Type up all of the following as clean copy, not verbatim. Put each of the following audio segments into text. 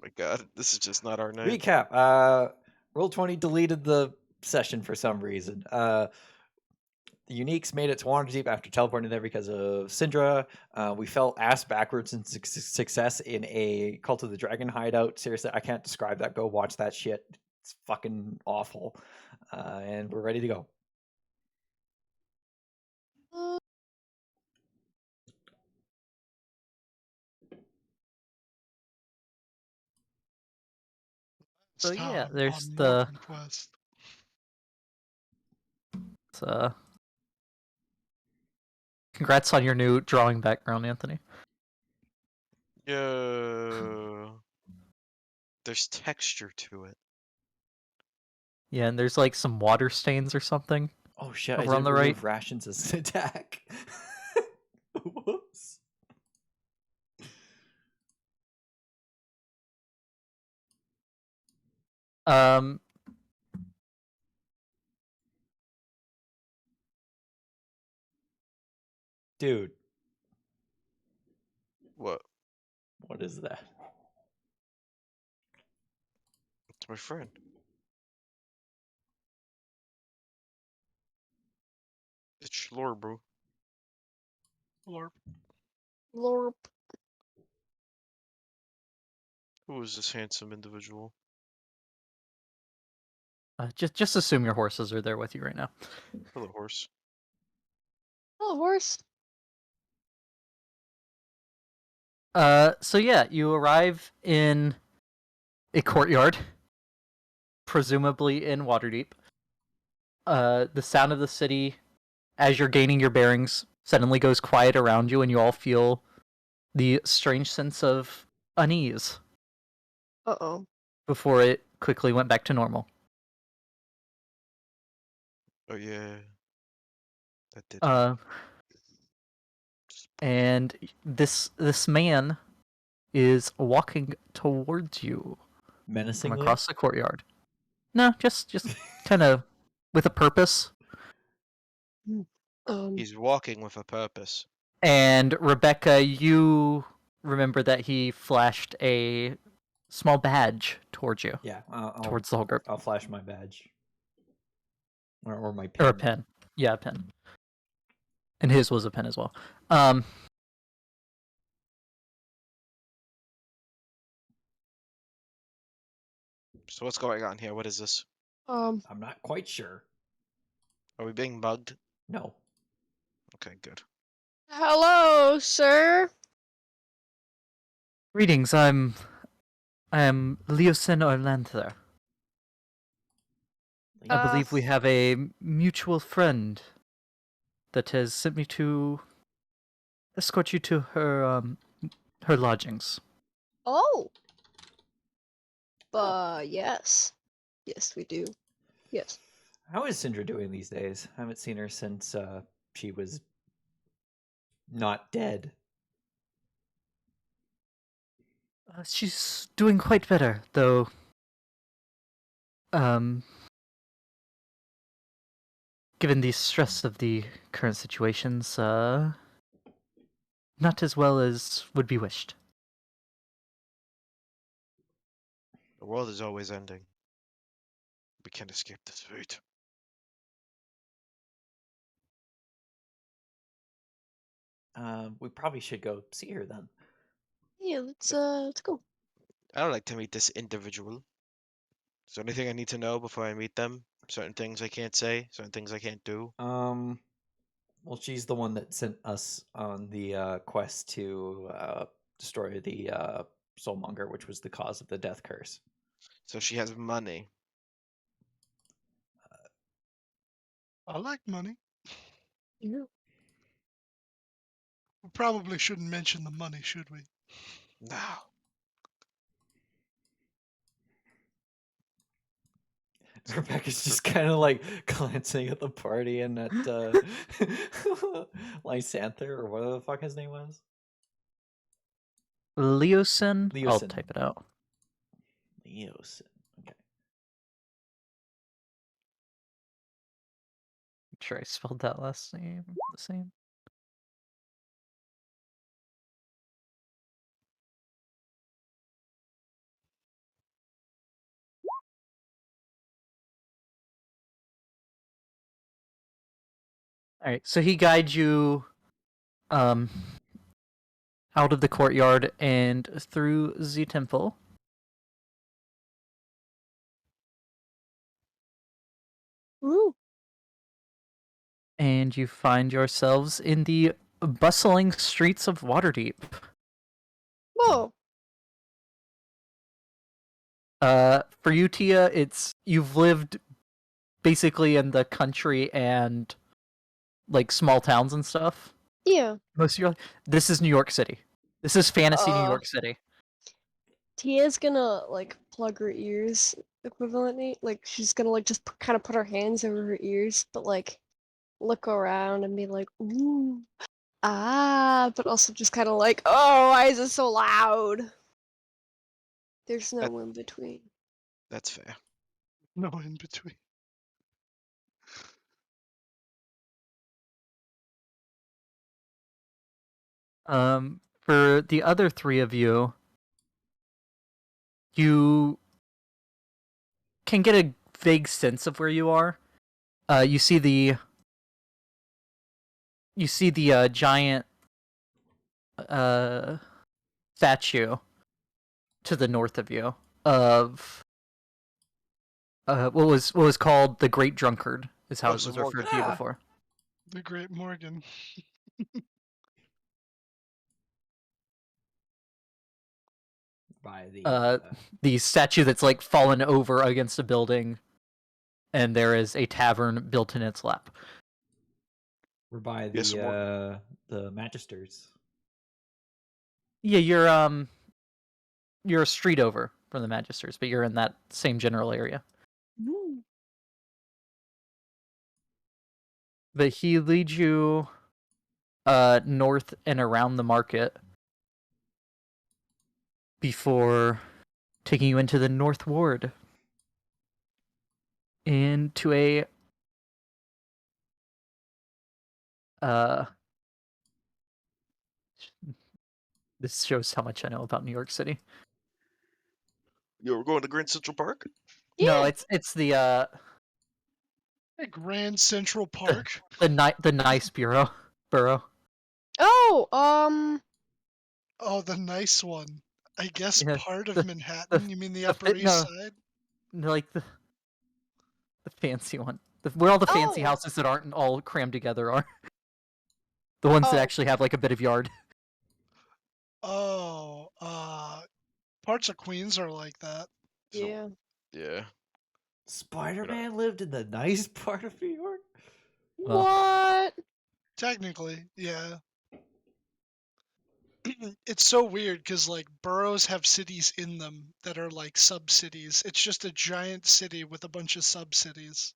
my god, this is just not our night. Recap. Roll20 deleted the session for some reason. The Uniques made it to Waterdeep after teleporting there because of Syndra. We fell ass backwards in success in a Cult of the Dragon hideout. Seriously, I can't describe that. Go watch that shit. It's fucking awful. And we're ready to go. So yeah, Time there's on the Morgan Quest. congrats on your new drawing background, Anthony. Yeah. There's texture to it. Yeah, and there's like some water stains or something. Oh shit! Over I on didn't the remove right. rations as an attack. Whoops. Dude. What? What is that? It's my friend. It's Schlor, bro. Lorp. Lorp. Who is this handsome individual? Just assume your horses are there with you right now. Hello, horse. Oh, horse. So yeah, you arrive in a courtyard, presumably in Waterdeep. The sound of the city, as you're gaining your bearings, suddenly goes quiet around you, and you all feel the strange sense of unease Uh-oh. before it quickly went back to normal. Oh yeah. That did. And this man is walking towards you from Menacingly. across the courtyard. No, just kind of with a purpose. He's walking with a purpose. And Rebecca, you remember that he flashed a small badge towards you. Yeah, towards the whole group. I'll flash my badge. Or my Or pen. a pen. Yeah, a pen. And his was a pen as well. So what's going on here? What is this? I'm not quite sure. Are we being mugged? No. Okay, good. Hello, sir. Greetings, I am Leosin Orlanther. I believe we have a mutual friend that has sent me to escort you to her lodgings. Oh. Yes. Yes, we do. Yes. How is Syndra doing these days? I haven't seen her since she was not dead. She's doing quite better, though. Given the stress of the current situations, not as well as would be wished. The world is always ending. We can't escape this fate. We probably should go see her then. Yeah, let's go. I would like to meet this individual. Is there anything I need to know before I meet them? Certain things I can't say, certain things I can't do. Well, she's the one that sent us on the quest to destroy the soulmonger, which was the cause of the death curse. So she has money. I like money. Yeah. We probably shouldn't mention the money, should we? No. Rebecca's just kind of like glancing at the party and at Lysanther, or whatever the fuck his name was. Leosin? I'll Leosin. type it out. Leosin. Okay. I'm sure I spelled that last name the same. All right, so he guides you um out of the courtyard and through the temple. Ooh. And you find yourselves in the bustling streets of Waterdeep. Whoa. For you, Tia, it's you've lived basically in the country and like small towns and stuff. Yeah. Most of your this is New York City. This is fantasy New Uh, York City. Tia's gonna like plug her ears equivalently. Like she's gonna like just kind of put her hands over her ears, but like look around and be like, ooh, ah, but also just kind of like, oh, why is it so loud? There's That, no in between. that's fair. No in between. For the other three of you, you can get a vague sense of where you are. You see the giant uh statue to the north of you of what was called the Great Drunkard is how Oh, it so was referred to you Ah. before. The Great Morgan. By The statue that's like fallen over against a building, and there is a tavern built in its lap. we're by Yes, more. the Magisters. Yeah, you're a street over from the Magisters, but you're in that same general area. Ooh. But he leads you north and around the market before taking you into the North Ward, into a uh this shows how much I know about New York City. You were going to Grand Central Park? No, Yeah. it's the Hey, Grand Central Park. the nice borough. Oh, Oh, the nice one. I guess Yeah, part of the Manhattan. You mean the Upper fit East no, Side? like the fancy one. Where all the fancy Oh. houses that aren't all crammed together are. The ones that Oh. actually have like a bit of yard. Oh, parts of Queens are like that. So, Yeah. yeah. Spider-Man lived in the nice part of New York. Well, What? Technically, yeah. It's so weird because like boroughs have cities in them that are like sub-cities. It's just a giant city with a bunch of sub-cities.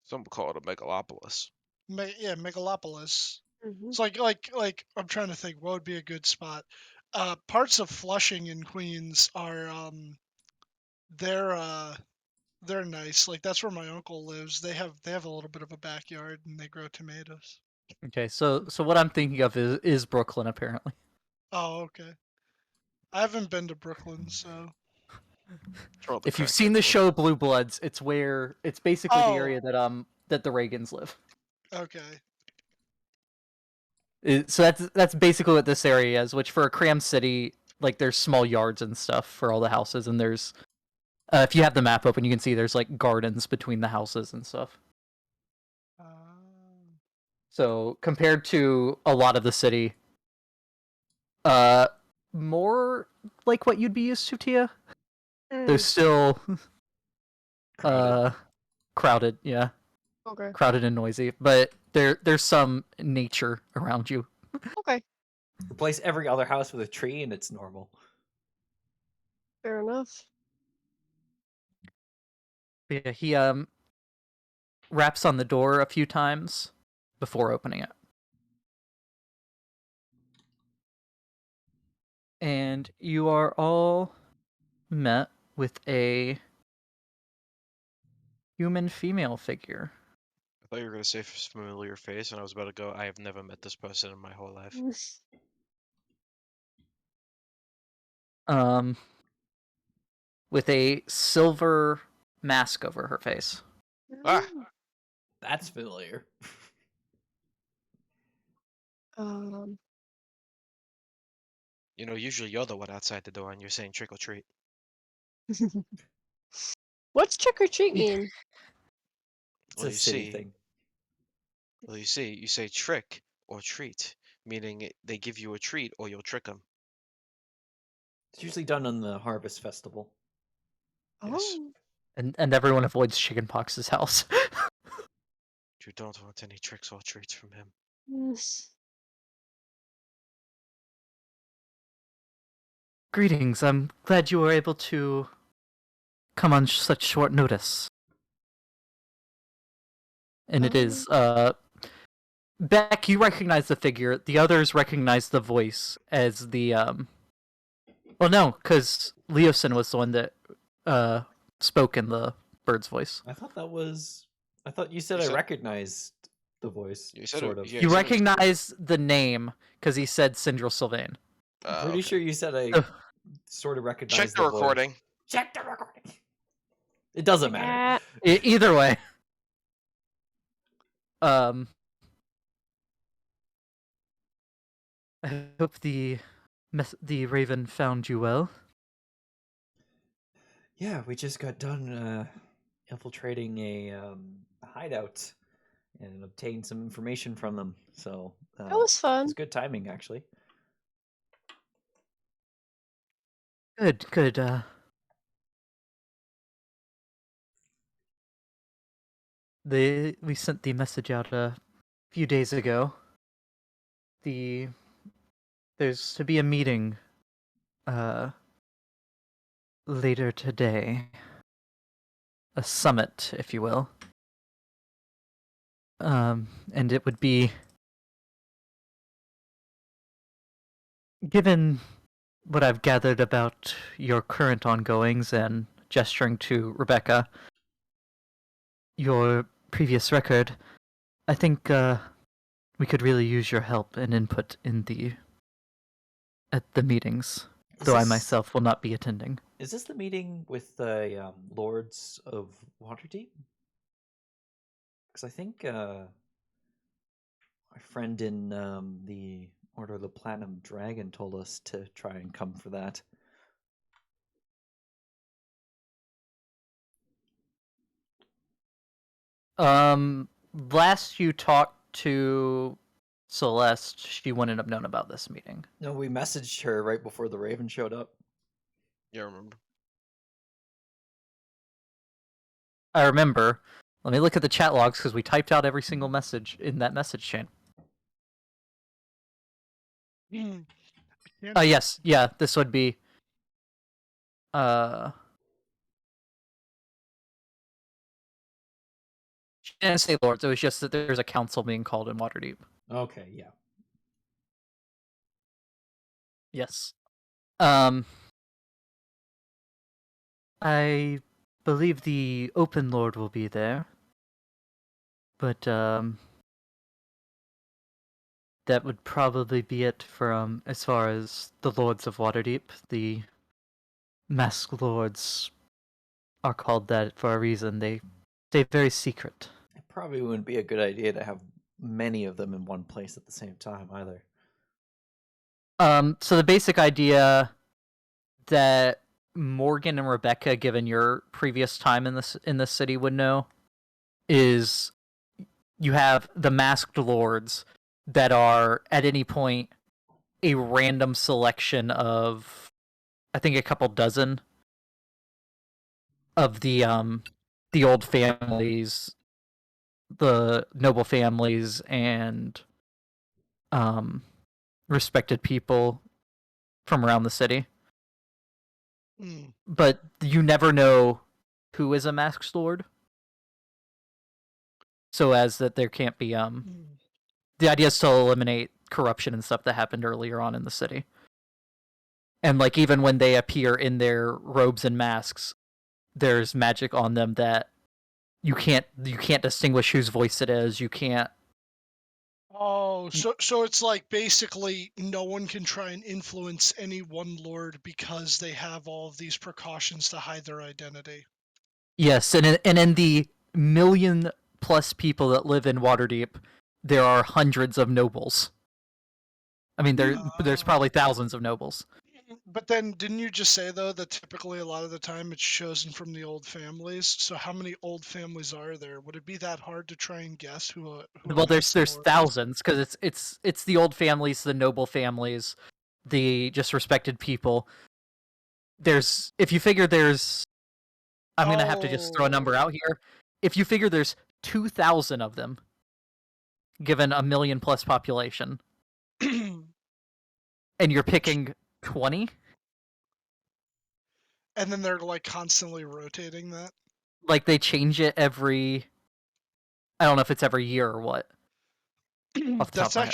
Some would call it a megalopolis. Yeah, megalopolis. Mm-hmm. It's like I'm trying to think what would be a good spot. Parts of Flushing in Queens are they're uh they're nice. Like that's where my uncle lives. They have a little bit of a backyard and they grow tomatoes. okay, so what I'm thinking of is Brooklyn apparently. Oh, okay. I haven't been to Brooklyn, so Or the If you've crack seen the network. show Blue Bloods, it's basically the oh, area that the Reagans live. okay. So that's basically what this area is. Which for a cram city, like there's small yards and stuff for all the houses, and there's if you have the map open, you can see there's like gardens between the houses and stuff. So compared to a lot of the city, uh, more like what you'd be used to, Tia. There's still Crowded. crowded, yeah, Okay. crowded and noisy, but there's some nature around you. Okay. Replace every other house with a tree, and it's normal. Fair enough. Yeah, he raps on the door a few times before opening it. And you are all met with a human female figure. I thought you were going to say familiar face, and I was about to go, I have never met this person in my whole life. Um, with a silver mask over her face. Ah, That's familiar. Um, usually you're the one outside the door and you're saying trick or treat. what's trick or treat mean? It's Well, a city thing. you say trick or treat, meaning they give you a treat or you'll trick them. It's usually done on the Harvest Festival. Yes. Oh. And everyone avoids Chickenpox's house. You don't want any tricks or treats from him. Mm. Greetings. I'm glad you were able to come on such short notice. And it is Beck, you recognize the figure. The others recognize the voice as the well, no, because Leosin was the one that spoke in the bird's voice. I thought you said You I said- recognized the voice, You said sort it- of. yeah, You said it was- recognize the name because he said Syndril Sylvain. I'm pretty okay. sure you said I Ugh. sort of Check recognized the the voice. recording. Check the recording. It doesn't matter. Either way. I hope the Raven found you well. Yeah, we just got done infiltrating a hideout and obtained some information from them. So That was it fun. was good timing, actually. Good, good. We sent the message out a few days ago. There's to be a meeting later today. A summit, if you will. And it would be given what I've gathered about your current ongoings and gesturing to Rebecca, your previous record, I think we could really use your help and input at the meetings. Is Though I this- myself will not be attending. Is this the meeting with the Lords of Waterdeep? Because I think my friend in the Order of the Platinum Dragon told us to try and come for that. Last you talked to Celeste, she wouldn't have known about this meeting. No, we messaged her right before the Raven showed up. Yeah, I remember. I remember. Let me look at the chat logs because we typed out every single message in that message chain. Yes, yeah, this would be. She didn't say lords. It was just that there's a council being called in Waterdeep. Okay, yeah. Yes. I believe the Open Lord will be there, but that would probably be it from as far as the Lords of Waterdeep. The Masked Lords are called that for a reason. They stay very secret. It probably wouldn't be a good idea to have many of them in one place at the same time either. So the basic idea that Morgan and Rebecca, given your previous time in this city, would know is you have the Masked Lords that are at any point a random selection of, I think, a couple dozen of the old families, the noble families, and respected people from around the city. Mm. But you never know who is a Masked Lord. So as that there can't be the idea is to eliminate corruption and stuff that happened earlier on in the city. And like even when they appear in their robes and masks, there's magic on them that you can't distinguish whose voice it is. You can't. Oh, so it's like basically no one can try and influence any one lord because they have all of these precautions to hide their identity. Yes, and in the million plus people that live in Waterdeep, there are hundreds of nobles. I mean, there's probably thousands of nobles. But then, didn't you just say though that typically a lot of the time it's chosen from the old families? So how many old families are there? Would it be that hard to try and guess who Well, there's Master Lord is? thousands because it's the old families, the noble families, the just respected people. There's if you figure there's I'm gonna have to just throw a number out here. If you figure there's 2,000 of them, given a million plus population, and you're picking 20, And then they're like constantly rotating that. like they change it every. I don't know if it's every year or what. Off the top That's of my head.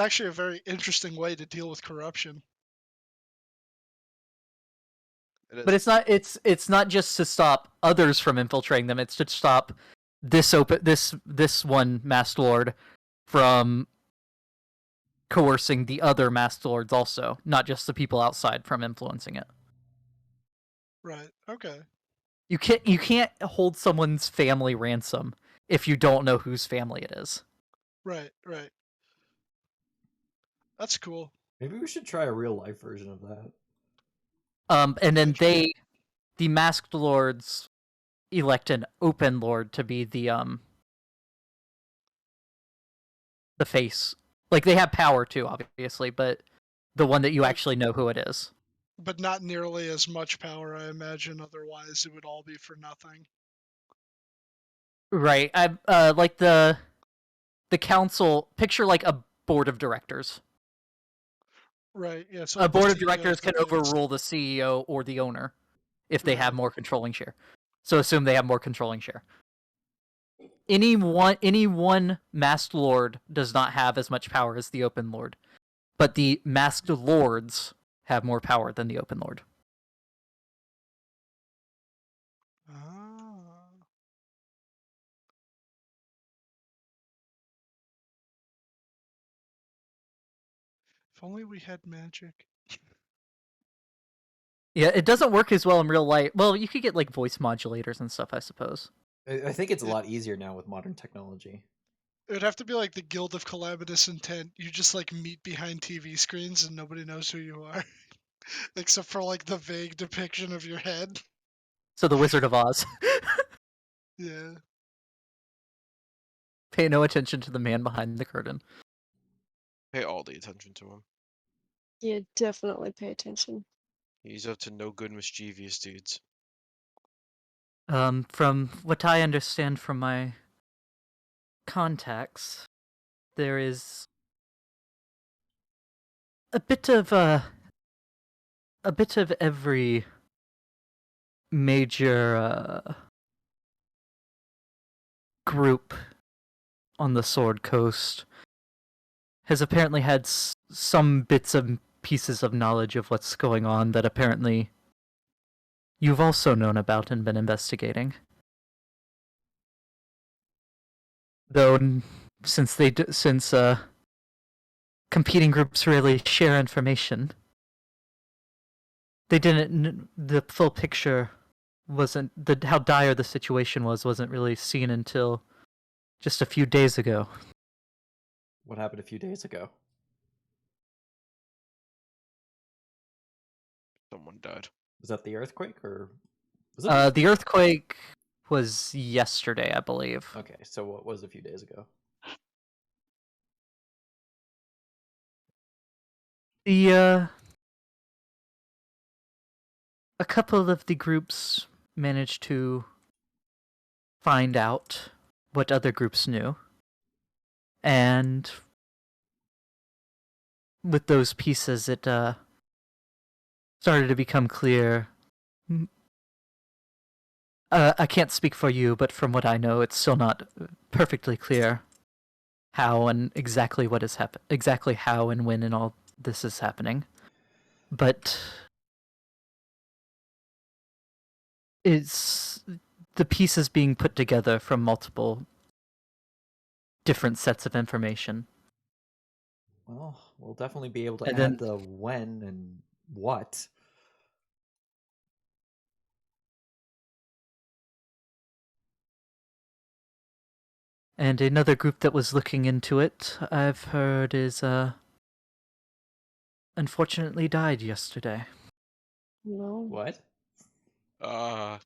actually a very interesting way to deal with corruption. It But is. it's not just to stop others from infiltrating them. It's to stop this one Master Lord from coercing the other Master Lords also, not just the people outside from influencing it. Right. Okay. You can't hold someone's family ransom if you don't know whose family it is. Right. Right. That's cool. Maybe we should try a real life version of that. And then the Masked Lords elect an Open Lord to be the face. Like they have power too, obviously, but the one that you actually know who it is. But not nearly as much power, I imagine. Otherwise, it would all be for nothing. Right. I like the council. Picture like a board of directors. Right. Yeah. So A like the board of CEO directors is the can face. overrule the CEO or the owner if they have Right. more controlling share. So assume they have more controlling share. Any one masked lord does not have as much power as the open lord, but the masked lords have more power than the open lord. Ah. If only we had magic. Yeah, it doesn't work as well in real life. Well, you could get like voice modulators and stuff, I suppose. I think it's a Yeah. lot easier now with modern technology. It would have to be like the Guild of Calamitous Intent. You just like meet behind TV screens and nobody knows who you are, except for like the vague depiction of your head. So the Wizard of Oz. Yeah. Pay no attention to the man behind the curtain. Pay all the attention to him. Yeah, definitely pay attention. He's up to no good mischievous deeds. From what I understand from my contacts, there is a bit of every major group on the Sword Coast has apparently had some bits and pieces of knowledge of what's going on that apparently you've also known about and been investigating. Though, since competing groups really share information, they didn't. The full picture wasn't how dire the situation wasn't really seen until just a few days ago. What happened a few days ago? Someone died. Was that the earthquake or was it? The earthquake was yesterday, I believe. Okay, so what was a few days ago? The a couple of the groups managed to find out what other groups knew, and with those pieces, it started to become clear. I can't speak for you, but from what I know, it's still not perfectly clear how and exactly what is exactly how and when and all this is happening. But it's the pieces being put together from multiple different sets of information. Well, we'll definitely be able to And add then- the when and what. And another group that was looking into it, I've heard, is unfortunately died yesterday. No. What? You're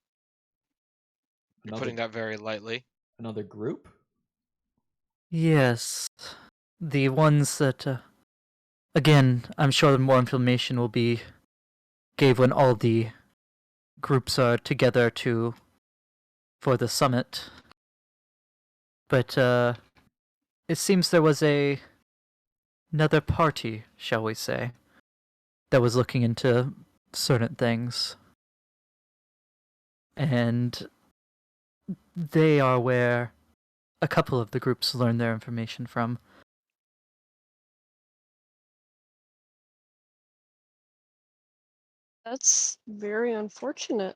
Another putting that very lightly. another group? Yes, the ones that. Again, I'm sure more information will be gave when all the groups are together for the summit. But it seems there was another party, shall we say, that was looking into certain things. And they are where a couple of the groups learned their information from. That's very unfortunate.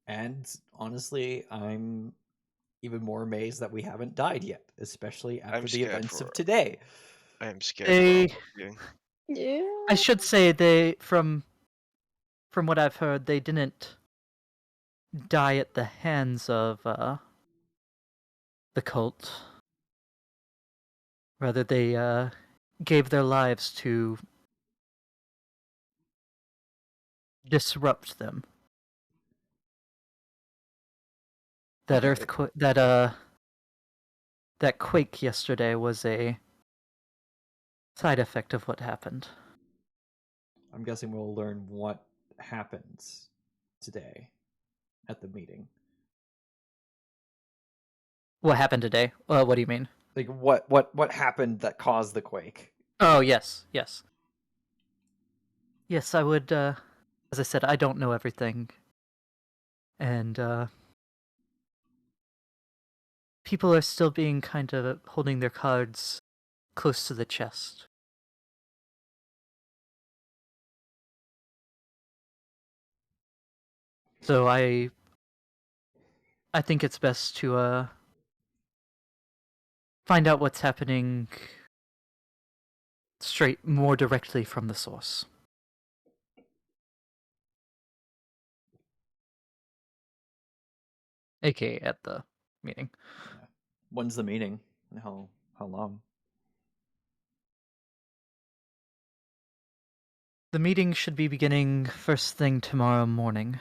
And honestly, I'm even more amazed that we haven't died yet, especially after I'm the scared events for. of today. I am scared for our well-being. Yeah. I should say they, from what I've heard, they didn't die at the hands of the cult. Rather, they gave their lives to disrupt them. That Okay. earthquake, that quake yesterday was a side effect of what happened. I'm guessing we'll learn what happens today at the meeting. What happened today? What do you mean? Like what happened that caused the quake? Oh, yes. Yes, I would, as I said, I don't know everything. And, people are still being kind of holding their cards close to the chest. So I think it's best to, find out what's happening straight, more directly from the source. AKA at the meeting. Yeah. When's the meeting? How long? The meeting should be beginning first thing tomorrow morning.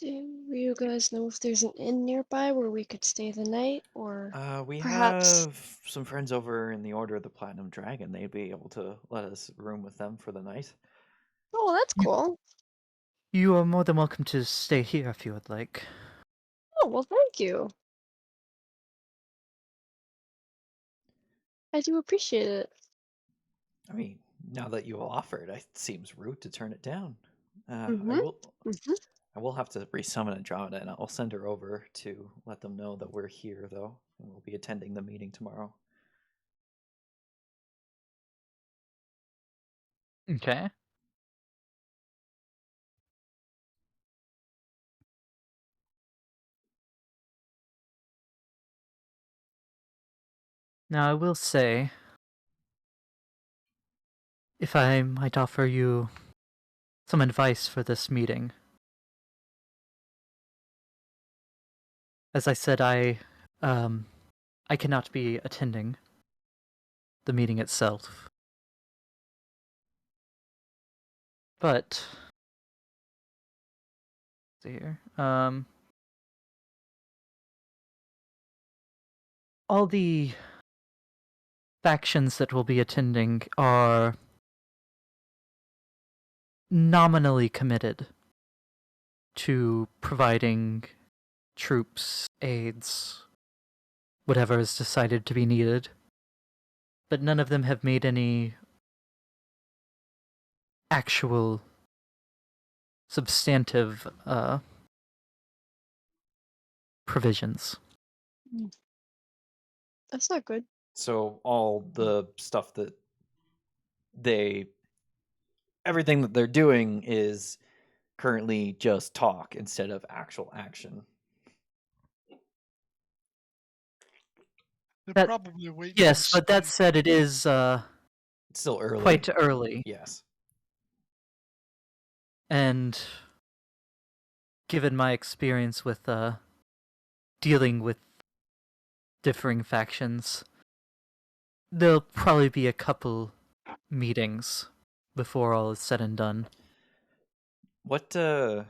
Do you guys know if there's an inn nearby where we could stay the night, or We perhaps? have some friends over in the Order of the Platinum Dragon. They'd be able to let us room with them for the night. Oh, that's You- cool. You are more than welcome to stay here if you would like. Oh, well, thank you. I do appreciate it. I mean, now that you offered, it seems rude to turn it down. Mm-hmm. Mm-hmm. I will have to resummon Andromeda, and I'll send her over to let them know that we're here, though, and we'll be attending the meeting tomorrow. Okay. Now, I will say, if I might offer you some advice for this meeting. As I said, I cannot be attending the meeting itself. But, let's see here. All the factions that will be attending are nominally committed to providing troops, aids, whatever is decided to be needed. But none of them have made any actual substantive provisions. That's not good. So all the stuff that everything that they're doing is currently just talk instead of actual action. They're That- probably waiting. Yes, for but that said, it is It's still early. quite early. Yes. And given my experience with dealing with differing factions, there'll probably be a couple meetings before all is said and done. What do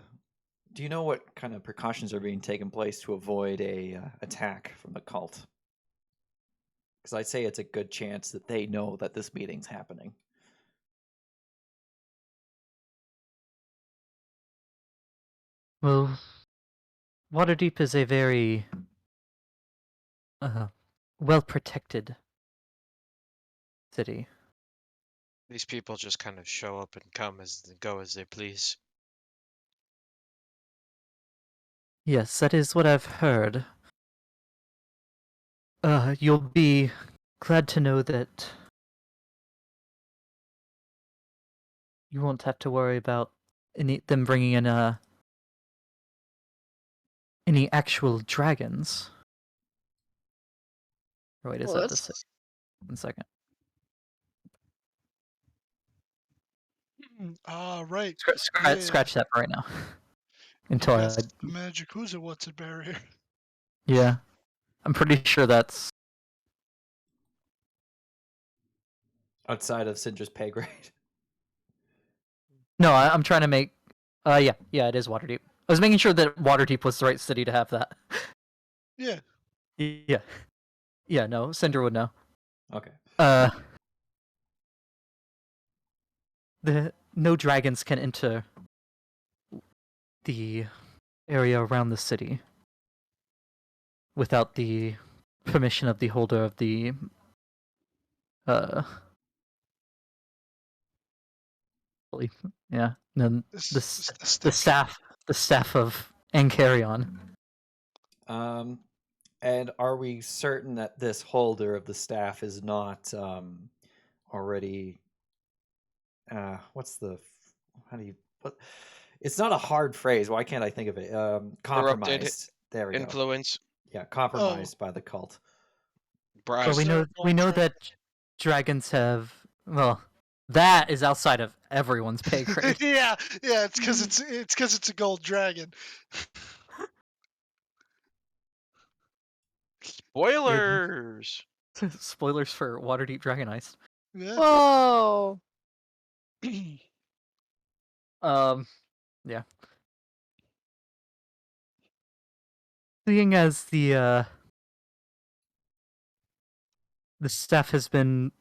you know what kind of precautions are being taken place to avoid a attack from the cult? Because I'd say it's a good chance that they know that this meeting's happening. Well, Waterdeep is a very well protected city. These people just kind of show up and come as go as they please. Yes, that is what I've heard. You'll be glad to know that you won't have to worry about them bringing in any actual dragons. Or wait, is Well, that the that's 1 second? Right. Scratch that for right now. Until That's the magic who's it what's it barrier. yeah, I'm pretty sure that's Outside of Syndra's pay grade. no. I'm trying to make. Yeah, it is Waterdeep. I was making sure that Waterdeep was the right city to have that. Yeah. Yeah. No, Cinder would know. Okay. No dragons can enter the area around the city without the permission of the holder of the yeah, then the staff of Ankarion. And are we certain that this holder of the staff is not already what's the how do you what it's not a hard phrase, why can't I think of it? Compromised. There we go. Influence. Yeah, compromised by the cult. Bribe. Well, we know that dragons have, well, that is outside of everyone's pay grade. yeah, it's because it's a gold dragon. Spoilers. Spoilers for Waterdeep Dragon Ice. Yeah. Whoa. Yeah. Seeing as the staff has been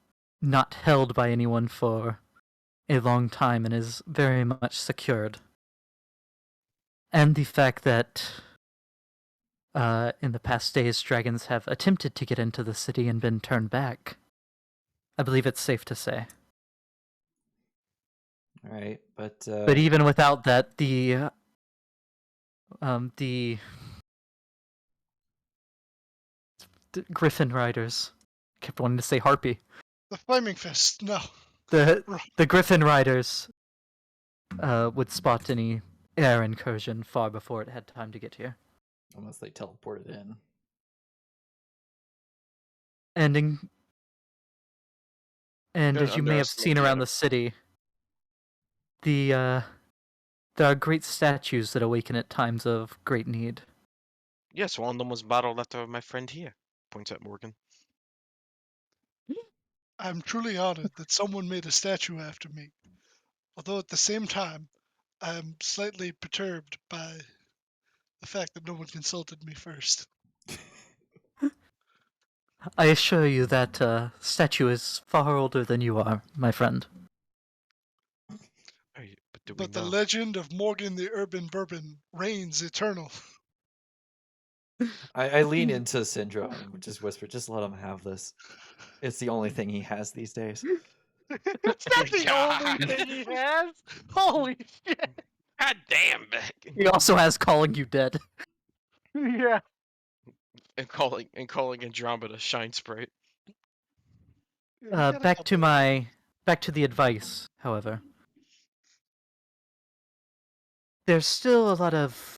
not held by anyone for a long time and is very much secured, and the fact that in the past days dragons have attempted to get into the city and been turned back, I believe it's safe to say. All right, but even without that, the Griffin Riders, kept wanting to say Harpy. The Flaming Fist, no. The Griffin Riders would spot any air incursion far before it had time to get here. unless they teleported in. And as you may have seen around the city, there are great statues that awaken at times of great need. Yes, one of them was modeled after my friend here. Points at Morgan. I'm truly honored that someone made a statue after me. Although at the same time, I'm slightly perturbed by the fact that no one consulted me first. I assure you that statue is far older than you are, my friend. But the legend of Morgan the Urban Bourbon reigns eternal. I lean into Syndra and just whisper, just let him have this. It's the only thing he has these days. It's not the only thing he has. Holy shit! God damn, Beck. He also has Calling You Dead. Yeah. And calling Andromeda Shine Sprite. Back to the advice, however. There's still a lot of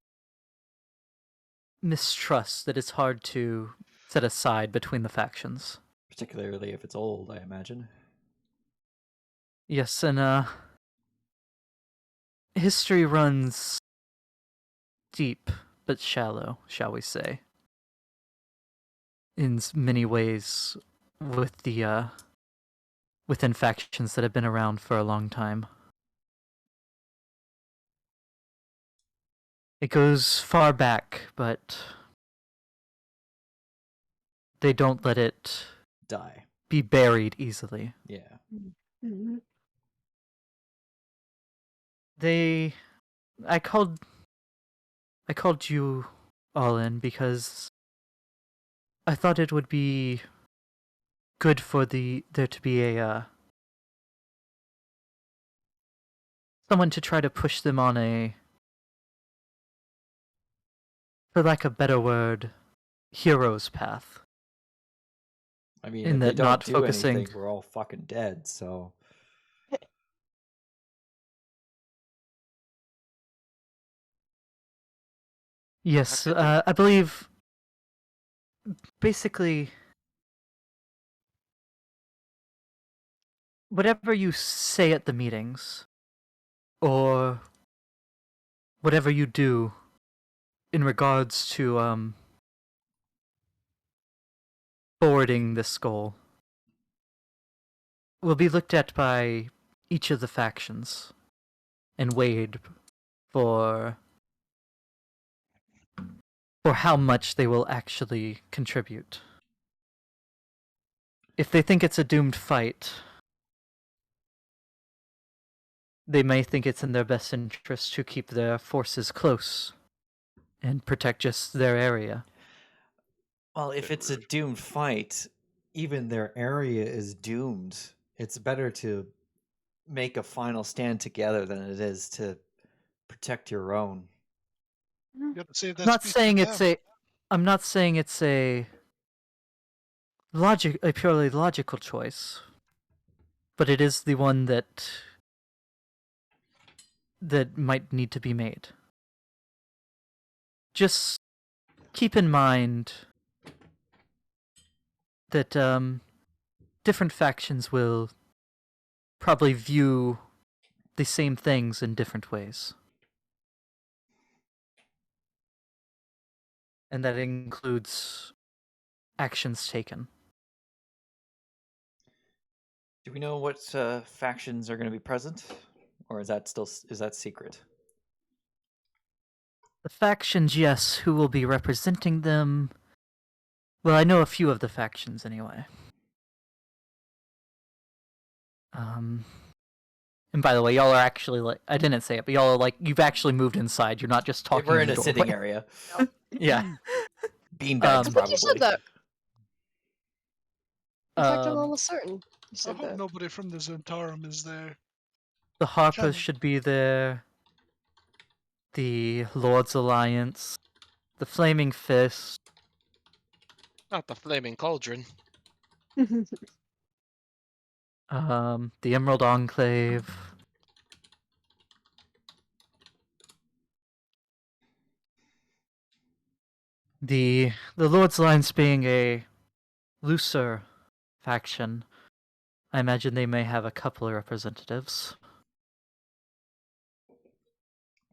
mistrust that is hard to set aside between the factions. Particularly if it's old, I imagine. Yes, and history runs deep but shallow, shall we say. in many ways with the within factions that have been around for a long time. It goes far back, but they don't let it Die. be buried easily. Yeah. Mhm. I called you all in because I thought it would be good for there to be a someone to try to push them on a, for lack of a better word, hero's path. I mean, In if they that don't not do focusing. anything, we're all fucking dead. So Yes, could they- I believe basically whatever you say at the meetings or whatever you do in regards to forwarding this goal will be looked at by each of the factions and weighed for how much they will actually contribute. If they think it's a doomed fight, they may think it's in their best interest to keep their forces close and protect just their area. well, if it's a doomed fight, even their area is doomed. It's better to make a final stand together than it is to protect your own. You have to save I'm that not speech saying for it's them. a purely logical choice, but it is the one that might need to be made. Just keep in mind that different factions will probably view the same things in different ways. And that includes actions taken. Do we know what factions are going to be present, or is that secret? The factions, yes, who will be representing them? Well, I know a few of the factions anyway. And by the way, y'all are actually like, I didn't say it, but y'all are like, you've actually moved inside. You're not just talking We're in in the a sitting doorway. area. Yeah. Beanbags, I think you probably. said that. In fact, I'm Um, almost certain you I said hope that. nobody from the Zentarum is there. the Harpers Ken. should be there. The Lord's Alliance. The Flaming Fist. Not the flaming cauldron. The Emerald Enclave. The Lord's Alliance being a looser faction, I imagine they may have a couple of representatives.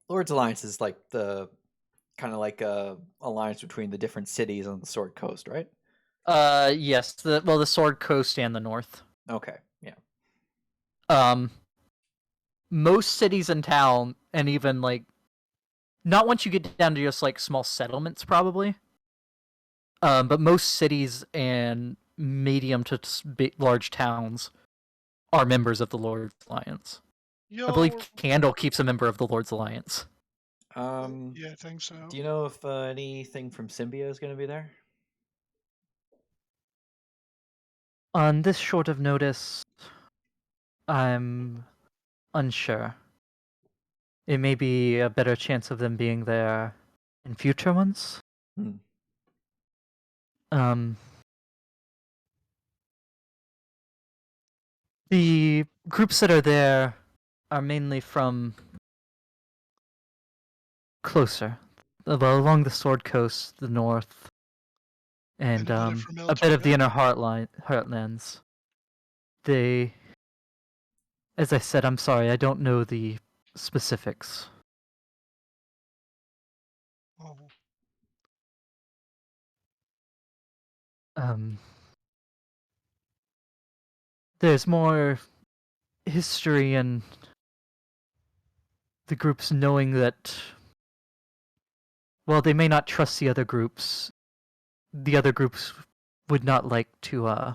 Lord's Alliance is like the kind of like a alliance between the different cities on the Sword Coast, right? Yes, the Sword Coast and the North. Okay, yeah. Most cities in town, and even like, not once you get down to just like small settlements, probably. But most cities and medium to large towns are members of the Lord's Alliance. Yo, I believe Candle keeps a member of the Lord's Alliance. yeah, I think so. Do you know if anything from Symbia is going to be there? On this short of notice, I'm unsure. It may be a better chance of them being there in future ones. Hmm. The groups that are there are mainly from closer, well, along the Sword Coast, the north, and Anybody from a bit of the L2F? inner heartlands. They, as I said, I'm sorry, I don't know the specifics. Oh, um, there's more history and the groups knowing that while they may not trust the other groups would not like to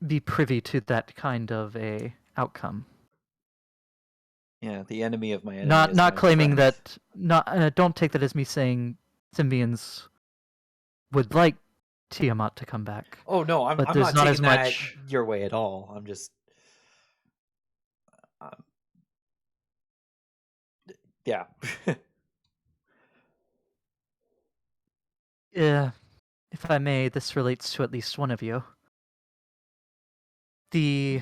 be privy to that kind of a outcome. Yeah, the enemy of my enemy Not is not my claiming friend. that. Not don't take that as me saying Symbians would like Tiamat to come back. Oh no, But I'm there's not not taking as that much. your way at all. I'm just, yeah. Yeah, if I may, this relates to at least one of you. The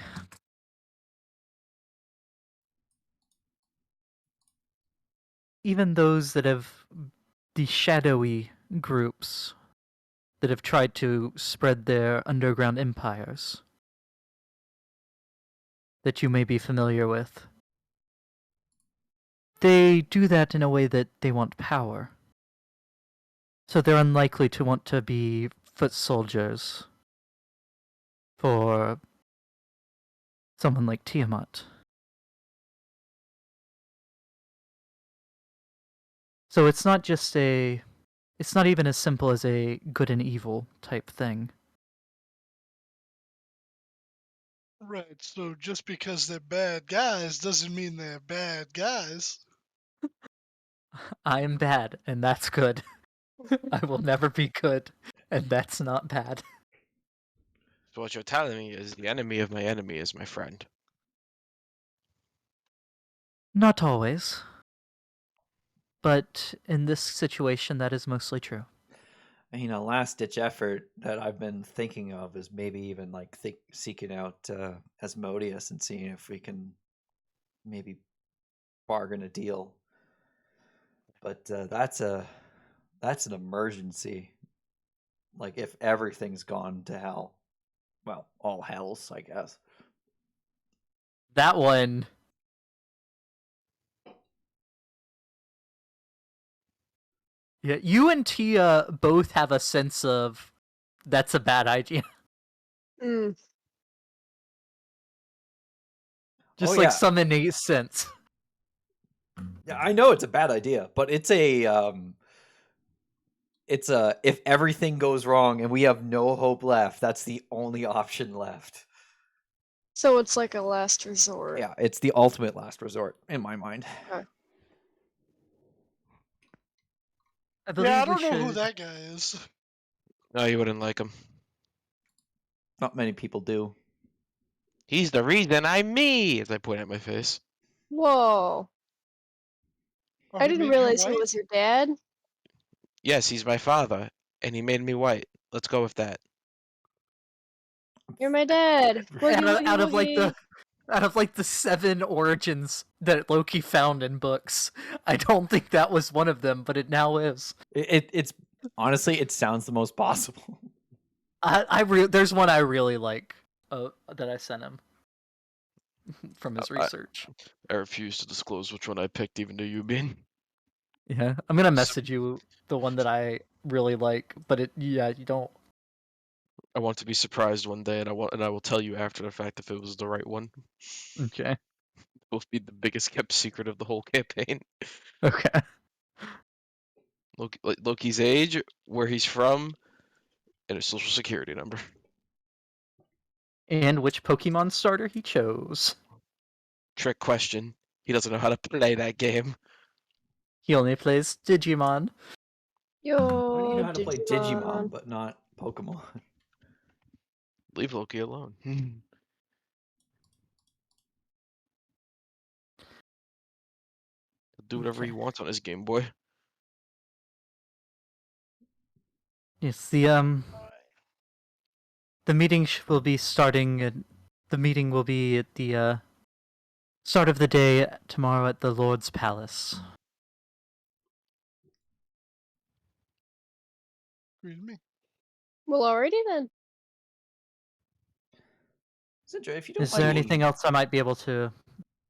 even those that have the shadowy groups that have tried to spread their underground empires that you may be familiar with. They do that in a way that they want power. So they're unlikely to want to be foot soldiers for someone like Tiamat. So it's not even as simple as a good and evil type thing. Right. So just because they're bad guys doesn't mean they're bad guys. I am bad, and that's good. I will never be good, and that's not bad. So what you're telling me is the enemy of my enemy is my friend. Not always. But in this situation, that is mostly true. A last ditch effort that I've been thinking of is maybe even like seeking out Asmodeus and seeing if we can maybe bargain a deal. But that's an emergency. Like if everything's gone to hell, well, all hells, I guess. That one. Yeah, you and Tia both have a sense of that's a bad idea. Mm. Just Oh like yeah, some innate sense. yeah, I know it's a bad idea, but it's a if everything goes wrong and we have no hope left, that's the only option left. So it's like a last resort. Yeah, it's the ultimate last resort in my mind. Okay. I believe Yeah, I we don't know who should. that guy is. No, you wouldn't like him. Not many people do. He's the reason I'm me, as I point at my face. Whoa. Oh, I he didn't made you realize he white? was your dad. Yes, he's my father, and he made me white. Let's go with that. You're my dad. Woogie Out of, woogie out of like woogie. the out of like the 7 origins that Loki found in books, I don't think that was one of them, but it now is. It's honestly, it sounds the most possible. There's one I really like that I sent him from his research. I refuse to disclose which one I picked, even though you mean. Yeah, I'm gonna message you the one that I really like, but you don't. I want to be surprised one day, and I will tell you after the fact if it was the right one. Okay. It will be the biggest kept secret of the whole campaign. Okay. Loki's age, where he's from, and his social security number. And which Pokemon starter he chose. Trick question. He doesn't know how to play that game. He only plays Digimon. Why do you know Yo, how to play Digimon but not Pokemon? Leave Loki alone. He'll do whatever Okay. he wants on his Game Boy. Yes, the meeting will be starting. The meeting will be at the start of the day tomorrow at the Lord's Palace. Read me. Well, already then. Sindra, if you don't Is there mind anything me, else I might be able to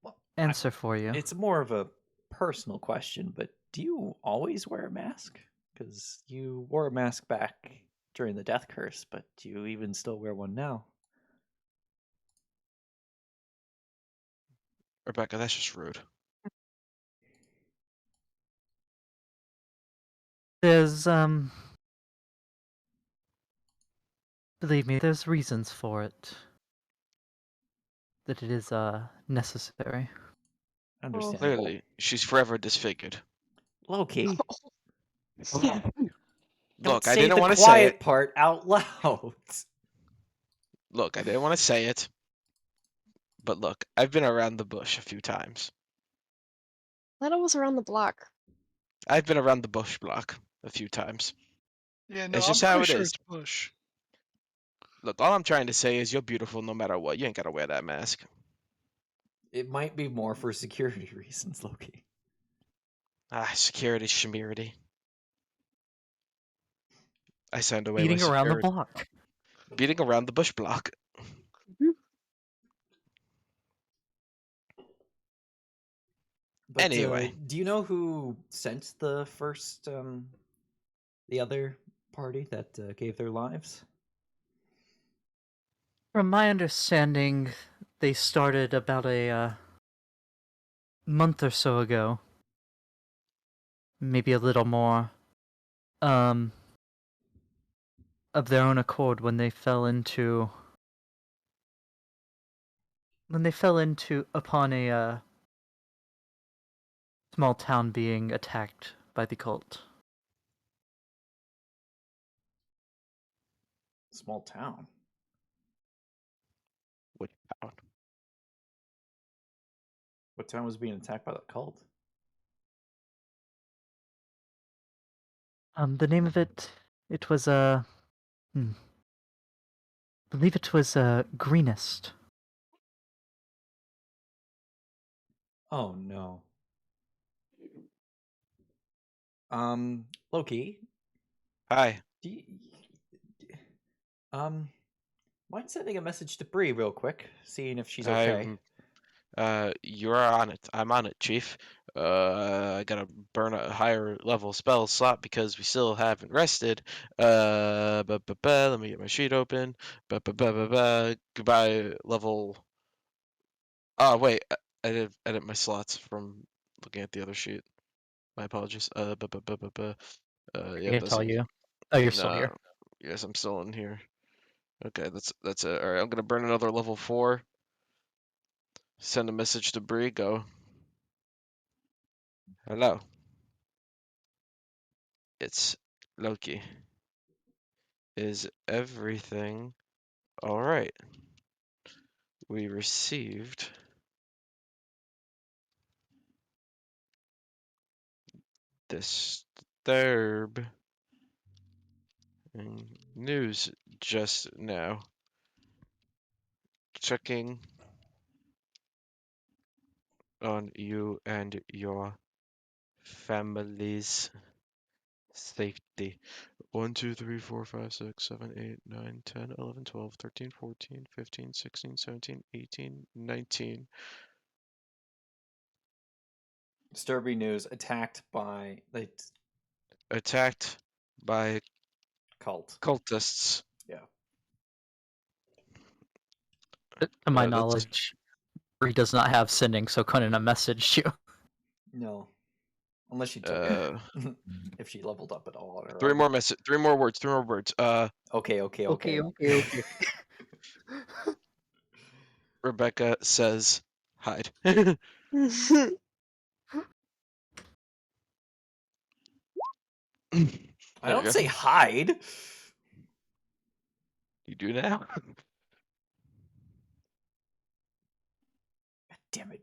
well, answer for you? it's more of a personal question, but do you always wear a mask? because you wore a mask back during the death curse, but you even still wear one now. Rebecca, that's just rude. There's believe me, there's reasons for it. That it is necessary. Understandable. Clearly, she's forever disfigured. Loki, Yeah. don't Look, I say didn't the want to say quiet it. part out loud. Look, I didn't want to say it. But look, I've been around the bush a few times. Thought it was around the block. I've been around the bush block a few times. Yeah, no, It's I'm just how pretty it sure is. it's Bush. Look, all I'm trying to say is you're beautiful no matter what. You ain't gotta wear that mask. It might be more for security reasons, Loki. Ah, security, shmirity. I signed away my Beating around the security. block. Beating around the bush block. But Anyway. do you know who sent the first, the other party that gave their lives? From my understanding, they started about a month or so ago. Maybe a little more. Of their own accord when they fell into upon a small town being attacked by the cult. Small town. Which town? What town was being attacked by the cult? The name of it was believe it was Greenest. Oh no. Loki, Hi. do you, mind sending a message to Bree real quick, seeing if she's okay? You're on it. I'm on it, Chief. I gotta burn a higher level spell slot because we still haven't rested. Let me get my sheet open. Goodbye, level. Oh, wait. I did edit my slots from looking at the other sheet. My apologies. Yeah, I that's tell you. Oh, you're still no. here. Yes, I'm still in here. Okay, that's it. All right, I'm gonna burn another level 4. Send a message to Bree. Go. Hello. It's Loki. Is everything all right? We received disturb news just now. Checking on you and your family's safety. 1, 2, 3, 4, 5, 6, 7, 8, 9, 10, 11, 12, 13, 14, 15, 16, 17, 18, 19. Disturbing news: attacked by the Attacked by cult. cultists. Yeah. To my That's knowledge, Bree does not have sending, so couldn't have messaged you. No, unless she took it. uh If she leveled up at all on her three own. more message, 3 more words, 3 more words. Okay. Okay. Rebecca says hide. I There we don't go. say hide. You do now? Damn it.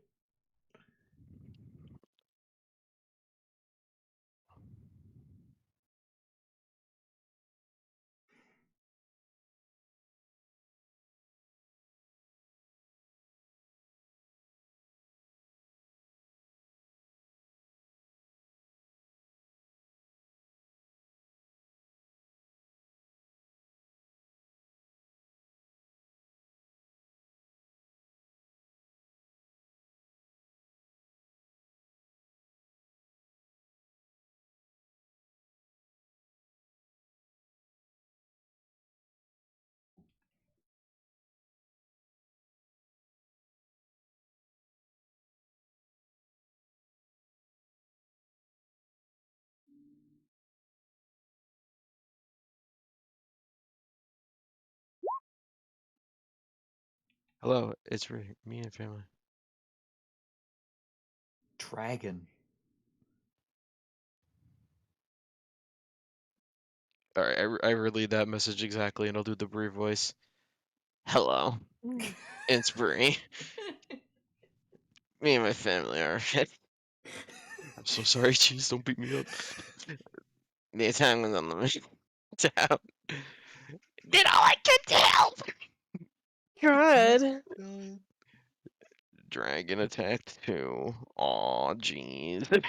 Hello, it's me and family. Dragon. All right, I relayed that message exactly, and I'll do the Bree voice. Hello, it's Bree. Me and my family are. I'm so sorry, jeez, don't beat me up. The attack was on the town. Did all I could tell. God. Dragon attacked too. Aw, jeez.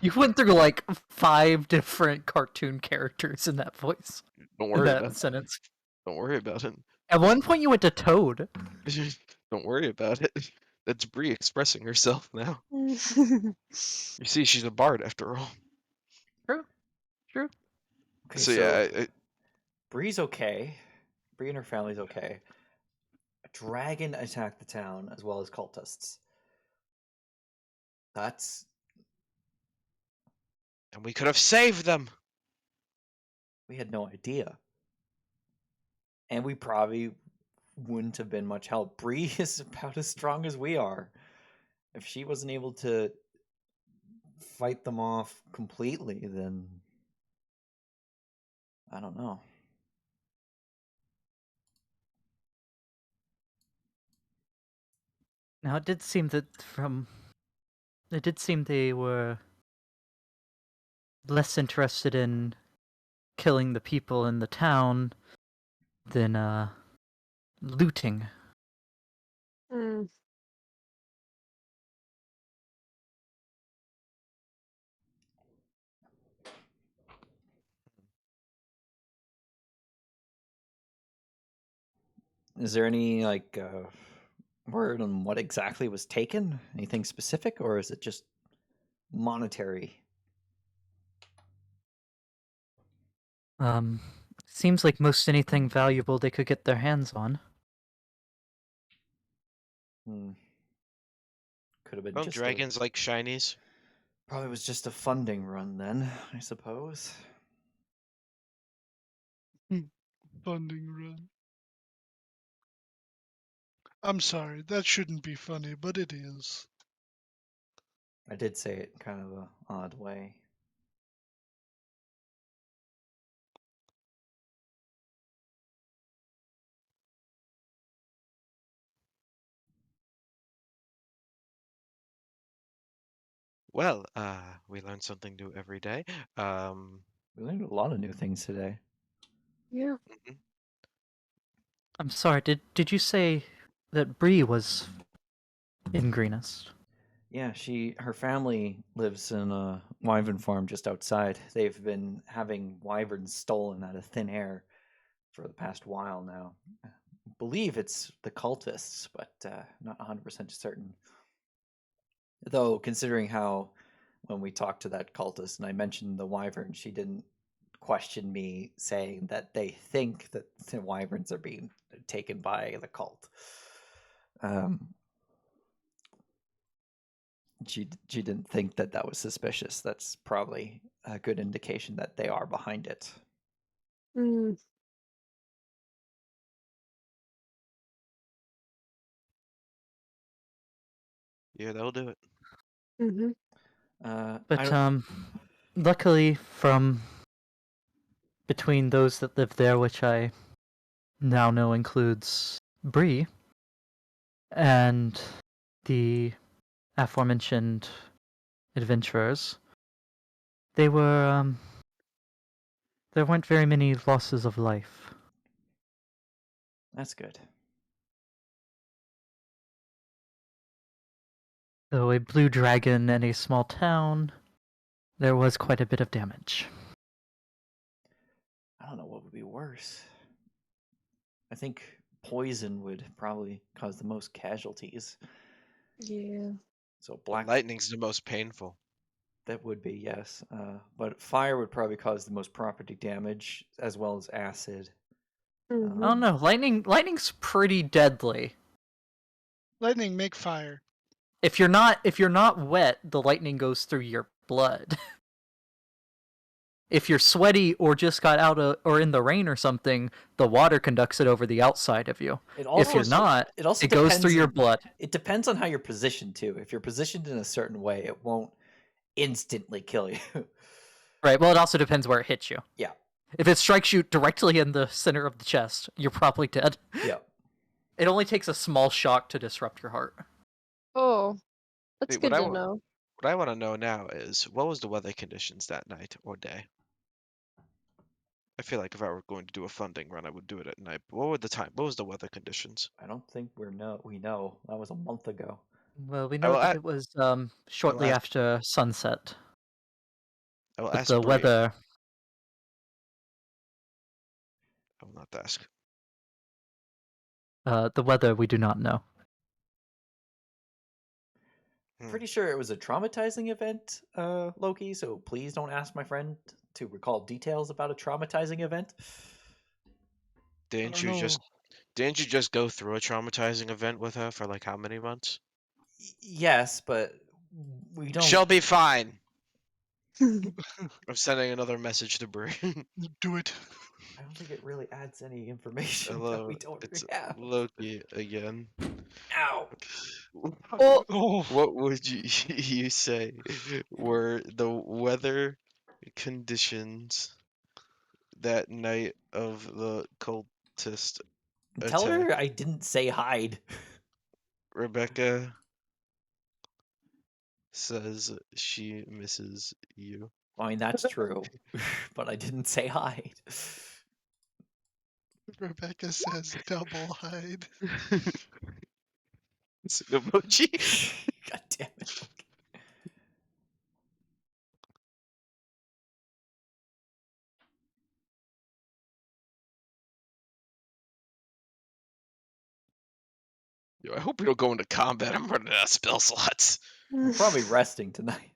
You went through like 5 different cartoon characters in that voice, Don't in worry that about it. sentence. Don't worry about it. At one point, you went to Toad. Don't worry about it. That's Bree expressing herself now. You see, she's a bard after all. True. True. Okay, So so yeah, Bree's okay. Bree and her family's okay. A dragon attacked the town as well as cultists. That's and we could have saved them. we had no idea. And we probably wouldn't have been much help. Bree is about as strong as we are. If she wasn't able to fight them off completely, then I don't know. Now it did seem they were less interested in killing the people in the town than looting. Mm. Is there any word on what exactly was taken? Anything specific, or is it just monetary? Seems like most anything valuable they could get their hands on. Hmm. Could have been Don't just dragons like shinies? probably was just a funding run then, I suppose. Funding run. I'm sorry, that shouldn't be funny, but it is. I did say it in kind of a odd way. Well, we learn something new every day. We learned a lot of new things today. Yeah. Mhm. I'm sorry, did you say that Bree was in Greenest? Yeah, her family lives in a wyvern farm just outside. They've been having wyverns stolen out of thin air for the past while now. I believe it's the cultists, but not 100% certain. Though, considering how when we talked to that cultist and I mentioned the wyvern, she didn't question me saying that they think that the wyverns are being taken by the cult. She didn't think that that was suspicious. That's probably a good indication that they are behind it. Mm. Yeah, that'll do it. Mm-hmm. I But don't. luckily from between those that live there, which I now know includes Bree and the aforementioned adventurers, they were there weren't very many losses of life. That's good. Though a blue dragon and a small town, there was quite a bit of damage. I don't know what would be worse. I think poison would probably cause the most casualties. Yeah. So Well, lightning's the most painful. that would be, yes. But fire would probably cause the most property damage as well as acid. Mm-hmm. Oh no, lightning's pretty deadly. Lightning, make fire. If you're not wet, the lightning goes through your blood. If you're sweaty or just got out or in the rain or something, the water conducts it over the outside of you. It If you're not, it also it goes through depends your on- blood. It depends on how you're positioned too. If you're positioned in a certain way, it won't instantly kill you. Right. Well, it also depends where it hits you. Yeah. If it strikes you directly in the center of the chest, you're probably dead. Yeah. It only takes a small shock to disrupt your heart. Oh, that's Wait, good to know. What I want to know now is what was the weather conditions that night or day? I feel like if I were going to do a funding run, I would do it at night. But what were the time? What was the weather conditions? I don't think we know. That was a month ago. Well, we I know will that a- it was shortly ask- after sunset, I will but ask the Bree. weather. I will not ask. The weather we do not know. Pretty sure it was a traumatizing event, Loki, so please don't ask my friend to recall details about a traumatizing event. Didn't don't you know. just go through a traumatizing event with her for like how many months? Yes, but we don't. She'll be fine. I'm sending another message to Bree. Do it. I don't think it really adds any information that Hello, we don't it's have. Loki again. Ow! Oh, Oh, What would you say were the weather conditions that night of the cultist Tell her attack? I didn't say hide. Rebecca says she misses you. I mean, that's true, but I didn't say hide. Rebecca says double hide. It's an emoji. God damn it. Loki. Yo, I hope we don't go into combat. I'm running out of spell slots. We're probably resting tonight.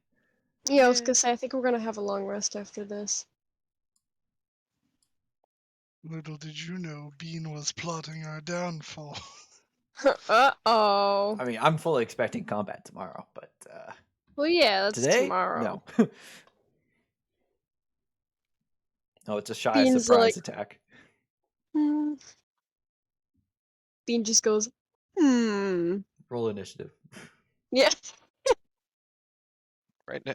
yeah, I was gonna say, I think we're gonna have a long rest after this. Little did you know, Bean was plotting our downfall. Uh-oh. I mean, I'm fully expecting combat tomorrow, but Well, yeah, that's today, tomorrow. no. Oh, it's a shy Bean's surprise like- attack. Hmm. Bean just goes, hmm. Roll initiative. Yeah. Right now.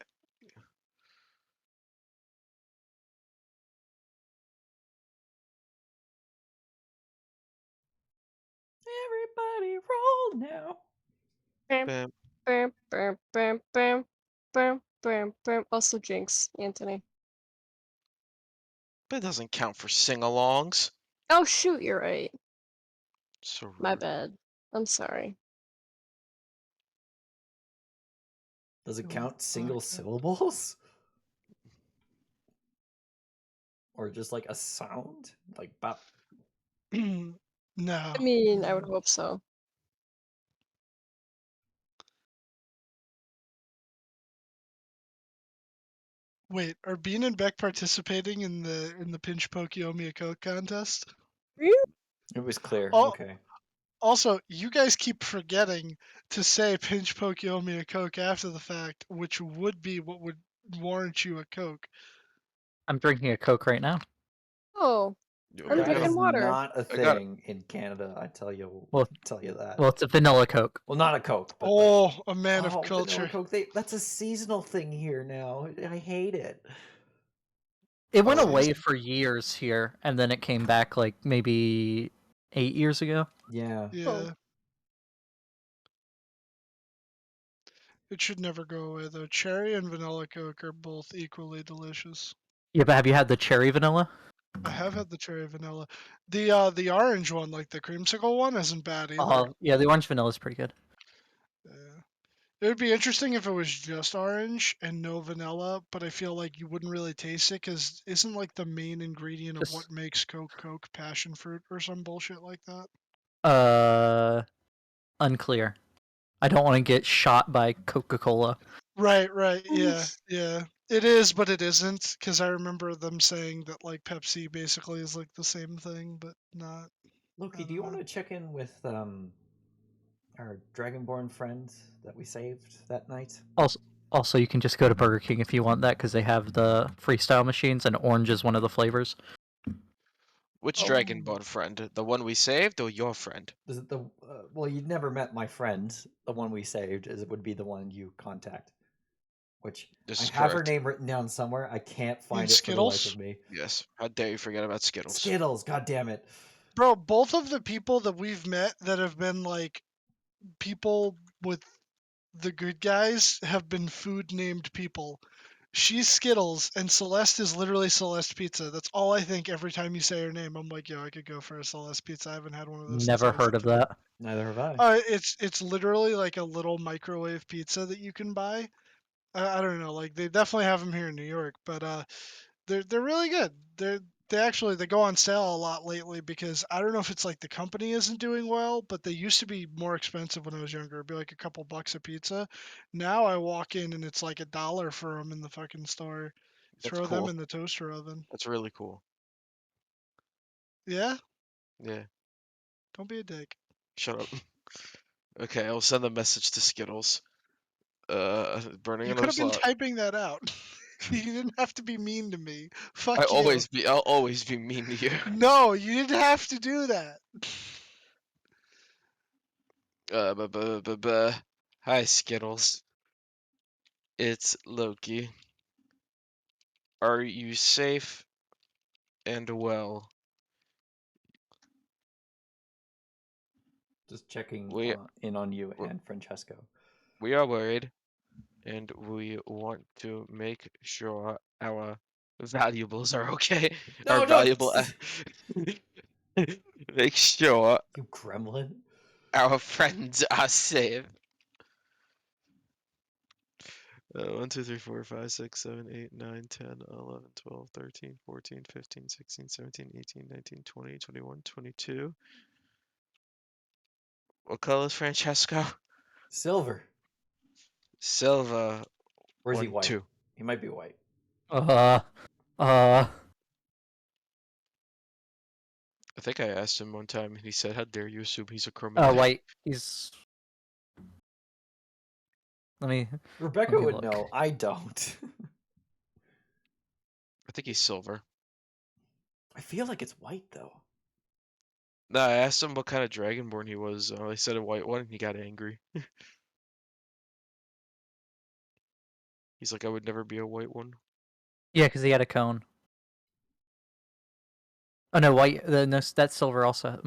Everybody roll now. Bam. Bam, bam, bam, bam, bam, bam, bam. Also Jinx, Anthony. But it doesn't count for sing-alongs. Oh shoot, you're right. So My rude. bad. I'm sorry. Does it Don't count single fuck up. syllables? Or just like a sound? Like bop. No. I mean, I would hope so. Wait, are Bean and Beck participating in the Pinch Pokiomi a Coke contest? It was clear. Oh. Okay. Also, you guys keep forgetting to say Pinch Pokiomi a Coke after the fact, which would be what would warrant you a Coke. I'm drinking a Coke right now. Oh, Yo, I'm I That gotta- drinking is water. not a I got- thing in Canada. I tell you. Well- tell you that. Well, it's a vanilla Coke. Well, not a Coke, but Oh, a man like, of vanilla culture. Coke. That's a seasonal thing here now. I hate it. It went Oh, away for years here, and then it came back like maybe 8 years ago. Yeah. Yeah. It should never go away though. Cherry and vanilla Coke are both equally delicious. Yeah, but have you had the cherry vanilla? I have had the cherry vanilla. The orange one, like the creamsicle one, isn't bad either. Oh, yeah, the orange vanilla is pretty good. Yeah. It would be interesting if it was just orange and no vanilla, but I feel like you wouldn't really taste it because isn't like the main ingredient of Just- what makes Coke passion fruit or some bullshit like that? Unclear. I don't want to get shot by Coca-Cola. Right, yeah. It is, but it isn't, because I remember them saying that like Pepsi basically is like the same thing, but not. Loki, do you want to check in with our Dragonborn friend that we saved that night? Also, you can just go to Burger King if you want that because they have the freestyle machines, and orange is one of the flavors. Which Oh. Dragonborn friend? The one we saved or your friend? Is it the well? You never met my friend. The one we saved is would be the one you contact. Which This I is have her correct. name written down somewhere. I can't You mean find it for the life Skittles? of me. Yes. How dare you forget about Skittles? Skittles. God damn it. Bro, both of the people that we've met that have been like people with the good guys have been food named people. She's Skittles and Celeste is literally Celeste Pizza. That's all I think every time you say her name. I'm like, yo, I could go for a Celeste Pizza. I haven't had one of those since I Never was a heard of kid. that. Neither have I. It's literally like a little microwave pizza that you can buy. I don't know, like they definitely have them here in New York, but they're really good. They go on sale a lot lately because I don't know if it's like the company isn't doing well, but they used to be more expensive when I was younger. It'd be like a couple bucks a pizza. Now I walk in and it's like $1 for them in the fucking store. That's Throw them cool. in the toaster oven. That's really cool. Yeah, Yeah. don't be a dick. Shut up. Okay, I'll send a message to Skittles. Burning You could another have been slot. typing that out. You didn't have to be mean to me. Fuck I'll you. always be mean to you. No, you didn't have to do that. Hi, Skittles. It's Loki. Are you safe and well? Just checking We in on you and Francesco. we are worried, and we want to make sure our valuables are okay. No, Our no. valuable. Make sure You gremlin. our friends are safe. 1, 2, 3, 4, 5, 6, 7, 8, 9, 10, 11, 12, 13, 14, 15, 16, 17, 18, 19, 20, 21, 22. What color is Francesco? Silver. Silva. Or is he 1, white? 2. He might be white. Uh, I think I asked him one time, and he said, "How dare you assume he's a criminal?" white. He's. Let Rebecca me would look. know. I don't. I think he's silver. I feel like it's white though. No, I asked him what kind of dragonborn he was. He said a white one, and he got angry. He's like, "I would never be a white one." Yeah, because he had a cone. Oh no, white. No, that's silver also.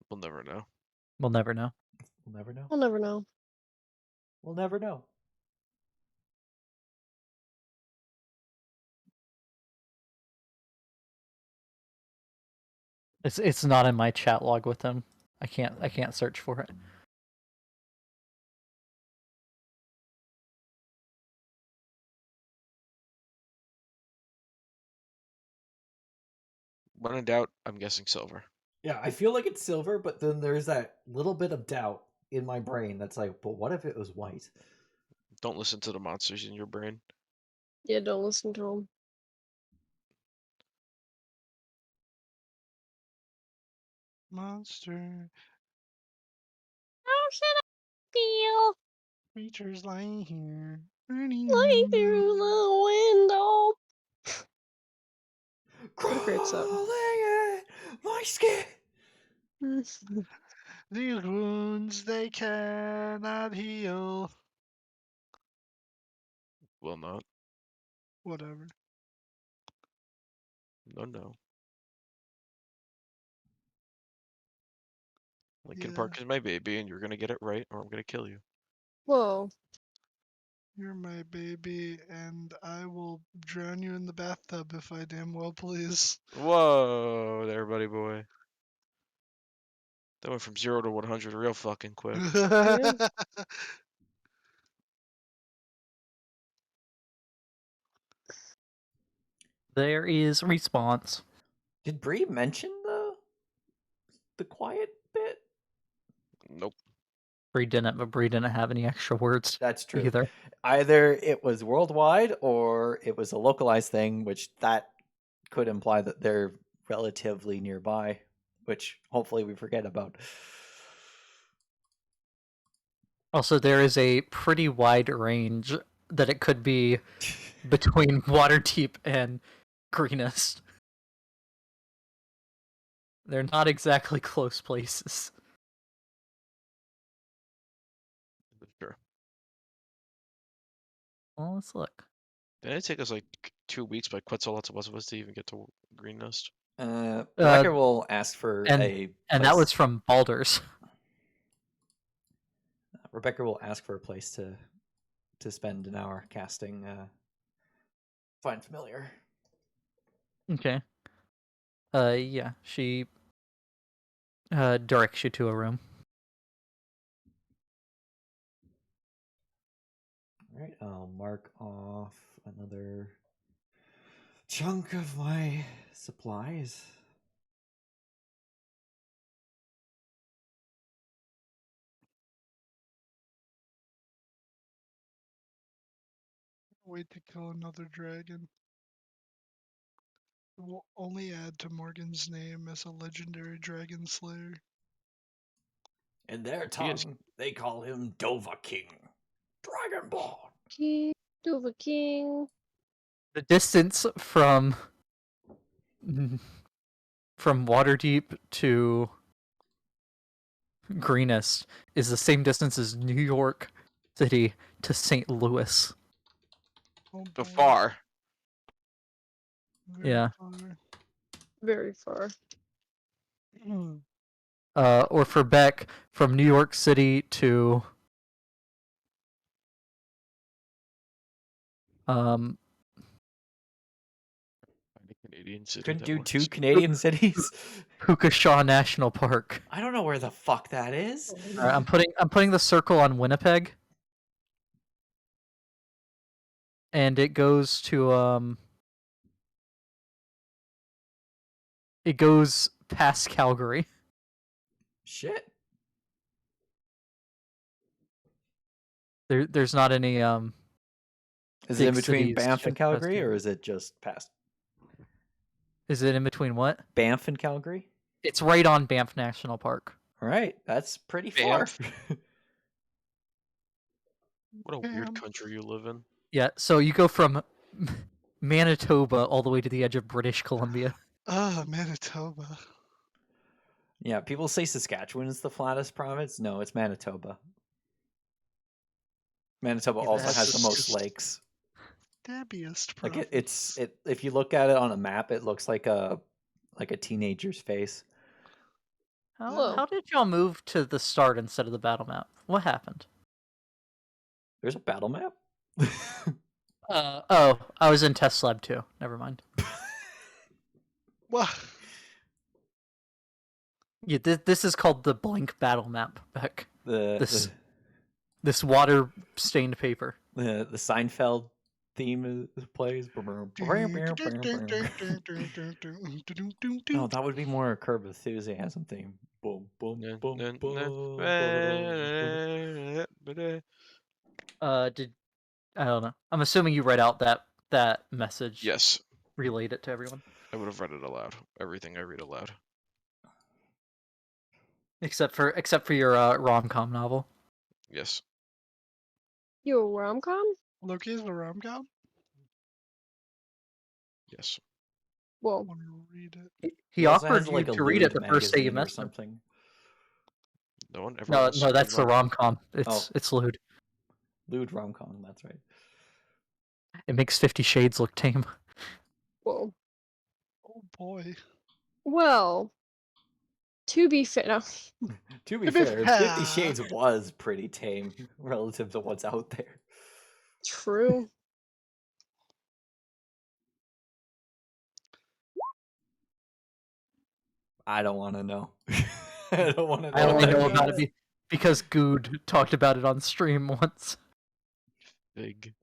We'll never know. We'll never know. We'll never know. I'll never know. We'll never know. It's not in my chat log with him. I can't search for it. When in doubt, I'm guessing silver. Yeah, I feel like it's silver, but then there's that little bit of doubt in my brain that's like, but what if it was white? Don't listen to the monsters in your brain. Yeah, don't listen to him. Monster How should I feel? creatures lying here. Burning Like through the window. What a great song. Crawling in my skin. These wounds they cannot heal. Will not. Whatever. No. Lincoln Yeah. Park is my baby, and you're gonna get it right, or I'm gonna kill you. Whoa. You're my baby, and I will drown you in the bathtub if I damn well please. Whoa, there, buddy boy. That went from 0 to 100 real fucking quick. There is response. Did Bree mention the quiet bit? Nope. Bree didn't, but Bree didn't have any extra words That's true. either. Either it was worldwide or it was a localized thing, which that could imply that they're relatively nearby, which hopefully we forget about. Also, there is a pretty wide range that it could be between Waterdeep and Greenest. They're not exactly close places. Sure. Well, let's look. Didn't it take us like 2 weeks by Quetzalcoatl to even get to Green Nest? Rebecca will ask for and that was from Baldur's. Rebecca will ask for a place to spend an hour casting Find Familiar. Okay. Yeah, she directs you to a room. All right, I'll mark off another chunk of my supplies. Wait to kill another dragon. It will only add to Morgan's name as a legendary dragon slayer. In their He is- tongue, they call him Dova King, Dragonborn. King, Dova King. The distance from Waterdeep to Greenest is the same distance as New York City to St. Louis. Oh So boy, far. very Yeah. far. Very far. Or for Beck, from New York City to Find a Canadian city Couldn't that do works. 2 Canadian cities. Puckashaw National Park. I don't know where the fuck that is. Alright, I'm putting the circle on Winnipeg, and it goes to it goes past Calgary. Shit. There's not any Is it in big between cities Banff and just past Calgary, here. or is it just past Is it in between what? Banff and Calgary? It's right on Banff National Park. All right, that's pretty far. Banff? What a weird Damn. country you live in. Yeah, so you go from Manitoba all the way to the edge of British Columbia. Ah, Manitoba. Yeah, people say Saskatchewan is the flattest province. No, it's Manitoba. Manitoba Yeah, also that's has the most just- lakes. Dabbiest Like province. if you look at it on a map, it looks like a teenager's face. Whoa. How did y'all move to the start instead of the battle map? What happened? There's a battle map. Oh, I was in test lab too. Never mind. Well, Yeah, this is called the blank battle map, Beck. the This water stained paper. the Seinfeld theme plays. no, No, that would be more a Curb Enthusiasm theme. Boom, boom, boom, boom, boom, boom. Did I don't know. I'm assuming you read out that message. Yes, Relayed it to everyone. I would have read it aloud. Everything I read aloud. Except for your rom-com novel. Yes. You a rom-com? Loki's a rom-com? Yes. I Whoa. want to read it. He also offered has, you like, a to read it lewd the first day you magazine or met him. something. No one ever. No, wants no, to that's the read rom-com. It's lewd. Lewd rom-com, that's right. It makes 50 Shades look tame. Whoa. Oh boy. Well, to be fair, no. To be To be fair, fair. 50 Shades was pretty tame relative to what's out there. True. I don't want to know. I don't want to know. I only what that know about means. it because Good talked about it on stream once. Big.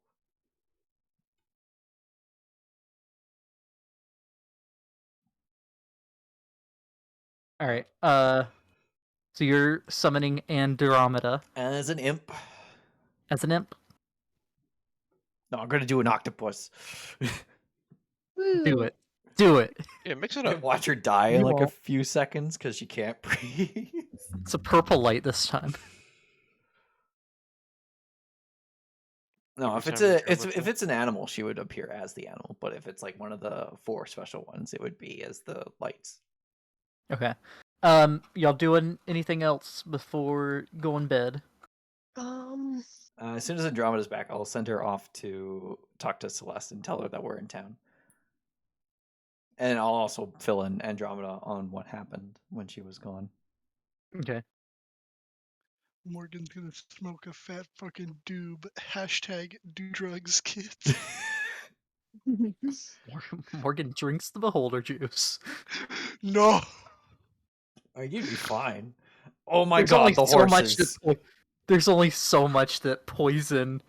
All right. So you're summoning Andromeda As an imp. as an imp. No, I'm going to do an octopus. Do it. Do it. Yeah, mix it And up. watch her die in You like a won't. few seconds because she can't breathe. It's a purple light this time. No, Every if it's time you a trauma if it's an animal, she would appear as the animal. But if it's like one of the 4 special ones, it would be as the lights. Okay. Y'all doing anything else before going bed? As soon as Andromeda's back, I'll send her off to talk to Celeste and tell her that we're in town. And I'll also fill in Andromeda on what happened when she was gone. Okay. Morgan's gonna smoke a fat fucking doob. Hashtag do drugs, kids. Morgan drinks the beholder juice. No. You'd be fine. Oh my There's only god, the so much horses. there's only so much that poison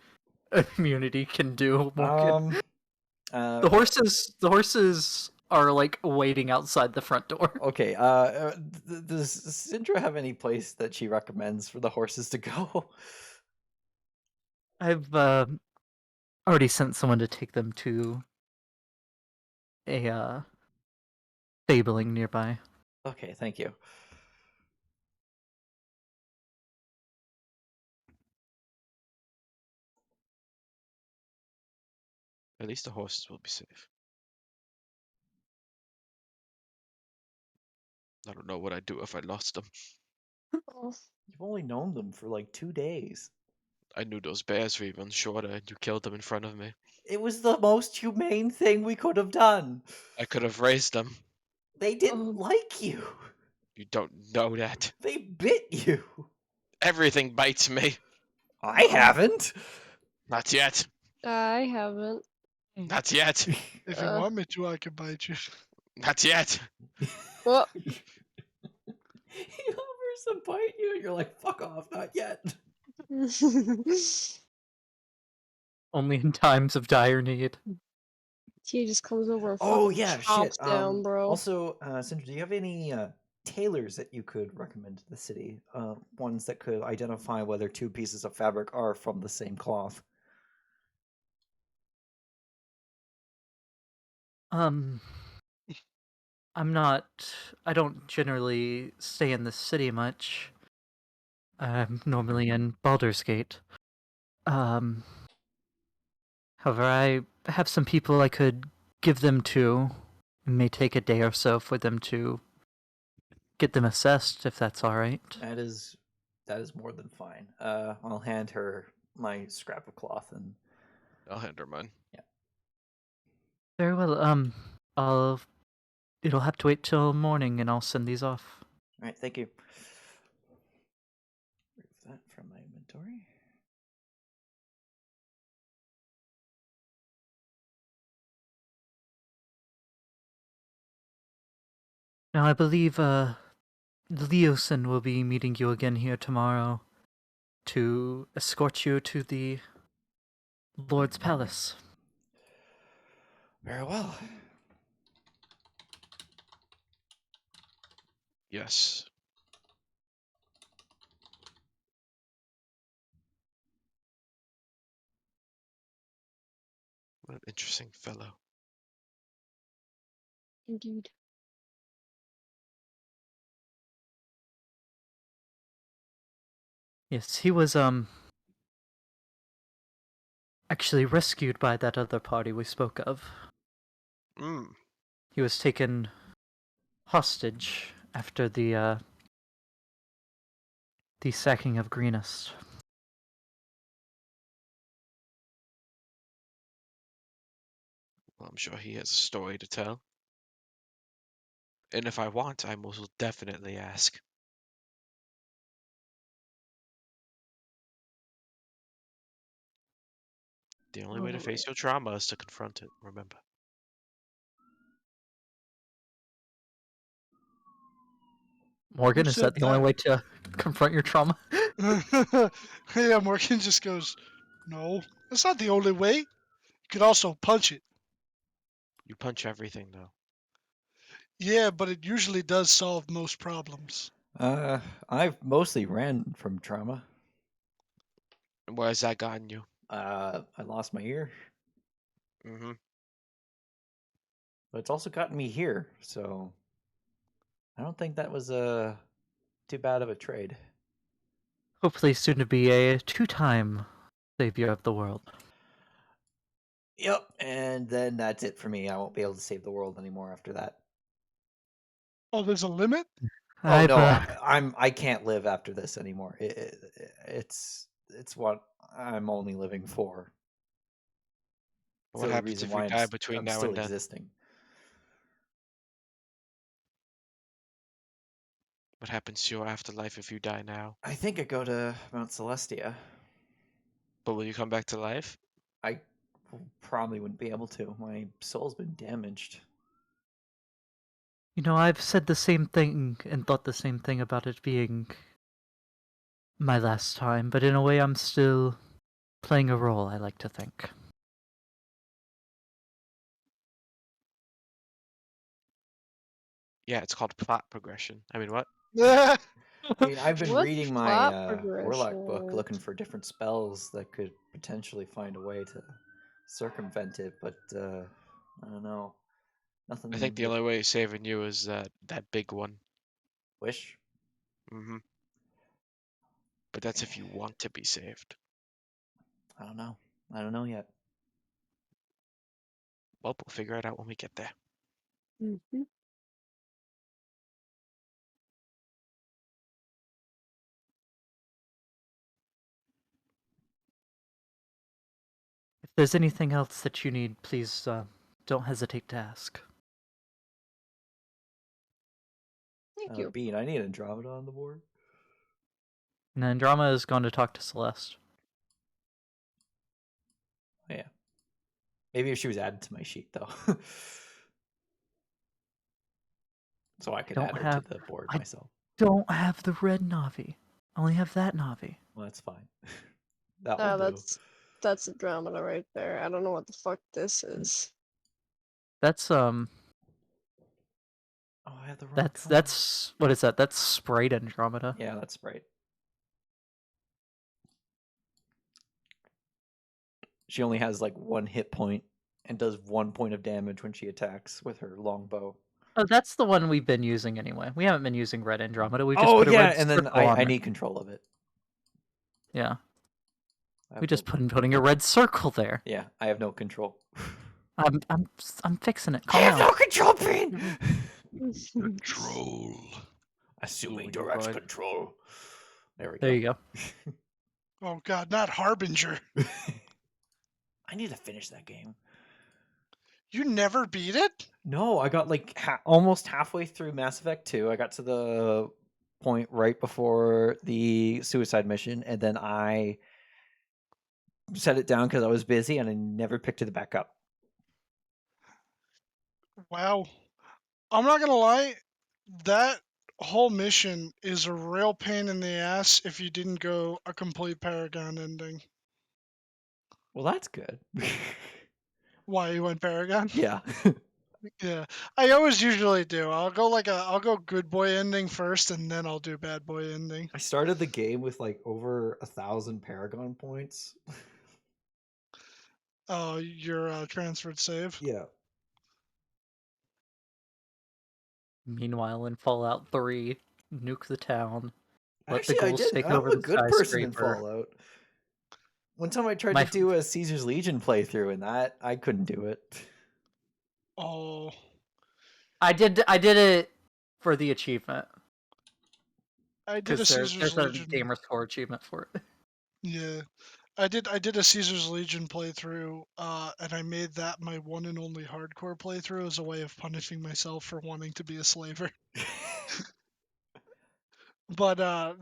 immunity can do, Morgan. The horses are like waiting outside the front door. Okay, does Syndra have any place that she recommends for the horses to go? I've already sent someone to take them to a stabling nearby. Okay, thank you. At least the horses will be safe. I don't know what I'd do if I lost them. Oh, You've only known them for like 2 days. I knew those bears were even shorter, and you killed them in front of me. It was the most humane thing we could have done. I could have raised them. They didn't like you. You don't know that. They bit you. Everything bites me. I haven't. Not yet. I haven't. Not yet. If you Uh. want me to, I can bite you. Not yet. Well, He offers to bite you, and you're like, fuck off, not yet. Only in times of dire need. Tia just comes over and Oh fucking yeah, chomps shit. down, bro. Also, Sindra, do you have any tailors that you could recommend to the city? Ones that could identify whether 2 pieces of fabric are from the same cloth. I don't generally stay in the city much. I'm normally in Baldur's Gate. However, I have some people I could give them to. It may take a day or so for them to get them assessed, if that's alright. That is more than fine. I'll hand her my scrap of cloth and I'll hand her mine. Very well, it'll have to wait till morning and I'll send these off. all right, thank you. Remove that from my inventory. Now, I believe, Leosin will be meeting you again here tomorrow to escort you to the Lord's Palace. Very well. Yes. What an interesting fellow. Indeed. Yes, he was, actually rescued by that other party we spoke of. Mm. He was taken hostage after the sacking of Greenest. Well, I'm sure he has a story to tell. And if I want, I will definitely ask. The only way to face your trauma is to confront it, remember. Morgan, Who is said that the only that? way to confront your trauma? Yeah, Morgan just goes, no, that's not the only way. You could also punch it. You punch everything, though. Yeah, but it usually does solve most problems. I've mostly ran from trauma. And where has that gotten you? I lost my ear. Mm-hmm. But it's also gotten me here, so I don't think that was too bad of a trade. Hopefully soon to be a 2-time savior of the world. Yep, and then that's it for me. I won't be able to save the world anymore after that. Oh, there's a limit? Oh I've, no, I can't live after this anymore. It's what I'm only living for. It's What the happens reason if why you I'm, die between I'm now still and then? existing. What happens to your afterlife if you die now? I think I go to Mount Celestia. But will you come back to life? I probably wouldn't be able to. My soul's been damaged. You know, I've said the same thing and thought the same thing about it being my last time, but in a way I'm still playing a role, I like to think. Yeah, it's called plot progression. I mean, what? I mean, I've been What reading plot my Warlock book progression? looking for different spells that could potentially find a way to circumvent it, but I don't know. Nothing I think the that only way saving you is that big one. wish. Hmm. But that's if you want to be saved. I don't know. I don't know yet. Well, we'll figure it out when we get there. Mhm. If there's anything else that you need, please don't hesitate to ask. Thank you. Bean, I need Andromeda on the board. And Andromeda has gone to talk to Celeste. Oh, yeah. Maybe if she was added to my sheet though. So I could don't add her have- to the board I- myself. Don't have the red Navi. I only have that Navi. Well, that's fine. That Ah, will do. that's Andromeda right there. I don't know what the fuck this is. That's Oh, I have the wrong color. that's what is that? That's Sprite Andromeda. Yeah, that's right. She only has like 1 hit point and does 1 point of damage when she attacks with her longbow. Oh, that's the one we've been using anyway. We haven't been using red Andromeda. We just Oh put a yeah, red and then circle on I it. need control of it. Yeah, I have we just no- putting a red circle there. Yeah, I have no control. I'm fixing it. I Calm have down. no control, Bean. Troll. Assuming Ooh, direct fine. control. There we go. There you go. Oh god, not Harbinger. I need to finish that game. You never beat it? No, I got like almost halfway through Mass Effect 2. I got to the point right before the suicide mission, and then I set it down because I was busy, and I never picked it back up. Wow. I'm not gonna lie, that whole mission is a real pain in the ass if you didn't go a complete Paragon ending. Well, that's good. Why you went Paragon? Yeah. Yeah, I always usually do. I'll go good boy ending first, and then I'll do bad boy ending. I started the game with like over 1,000 Paragon points. Oh, your transferred save. Yeah. Meanwhile, in Fallout 3, nuke the town. Let the Actually, I ghouls did. take I'm over a the good person in skyscraper. Fallout. One time I tried My to do a Caesar's Legion playthrough, and that I couldn't do it. Oh, I did it for the achievement I did a because Caesar's there's a Legion. gamer score achievement for it. Yeah, I did a Caesar's Legion playthrough, and I made that my one and only hardcore playthrough as a way of punishing myself for wanting to be a slaver. But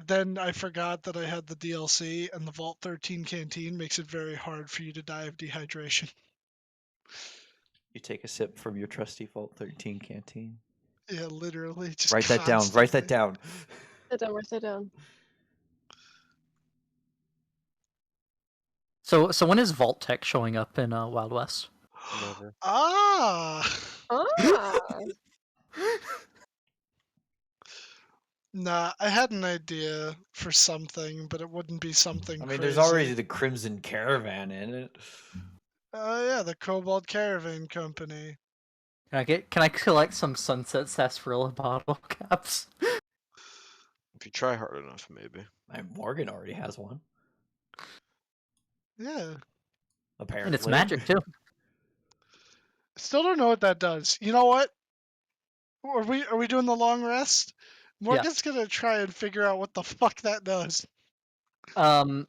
then I forgot that I had the DLC, and the Vault 13 canteen makes it very hard for you to die of dehydration. You take a sip from your trusty Vault 13 canteen. Yeah, literally. Just Write that down. Write that constantly. down. Write that down. So when is Vault Tech showing up in Wild West? Never. Ah! Ah, Nah, I had an idea for something, but it wouldn't be something I mean, crazy. there's already the Crimson Caravan in it. Yeah, the Cobalt Caravan Company. Can I collect some Sunset Sarsaparilla bottle caps? If you try hard enough, maybe. Morgan already has one, Yeah. apparently. And it's magic too. Still don't know what that does. You know what? Are we doing the long rest? Yeah. Morgan's gonna try and figure out what the fuck that does. I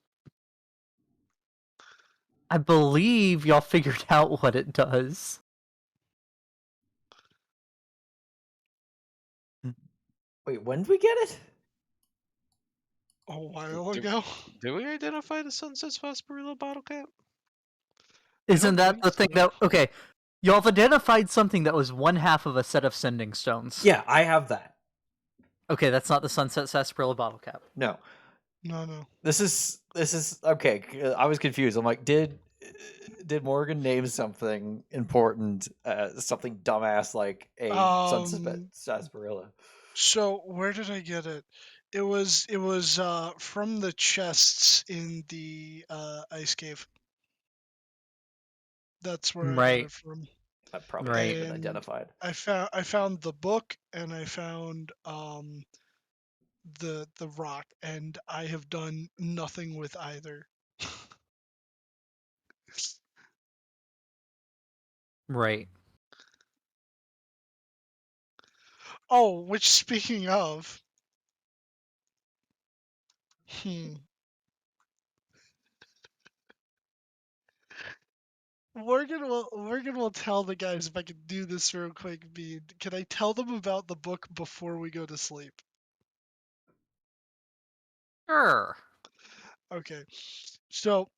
believe y'all figured out what it does. Wait, when did we get it? A while Did- ago. Did we identify the Sunset Sarsaparilla bottle cap? Isn't don't that think the thing so. that okay? Y'all have identified something that was one half of a set of sending stones. Yeah, I have that. Okay, that's not the Sunset Sarsaparilla bottle cap. No, No. this is okay. I was confused. I'm like, did Morgan name something important, something dumbass like a sunset sarsaparilla? So where did I get it? It was from the chests in the ice cave. That's where I got Right. it from. I probably Right. haven't been And identified. I found the book and I found the rock, and I have done nothing with either. Right. Oh, which speaking of, hmm, Morgan will tell the guys if I can do this real quick. Can I tell them about the book before we go to sleep? Sure. Okay, so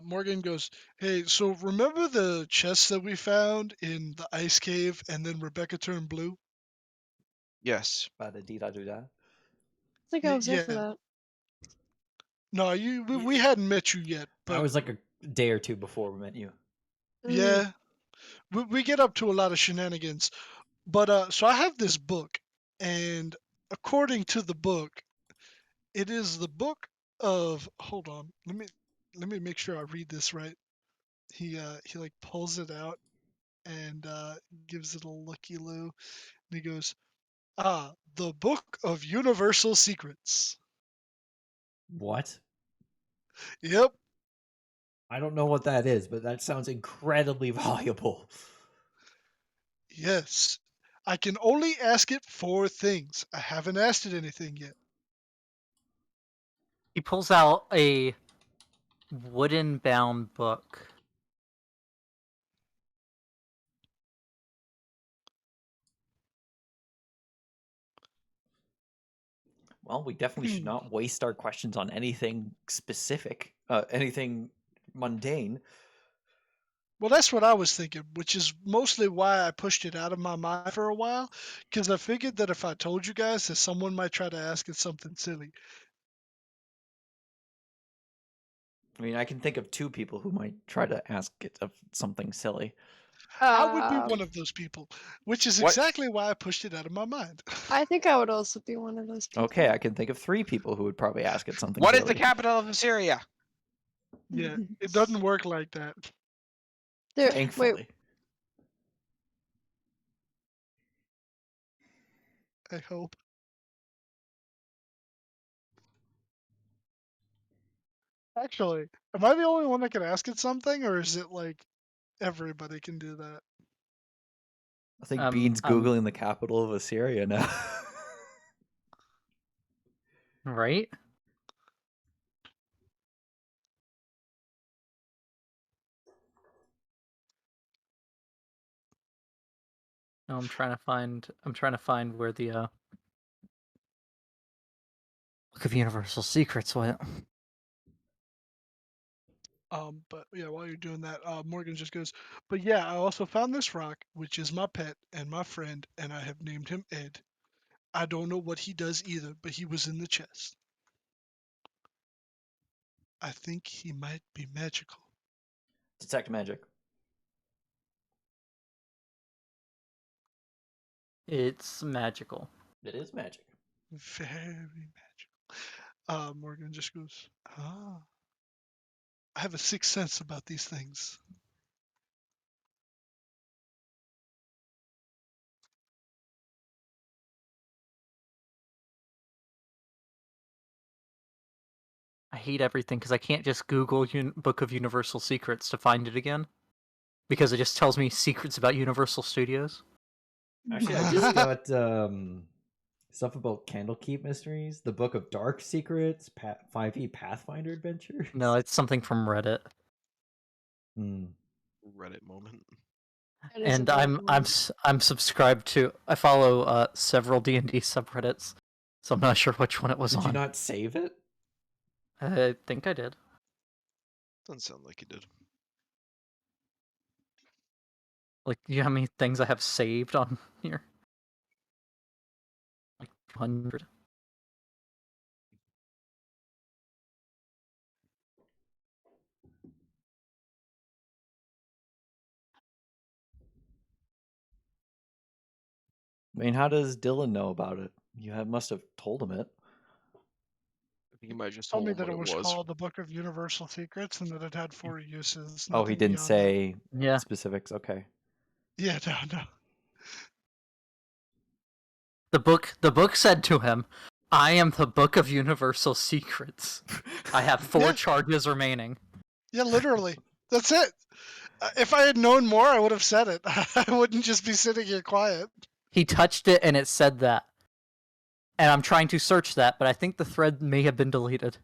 Morgan goes, "Hey, so remember the chest that we found in the ice cave, and then Rebecca turned blue? Yes. Ba-da-dee-da-doo-da. I think I was there for Yeah. that. No, we hadn't met you yet, I but was like a day or two before we met you. yeah, we get up to a lot of shenanigans. But so I have this book, and according to the book, it is the book of. Hold on, let me make sure I read this right. He like pulls it out and gives it a looky loo, and he goes, "Ah, the Book of Universal Secrets." What? Yep. I don't know what that is, but that sounds incredibly valuable. Yes. I can only ask it 4 things. I haven't asked it anything yet. He pulls out a wooden bound book. Well, we definitely should not waste our questions on anything specific, anything mundane. Well, that's what I was thinking, which is mostly why I pushed it out of my mind for a while, because I figured that if I told you guys, that someone might try to ask it something silly. I mean, I can think of two people who might try to ask it of something silly. I would be Um, one of those people, which is What? exactly why I pushed it out of my mind. I think I would also be one of those people. Okay, I can think of three people who would probably ask it something What is silly. the capital of Assyria? Yeah, it doesn't work like that. There, wait, Thankfully. I hope. Actually, am I the only one that can ask it something, or is it like everybody can do that? I think Bean's Um, Googling the capital of Assyria now. Right? No, I'm trying to find where the Book of Universal Secrets went. But yeah, while you're doing that, Morgan just goes, "But yeah, I also found this rock, which is my pet and my friend, and I have named him Ed. I don't know what he does either, but he was in the chest. I think he might be magical." Detect magic. It's magical. It is magic. Very magical. Morgan just goes, "Ah, I have a sixth sense about these things." I hate everything because I can't just Google Book of Universal Secrets to find it again. Because it just tells me secrets about Universal Studios. Actually, I just got stuff about Candlekeep Mysteries, the Book of Dark Secrets, 5e Pathfinder Adventures. No, it's something from Reddit. Hmm. Reddit moment. That is a And good one. I'm subscribed to. I follow several D&D subreddits, so I'm not sure which one it was Did on. you not save it? I think I did. Doesn't sound like you did. Like, you know how many things I have saved on here? Like 100. I mean, how does Dylan know about it? You must have told him it. I think you might have just Told told me him that what it it was was. called the Book of Universal Secrets and that it had 4 uses. Oh, he Nothing didn't beyond say Yeah. specifics. Okay. That. Yeah, no. The book said to him, "I am the Book of Universal Secrets. I have 4 Yeah. charges remaining." Yeah, literally. That's it. If I had known more, I would have said it. I wouldn't just be sitting here quiet. He touched it and it said that. And I'm trying to search that, but I think the thread may have been deleted.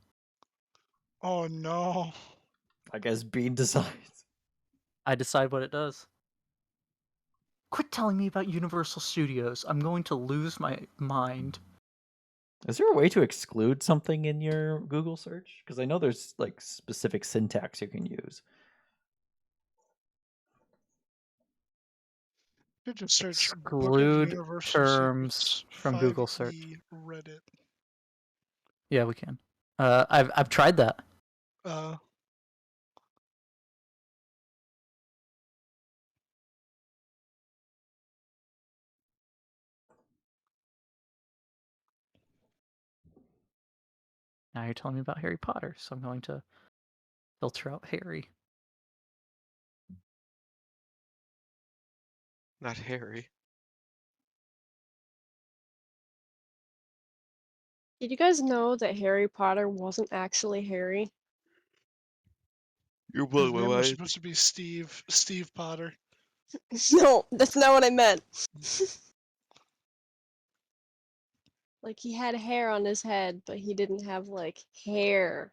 Oh no. I guess Bean decides. I decide what it does. Quit telling me about Universal Studios. I'm going to lose my mind. Is there a way to exclude something in your Google search? Because I know there's like specific syntax you can use. You could just search Book of Exclude Universal terms Secrets from Google search. 5e Reddit. Yeah, we can. I've tried that. Now you're telling me about Harry Potter, so I'm going to filter out Harry. Not Harry. Did you guys know that Harry Potter wasn't actually Harry? You're His blowing my name was mind. supposed to be Steve Potter. No, that's not what I meant. Like, he had hair on his head, but he didn't have, like, hair.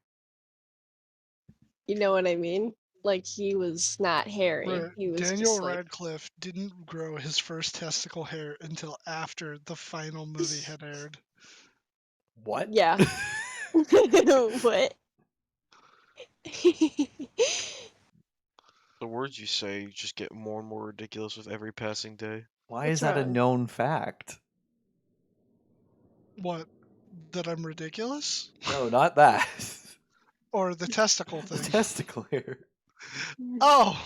You know what I mean? Like, he was not Harry. Right. He was Daniel just like, Radcliffe didn't grow his first testicle hair until after the final movie had aired. What? yeah. What? The words you say just get more and more ridiculous with every passing day. Why What's is that a wrong? known fact? What? That I'm ridiculous? No, not that. Or the testicle The thing? testicle hair. Oh!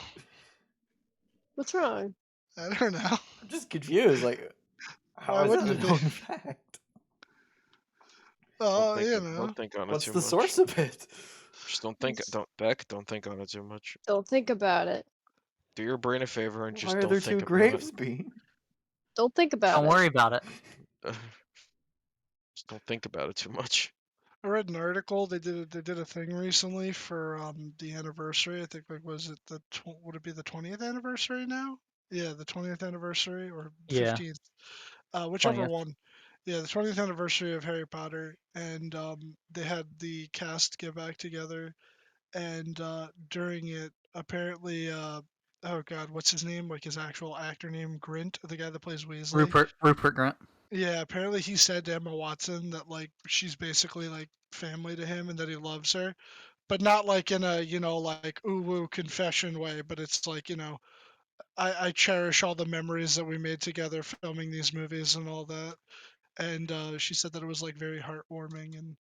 What's wrong? I don't know. I'm just confused. Like, how Why is that a wouldn't it be? known fact? Don't think You it, know. don't think on it What's too the much. source of it? Just don't think. It's- Don't think on it too much. Don't think about it. Do your brain a favor and Why just are don't there think two about graves, Bean? Don't think about Don't it. worry about it. it. Just don't think about it too much. I read an article. They did a thing recently for the anniversary. I think like was it would it be the 20th anniversary now? Yeah, the 20th anniversary or Yeah. 15th, whichever 20th. one. Yeah, the 20th anniversary of Harry Potter, and they had the cast get back together, and during it, apparently, oh God, what's his name? Like his actual actor name, Grint, the guy that plays Weasley. Rupert Grint. Yeah, apparently he said to Emma Watson that like she's basically like family to him and that he loves her, but not like in a like ooh woo confession way, but it's like I cherish all the memories that we made together filming these movies and all that, and she said that it was like very heartwarming and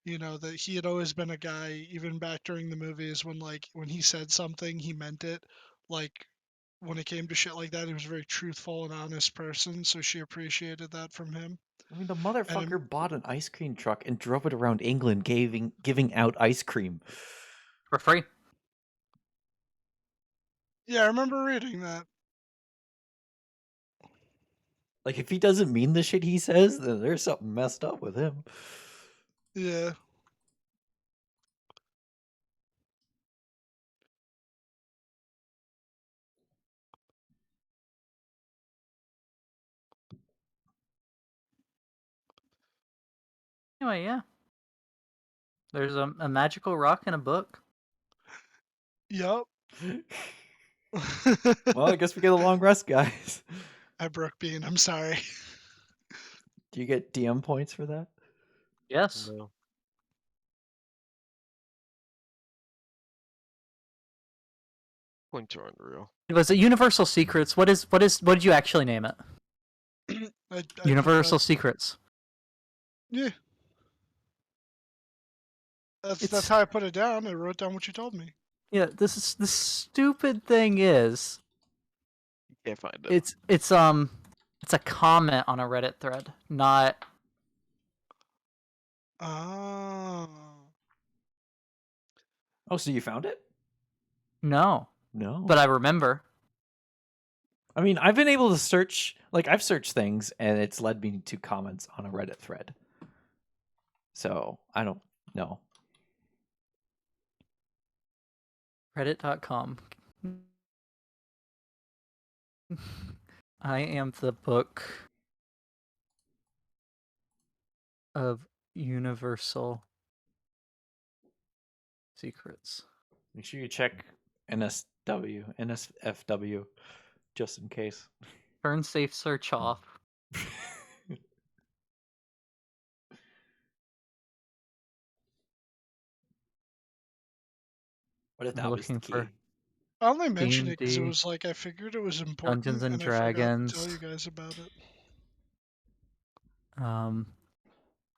that he had always been a guy even back during the movies when like when he said something he meant it, like when it came to shit like that he was a very truthful and honest person, so she appreciated that from him. I mean, the And motherfucker bought an ice cream truck and drove it around England, giving out ice cream. For free. yeah, I remember reading that. Like, if he doesn't mean the shit he says, then there's something messed up with him. Yeah. Anyway, yeah. There's a magical rock in a book. Yup. Well, I guess we get a long rest, guys. I broke Bean. I'm sorry. Do you get DM points for that? Yes. No. Pointer unreal. It was a Universal Secrets. What did you actually name it? I Universal put Secrets. that, yeah. That's It's how I put it down. I wrote down what you told me. yeah. The stupid thing is, Can't find it. it's a comment on a Reddit thread, not Oh. Oh, so you found it? no. No. But I remember. I mean, I've been able to search, like, I've searched things and it's led me to comments on a Reddit thread. So, I don't know. Reddit.com. I am the book of Universal Secrets. Make sure you check NSFW, just in case. Turn safe search off. What if I'm that was the looking key? for I only mentioned it because it D&D, was like I figured it was Dungeons important, and and I forgot to tell Dragons. you guys about it.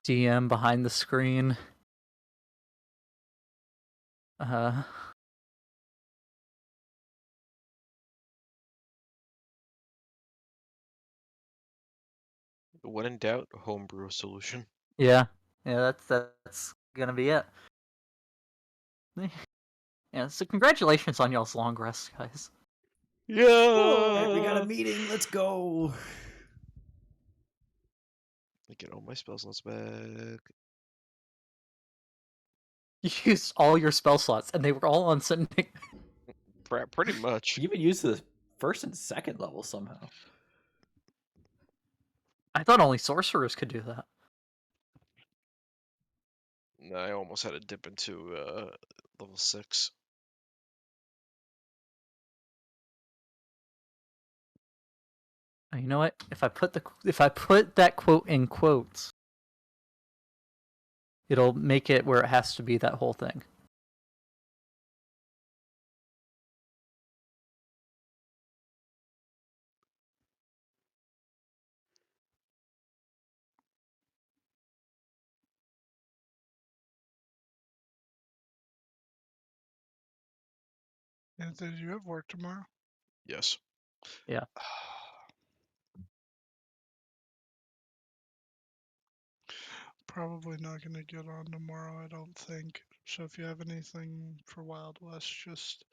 DM behind the screen. Uh, When in doubt, homebrew solution. yeah, that's gonna be it. Yeah, so congratulations on y'all's long rest, guys. Yeah. Alright, we got a meeting. Let's go. I get all my spell slots back. You used all your spell slots, and they were all on sending. Pretty much. You even use the first and second level somehow. I thought only sorcerers could do that. No, I almost had to dip into level 6. You know what? If I put that quote in quotes, it'll make it where it has to be that whole thing. Anthony, do you have work tomorrow? Yes. Yeah. Probably not going to get on tomorrow, I don't think. So if you have anything for Wild West, just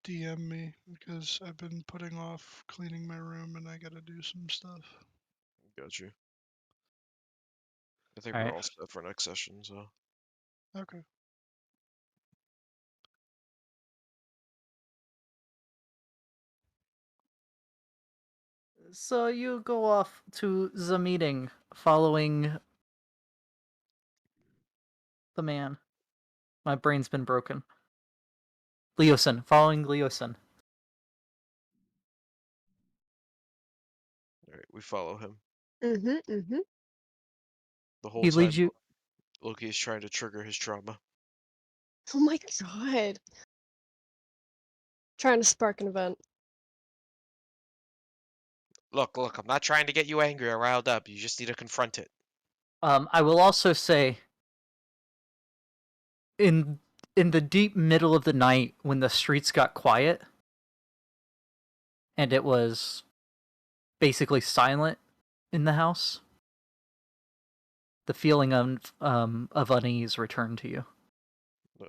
DM me because I've been putting off cleaning my room and I got to do some stuff. Got you. I think All we're right. all set for next session, so. Okay. So you go off to the meeting following the man. My brain's been broken. Leosin, following Leosin. Alright, we follow him. Mm-hmm. The whole He time leads you. Loki is trying to trigger his trauma. Oh my god. Trying to spark an event. Look, I'm not trying to get you angry or riled up. You just need to confront it. I will also say, in the deep middle of the night, when the streets got quiet, and it was basically silent in the house, the feeling of unease returned to you. Uh,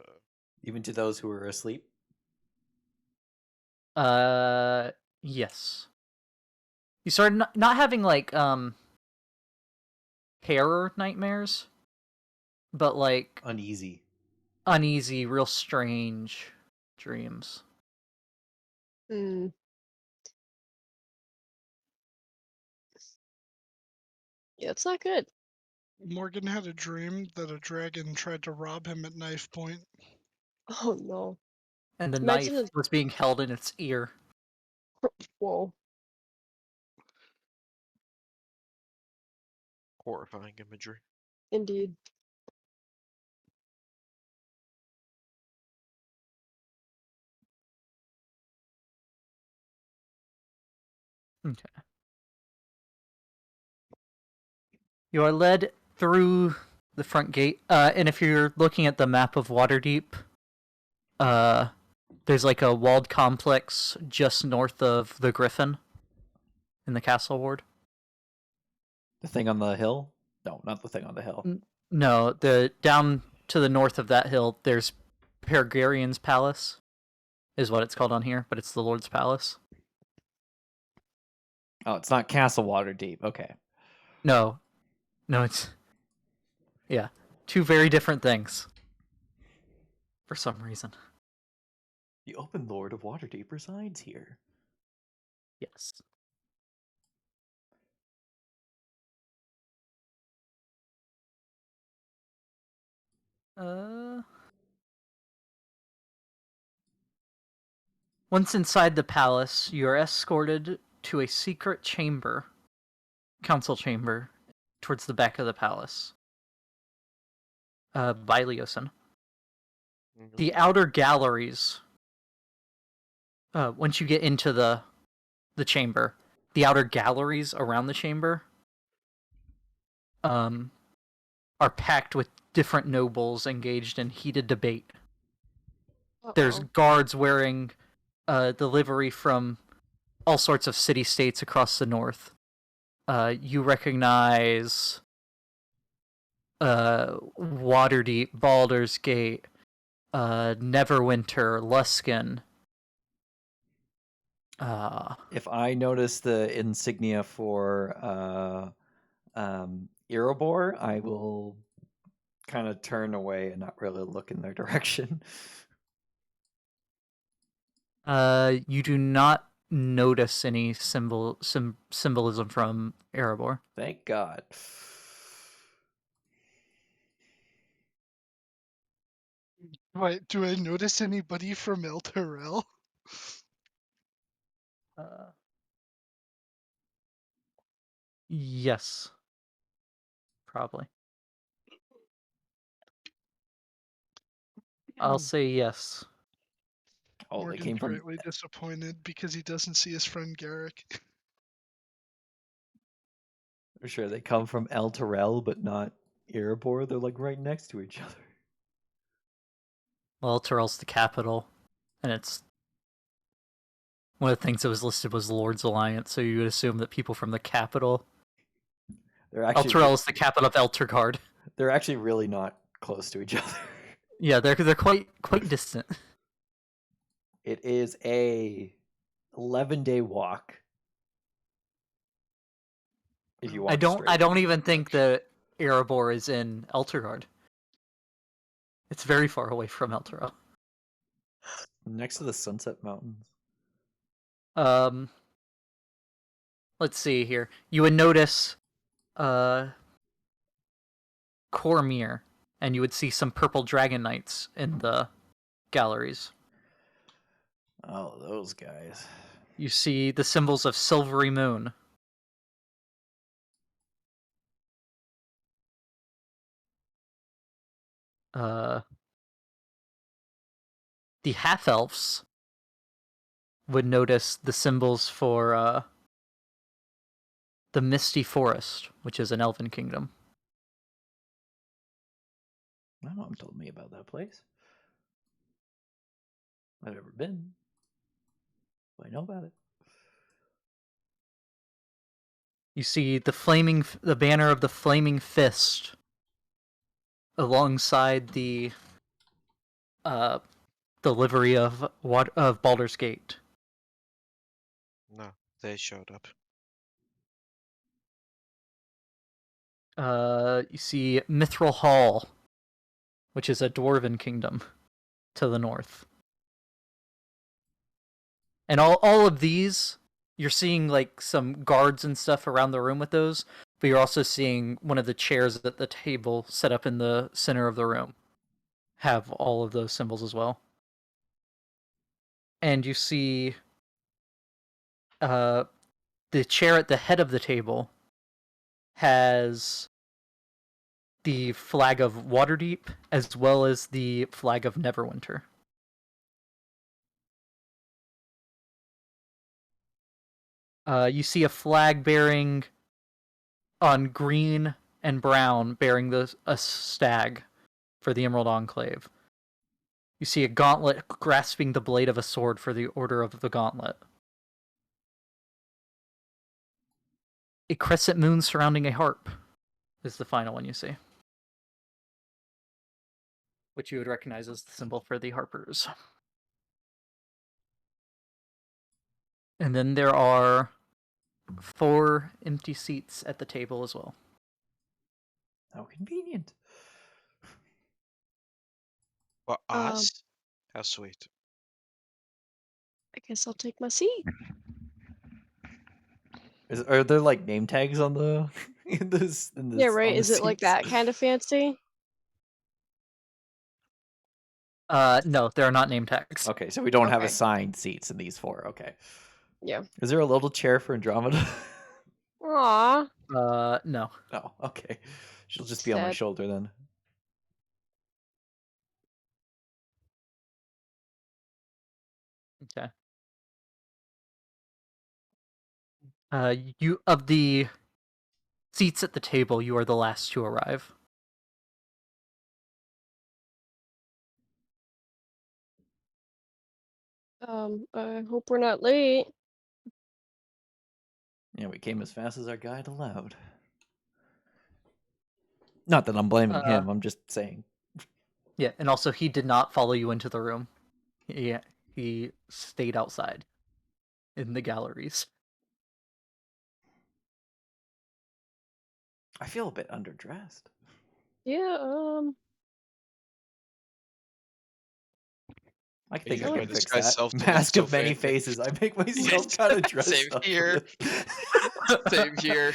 Even to those who were asleep. Yes. You started not having like terror nightmares, but like Uneasy. uneasy, real strange dreams. Hmm. Yeah, it's not good. Morgan had a dream that a dragon tried to rob him at knife point. Oh no. And the Imagine knife was being held in its ear. Whoa. Horrifying imagery. Indeed. Okay. You are led through the front gate, and if you're looking at the map of Waterdeep, there's like a walled complex just north of the Griffin in the castle ward. The thing on the hill? No, not the thing on the hill. No, the down to the north of that hill, there's Pergarian's Palace, is what it's called on here, but it's the Lord's Palace. Oh, it's not Castle Waterdeep. Okay. No, it's two very different things. For some reason, The Open Lord of Waterdeep resides here. yes. Once inside the palace, you are escorted to a secret chamber, council chamber, towards the back of the palace. By Leosin. The outer galleries. Once you get into the chamber, the outer galleries around the chamber, are packed with different nobles engaged in heated debate. There's guards wearing the livery from all sorts of city-states across the north. You recognize Waterdeep, Baldur's Gate, Neverwinter, Luskan. If I notice the insignia for Erebor, I will kind of turn away and not really look in their direction. You do not notice any symbolism from Erebor. Thank God. Wait, do I notice anybody from El Terrell? Yes. Probably. I'll say yes. Oh, they Morgan's came from. greatly disappointed because he doesn't see his friend Garrick. I'm sure they come from El Terrell, but not Erebor. They're like right next to each other. Well, Tyrell's the capital, and it's one of the things that was listed was Lord's Alliance, so you would assume that people from the capital. They're actually Elturel is the capital of Eltergard. they're actually really not close to each other. Yeah, they're quite distant. It is a 11-day walk. If you walk I straight. don't even think that Erebor is in Eltergard. It's very far away from Elturel. Next to the Sunset Mountains. Let's see here. You would notice Cormyr, and you would see some purple dragon knights in the galleries. Oh, those guys. You see the symbols of Silvery Moon. The half-elves would notice the symbols for the Misty Forest, which is an elven kingdom. My mom told me about that place. I've never been. But I know about it. You see the banner of the Flaming Fist alongside the livery of Baldur's Gate. No, they showed up. You see Mithril Hall, which is a dwarven kingdom to the north. And all of these, you're seeing like some guards and stuff around the room with those, but you're also seeing one of the chairs at the table set up in the center of the room have all of those symbols as well. And you see the chair at the head of the table has the flag of Waterdeep as well as the flag of Neverwinter. You see a flag bearing on green and brown bearing a stag for the Emerald Enclave. You see a gauntlet grasping the blade of a sword for the Order of the Gauntlet. A crescent moon surrounding a harp is the final one you see, which you would recognize as the symbol for the Harpers. And then there are 4 empty seats at the table as well. How convenient. For us? How sweet. I guess I'll take my seat. Are there like name tags on the in this? Yeah, right. on the Is it like seats? that kind of fancy? No, there are not name tags. Okay, so we don't have Okay. assigned seats in these 4. Okay. Yeah. Is there a little chair for Andromeda? Aw. No. Oh, okay. She'll just be on my Sad. shoulder then. Okay. You of the seats at the table, you are the last to arrive. I hope we're not late. Yeah, we came as fast as our guide allowed. Not that I'm blaming him. I'm just saying. Yeah, and also he did not follow you into the room. He stayed outside in the galleries. I feel a bit underdressed. Yeah. I You think I got can my fix disguised that. self to look Mask so of many fancy. faces. I make myself kind of dress Same up. here. Same here.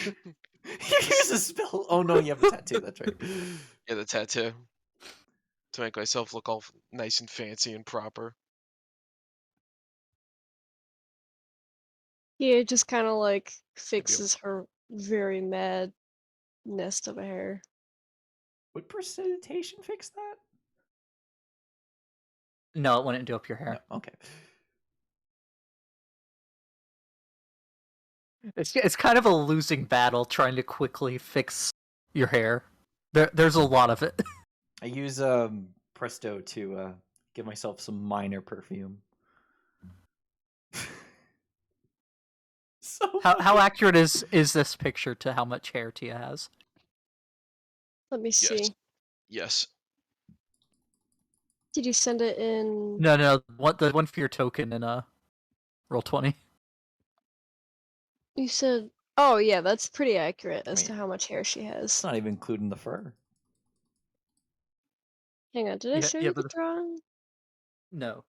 You use a spell. Oh no, you have a tattoo. That's right. Yeah, the tattoo. To make myself look all nice and fancy and proper. Yeah, it just kind of like Maybe fixes her very mad nest of hair. Would precipitation fix that? No, it wouldn't do up your No. hair. Okay. It's kind of a losing battle trying to quickly fix your hair. There's a lot of it. I use Presto to give myself some minor perfume. So How accurate is this picture to how much hair Tia has? Let me see. Yes. Did you send it in? No, the one for your token in Roll20. You said. Oh yeah, that's pretty accurate as mean, to how much hair she it's has. not even including the fur. Hang on, did I show Yeah, you the but drawing? no.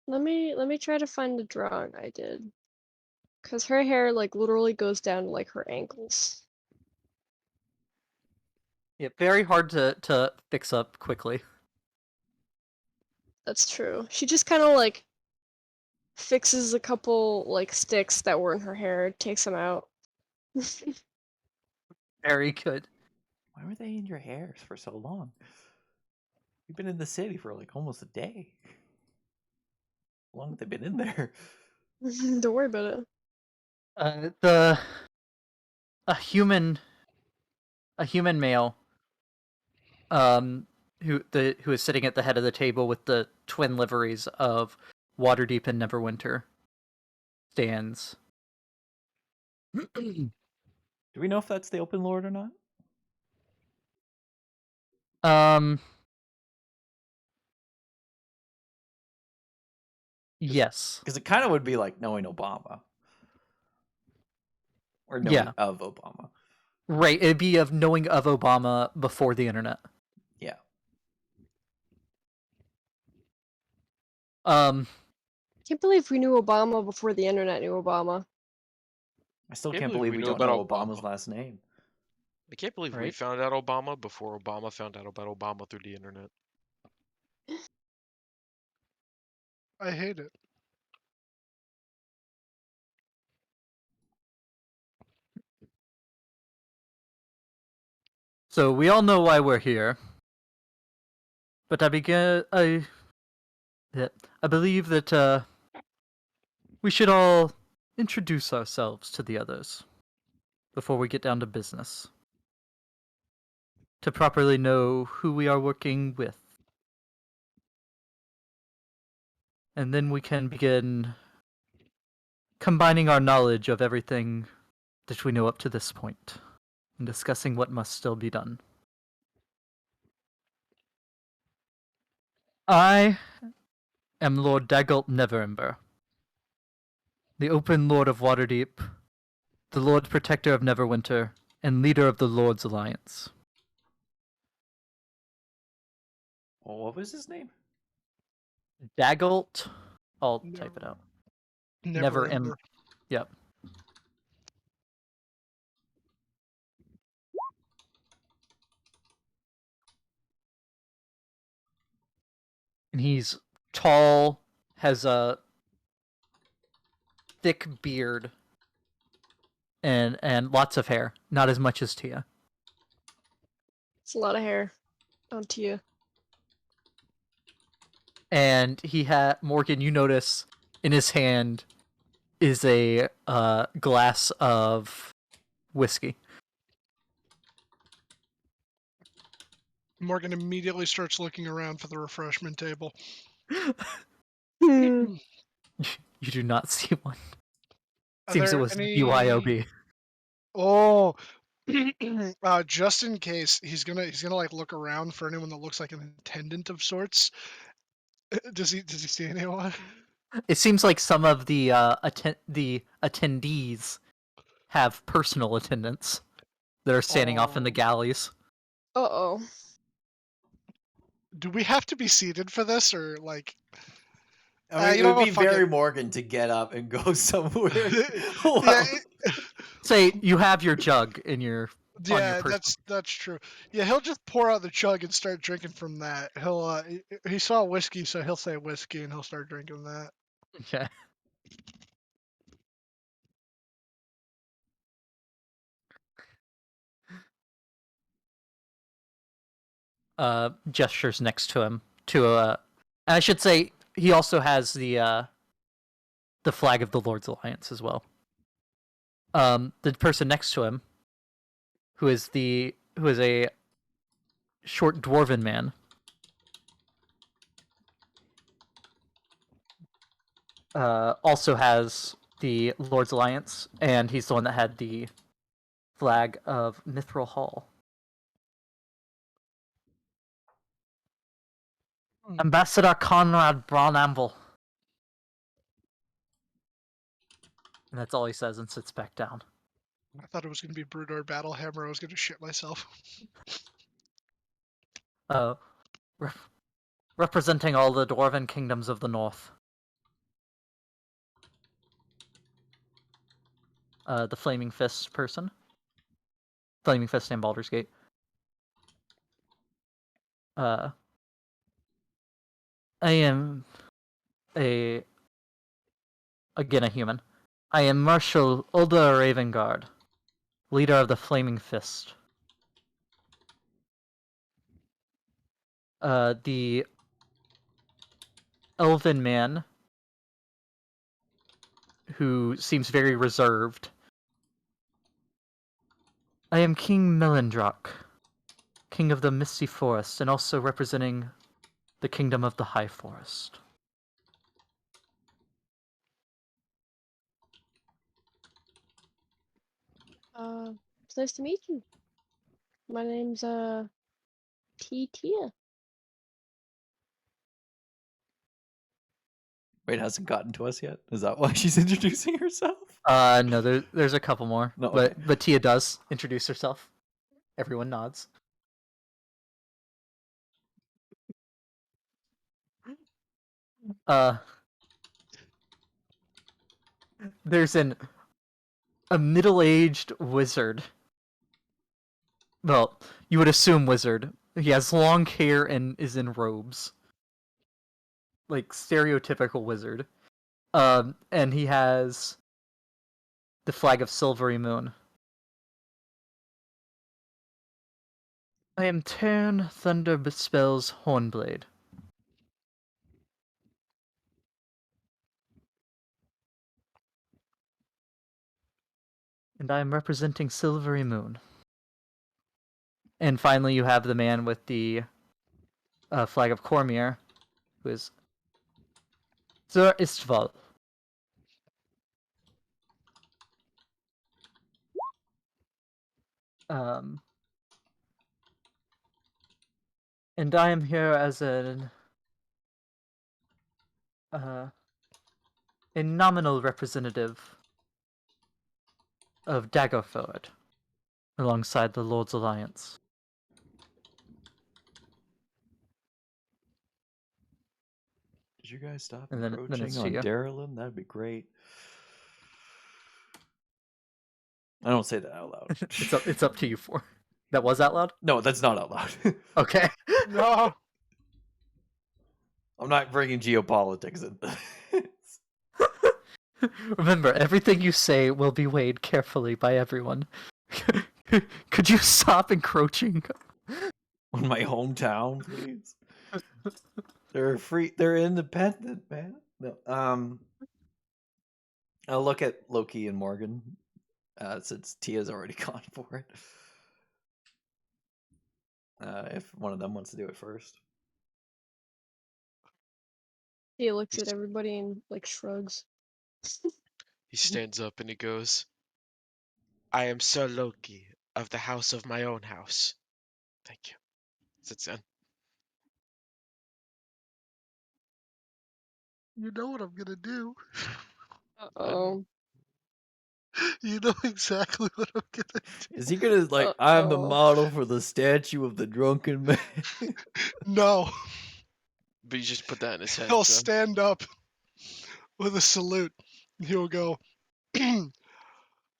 Let me try to find the drawing I did. Cause her hair like literally goes down to like her ankles. Yeah, very hard to fix up quickly. That's true. She just kind of like fixes a couple like sticks that were in her hair, takes them out. Very good. Why were they in your hair for so long? You've been in the city for like almost a day. How long have they been in there? Don't worry about it. A human male who is sitting at the head of the table with the twin liveries of Waterdeep and Neverwinter stands. Do we know if that's the Open Lord or not? Yes. Because it kind of would be like knowing Obama. Or knowing Yeah. of Obama. Right, it'd be of knowing of Obama before the internet. Yeah. Can't believe we knew Obama before the internet knew Obama. I still Can't can't believe believe we we knew don't know about Obama's Obama. last name. I can't believe we Right. found out Obama before Obama found out about Obama through the internet. I hate it. So we all know why we're here, but yeah, I believe that we should all introduce ourselves to the others before we get down to business, to properly know who we are working with. And then we can begin combining our knowledge of everything that we know up to this point and discussing what must still be done. I am Lord Dagult Neverember, the Open Lord of Waterdeep, the Lord Protector of Neverwinter, and leader of the Lord's Alliance. Well, what was his name? Dagult, I'll type it Never- out. Never Never ever. Yep. And he's tall, has a thick beard, and lots of hair. Not as much as Tia. It's a lot of hair on Tia. And he had Morgan. You notice in his hand is a glass of whiskey. Morgan immediately starts looking around for the refreshment table. Hmm. You do not see one. Are Seems it there was any... BYOB. Oh, just in case, he's gonna like look around for anyone that looks like an attendant of sorts. Does he see anyone? It seems like some of the attendees have personal attendants that are standing off in the Oh. galleys. Uh-oh. Do we have to be seated for this, or like? I mean, You it know would be what? Fuck very it. Morgan to get up and go somewhere. Yeah, Say you have your jug in your on your yeah, person. that's true. Yeah, he'll just pour out the chug and start drinking from that. He'll he saw whiskey, so he'll say whiskey and he'll start drinking that. Okay. Gestures next to him to I should say he also has the flag of the Lord's Alliance as well. The person next to him, who is a short dwarven man, also has the Lord's Alliance, and he's the one that had the flag of Mithril Hall. Ambassador Conrad Braunamble. And that's all he says and sits back down. I thought it was gonna be Brudor Battlehammer. I was gonna shit myself. Re- representing all the dwarven kingdoms of the north. The Flaming Fist person. Flaming Fist and Baldur's Gate. I am again a human. I am Marshal Ulda Ravengard, leader of the Flaming Fist. The elven man who seems very reserved. I am King Melindrock, king of the Misty Forest, and also representing the kingdom of the High Forest. It's nice to meet you. My name's Tia. Wait, hasn't gotten to us yet? Is that why she's introducing herself? No, there's a couple more. No, okay. But Tia does introduce herself. Everyone nods. There's a middle-aged wizard well, you would assume wizard. He has long hair and is in robes. Like stereotypical wizard. And he has the flag of Silvery Moon. I am Tern Thunder Bespells Hornblade. And I am representing Silvery Moon. And finally, you have the man with the flag of Cormier, who is Sir Istval. Um, and I am here as a nominal representative of Daggerford, alongside the Lord's Alliance. Did you guys stop And then it's encroaching to on you. Darylin? That'd be great. I don't say that out loud. It's up to you four. That was out loud? No, that's not out loud. Okay. No. I'm not bringing geopolitics in this. Remember, everything you say will be weighed carefully by everyone. Could you stop encroaching? On my hometown, please. They're free. They're independent, man. No. I'll look at Loki and Morgan, since Tia's already gone for it. If one of them wants to do it first. He looks at everybody and like shrugs. He stands up and he goes, I am Sir Loki of the house of my own house. Thank you. Sits down. You know what I'm gonna do. Oh. You know exactly what I'm gonna do. Is he gonna I'm the Uh-oh. model for the statue of the drunken man? No. But you just put that in his head. He'll so. stand up with a salute. He'll go, I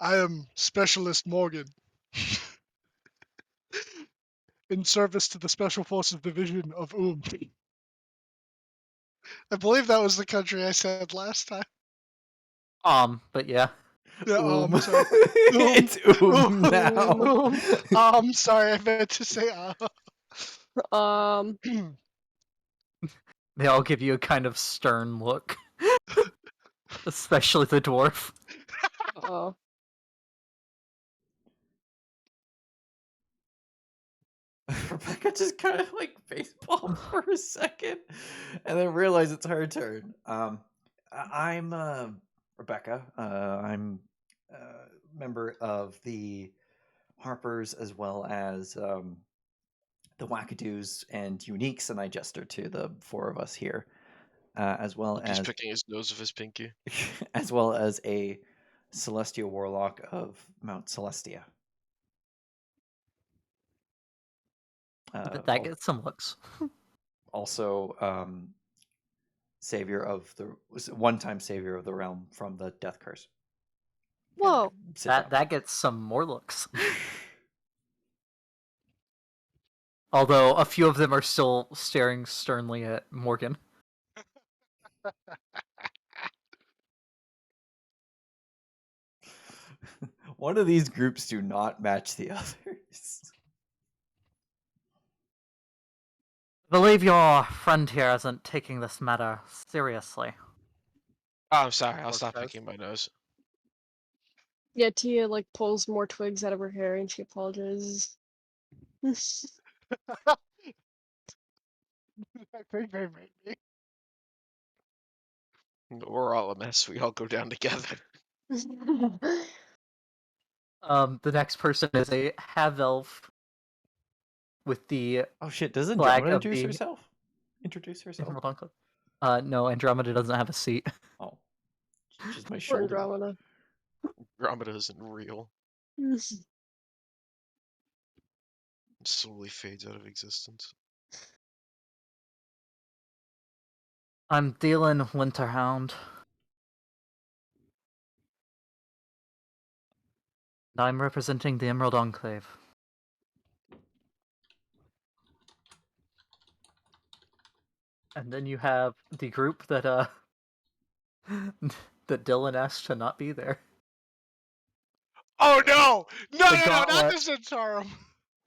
am Specialist Morgan. In service to the Special Forces Division of I believe that was the country I said last time. But yeah. Yeah, sorry. It's now. Sorry, I meant to say They all give you a kind of stern look. Especially the dwarf. oh. Rebecca just kind of like facepalmed for a second, and then realized it's her turn. I'm Rebecca. I'm a member of the Harpers as well as the Wackadoos and Uniques, and I jester to the four of us here, as well He's as picking his nose with his pinky. as well as a Celestial Warlock of Mount Celestia. That gets some looks. Also, savior of the one-time savior of the realm from the death curse. Whoa. Sit down. That gets some more looks. Although a few of them are still staring sternly at Morgan. One of these groups do not match the others. I believe your friend here isn't taking this matter seriously. Oh, I'm sorry. I'll Or stop does. picking my nose. Yeah, Tia like pulls more twigs out of her hair and she apologizes. I think they made me. We're all a mess. We all go down together. The next person is a half-elf with the Oh shit! Does flag Andromeda of introduce the herself? Introduce herself? Emerald Enclave. No, Andromeda doesn't have a seat. Oh, just my Poor shoulder. Andromeda. Andromeda isn't real. It slowly fades out of existence. I'm Dylan Winterhound. And I'm representing the Emerald Enclave. And then you have the group that that Dylan asked to not be there. Oh no! No, The no, no, not gauntlet. the Zentarum.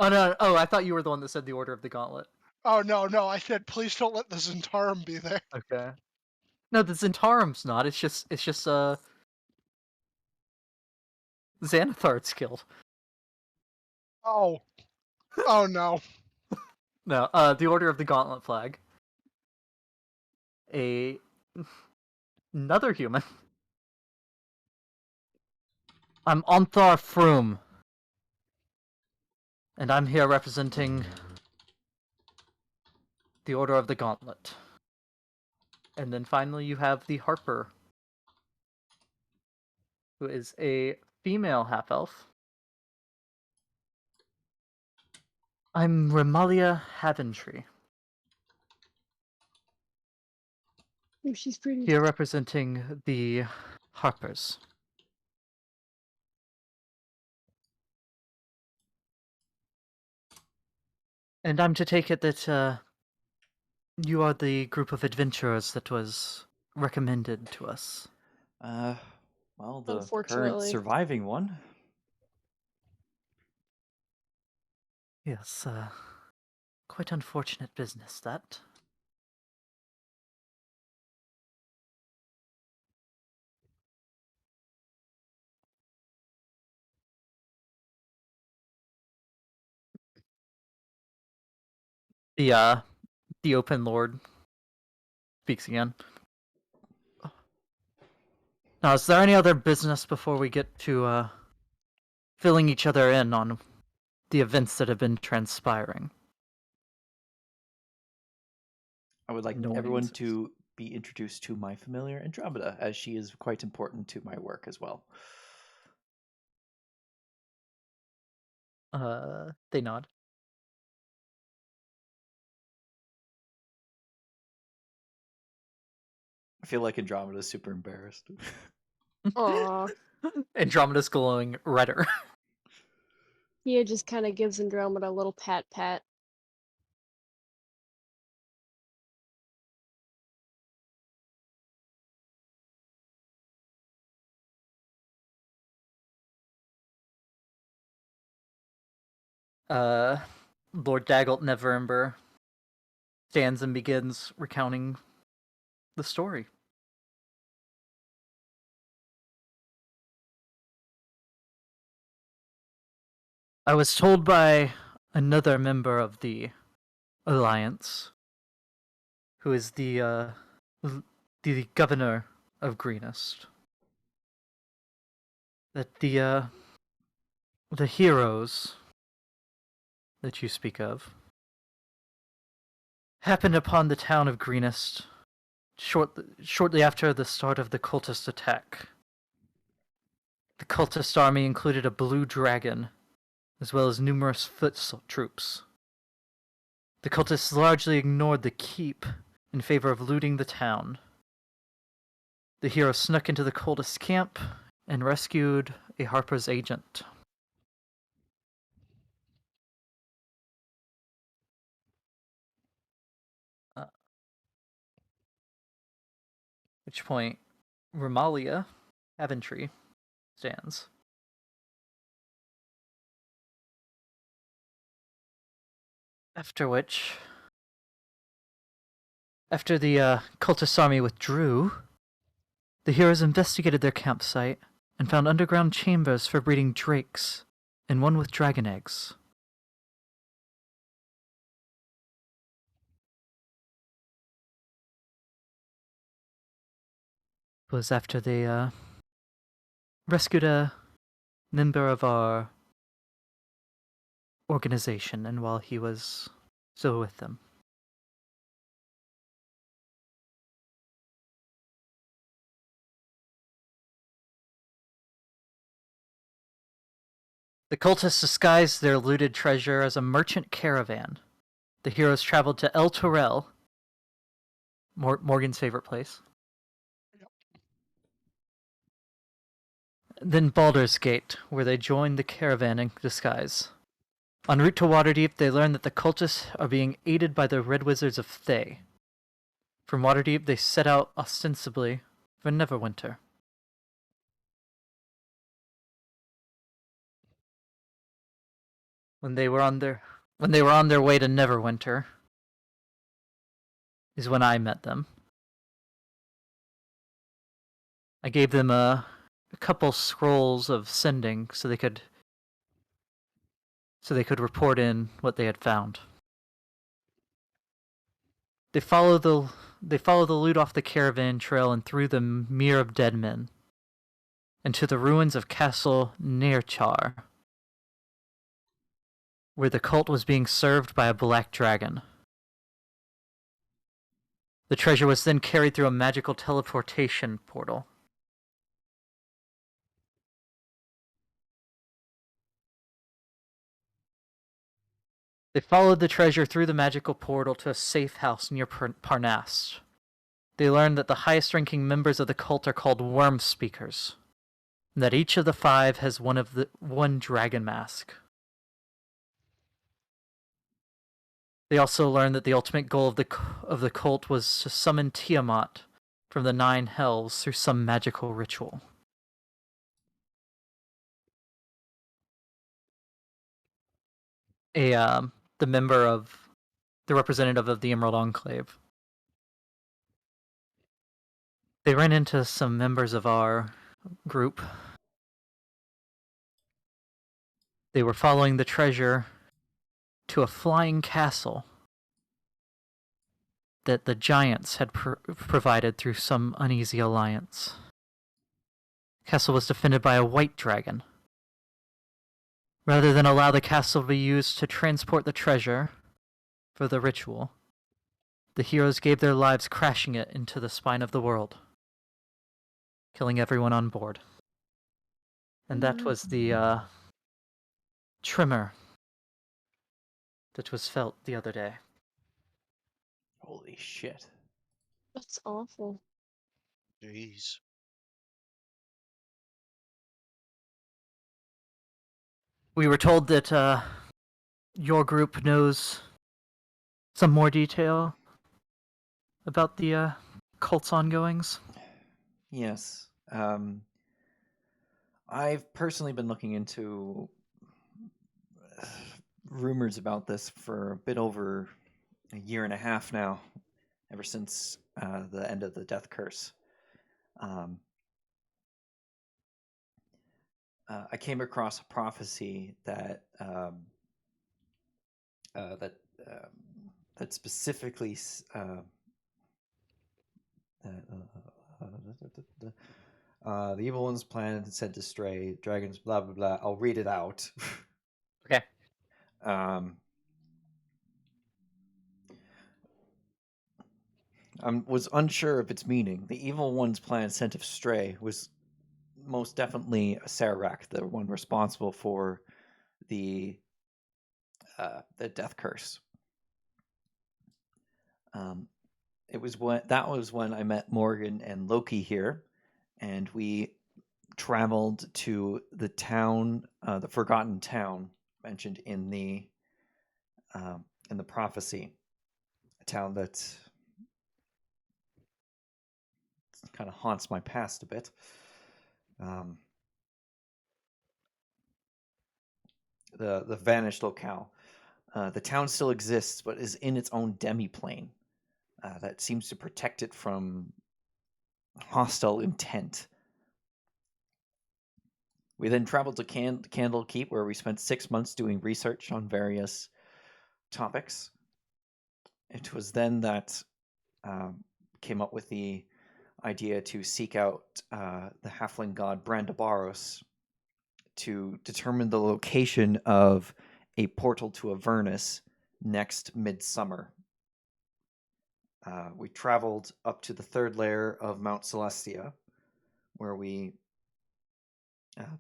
Oh no! Oh, I thought you were the one that said the Order of the Gauntlet. Oh no, no, I said please don't let the Zentarum be there. Okay. No, the Zentarim's not. It's just Xanathar's killed. Oh. Oh no. No, the Order of the Gauntlet flag. Another human. I'm Onthar Froome. And I'm here representing the Order of the Gauntlet. And then finally you have the Harper, who is a female half-elf. I'm Remalia Haventry, Oh, she's pretty. here representing the Harpers. And I'm to take it that you are the group of adventurers that was recommended to us. Well, the current Unfortunately. surviving one. Yes, quite unfortunate business, that. The Open Lord speaks again. Now, is there any other business before we get to, filling each other in on the events that have been transpiring? I would like No one everyone answers. to be introduced to my familiar Andromeda, as she is quite important to my work as well. They nod. I feel like Andromeda's super embarrassed. Aw. Andromeda's glowing redder. He just kind of gives Andromeda a little pat pat. Lord Daggelt Neverember stands and begins recounting the story. I was told by another member of the Alliance, who is the governor of Greenest, that the heroes that you speak of happened upon the town of Greenest shortly after the start of the cultist attack. The cultist army included a blue dragon, as well as numerous foot troops. The cultists largely ignored the keep in favor of looting the town. The hero snuck into the cultist camp and rescued a Harper's agent. At which point, Remalia Haventry stands. After the cultist army withdrew, the heroes investigated their campsite and found underground chambers for breeding drakes, and one with dragon eggs. It was after they rescued a member of our organization, and while he was still with them. The cultists disguised their looted treasure as a merchant caravan. The heroes traveled to El Torel, Morgan's favorite place. Yep. Then Baldur's Gate, where they joined the caravan in disguise. En route to Waterdeep, they learned that the cultists are being aided by the Red Wizards of Thay. From Waterdeep, they set out ostensibly for Neverwinter. When they were on their way to Neverwinter is when I met them. I gave them a couple scrolls of sending so they could report in what they had found. They follow the loot off the caravan trail and through the Mere of Dead Men, and to the ruins of Castle Nearchar, where the cult was being served by a black dragon. The treasure was then carried through a magical teleportation portal. They followed the treasure through the magical portal to a safe house near Parnasse. They learned that the highest-ranking members of the cult are called Worm Speakers, and that each of the 5 has one dragon mask. They also learned that the ultimate goal of the cult was to summon Tiamat from the 9 hells through some magical ritual. The representative of the Emerald Enclave. They ran into some members of our group. They were following the treasure to a flying castle that the giants had provided through some uneasy alliance. The castle was defended by a white dragon. Rather than allow the castle to be used to transport the treasure for the ritual, the heroes gave their lives crashing it into the spine of the world, killing everyone on board. And that was the tremor that was felt the other day. Holy shit. That's awful. Jeez. We were told that your group knows some more detail about the cult's ongoings. Yes. I've personally been looking into rumors about this for a bit over a year and a half now, ever since the end of the Death Curse. I came across a prophecy that that specifically the evil one's planned and sent astray dragons, blah blah blah. I'll read it out. Okay. I was unsure of its meaning. The evil one's plan sent astray was most definitely Sararak, the one responsible for the death curse. It was when I met Morgan and Loki here, and we traveled to the town, the Forgotten Town mentioned in the prophecy, a town that kind of haunts my past a bit. The vanished locale. The town still exists, but is in its own demiplane that seems to protect it from hostile intent. We then traveled to Candle Keep, where we spent 6 months doing research on various topics. It was then that came up with the idea to seek out the halfling god Brandabaros to determine the location of a portal to Avernus next midsummer. We traveled up to the 3rd layer of Mount Celestia, where we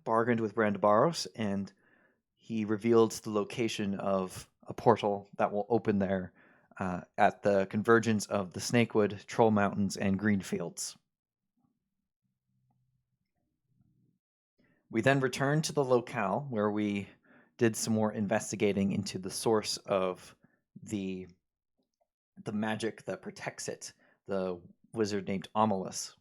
bargained with Brandabaros, and he revealed the location of a portal that will open there at the convergence of the Snakewood, Troll Mountains, and Greenfields. We then returned to the locale, where we did some more investigating into the source of the magic that protects it, the wizard named Amalus.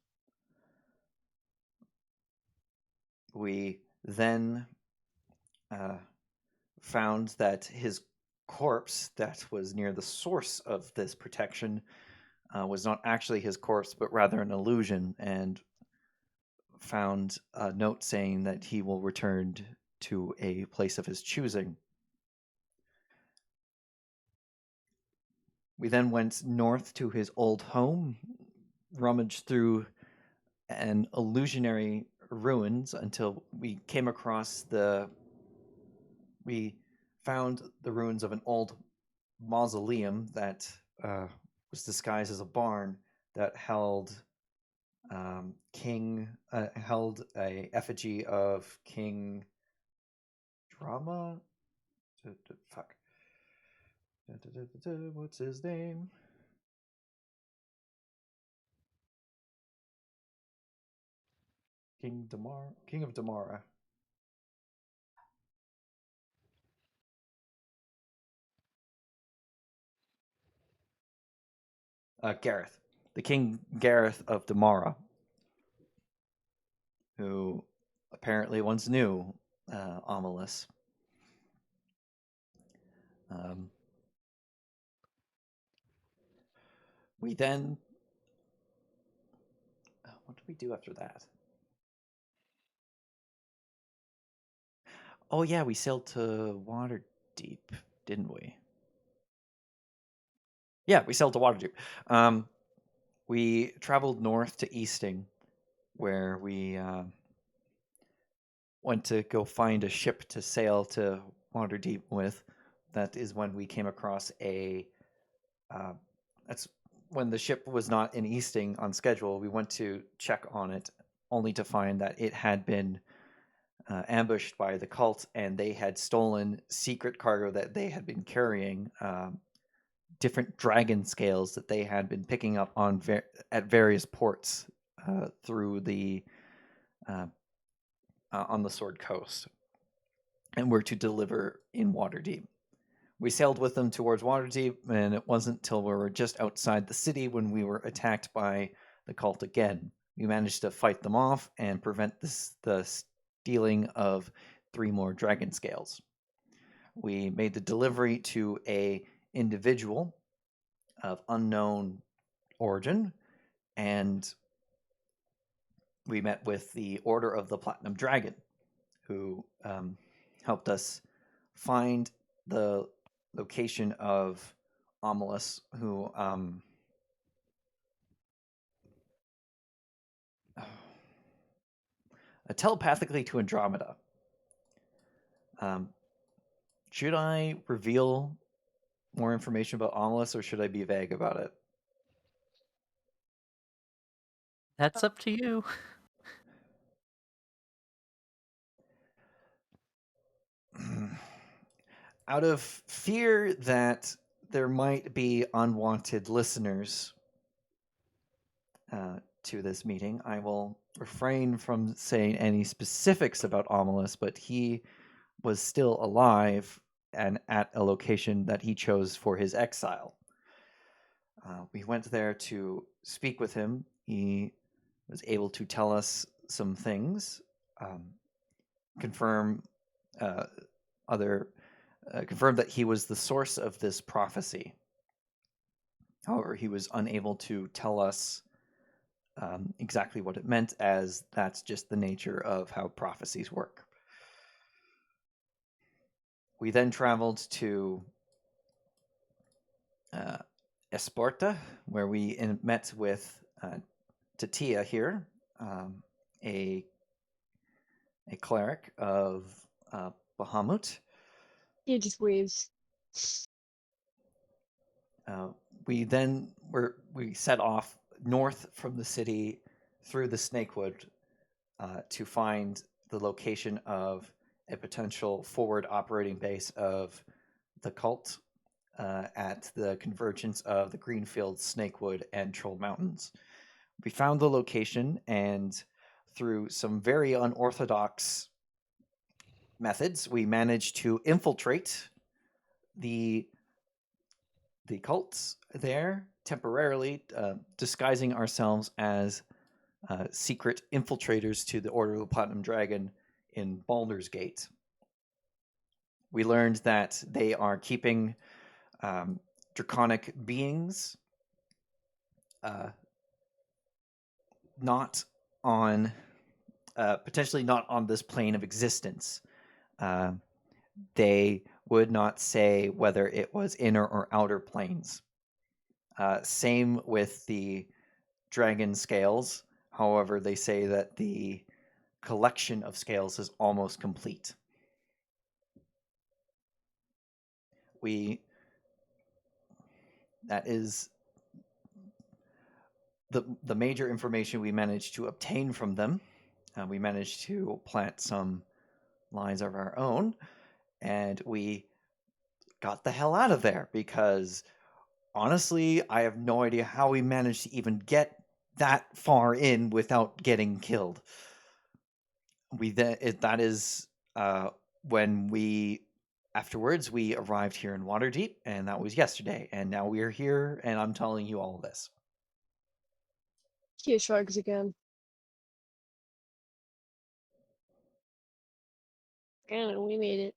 We then found that his corpse that was near the source of this protection was not actually his corpse, but rather an illusion, and found a note saying that he will return to a place of his choosing. We then went north to his old home, rummaged through an illusionary ruins until we came across we found the ruins of an old mausoleum that was disguised as a barn that held held a effigy of King Drama. Fuck. What's his name? King of Damara. Gareth. The King Gareth of Damara, who apparently once knew Amalus. We then... what did we do after that? Oh yeah, we sailed to Waterdeep, didn't we? Yeah, we sailed to Waterdeep. We traveled north to Easting, where we went to go find a ship to sail to Waterdeep with. That is when we came across that's when the ship was not in Easting on schedule. We went to check on it, only to find that it had been ambushed by the cult, and they had stolen secret cargo that they had been carrying, different dragon scales that they had been picking up on at various ports through the on the Sword Coast, and were to deliver in Waterdeep. We sailed with them towards Waterdeep, and it wasn't till we were just outside the city when we were attacked by the cult again. We managed to fight them off and prevent the stealing of 3 more dragon scales. We made the delivery to a individual of unknown origin, and we met with the Order of the Platinum Dragon, who helped us find the location of Amalus, who telepathically to Andromeda. Should I reveal more information about Amalus, or should I be vague about it? That's up to you. Out of fear that there might be unwanted listeners to this meeting, I will refrain from saying any specifics about Amalus, but he was still alive and at a location that he chose for his exile. We went there to speak with him. He was able to tell us some things, confirm that he was the source of this prophecy. However, he was unable to tell us exactly what it meant, as that's just the nature of how prophecies work. We then traveled to Esporta, where we met with Tatia here, a cleric of Bahamut. He just waves. We set off north from the city through the Snakewood to find the location of a potential forward operating base of the cult at the convergence of the Greenfield, Snakewood, and Troll Mountains. We found the location, and through some very unorthodox methods, we managed to infiltrate the cults there temporarily disguising ourselves as secret infiltrators to the Order of the Platinum Dragon in Baldur's Gate. We learned that they are keeping draconic beings not on potentially not on this plane of existence. They would not say whether it was inner or outer planes. Same with the dragon scales. However, they say that the collection of scales is almost complete. That is the major information we managed to obtain from them. We managed to plant some lies of our own, and we got the hell out of there because honestly, I have no idea how we managed to even get that far in without getting killed. That is when we afterwards we arrived here in Waterdeep, and that was yesterday. And now we are here, and I'm telling you all this. He shrugs again. And we made it.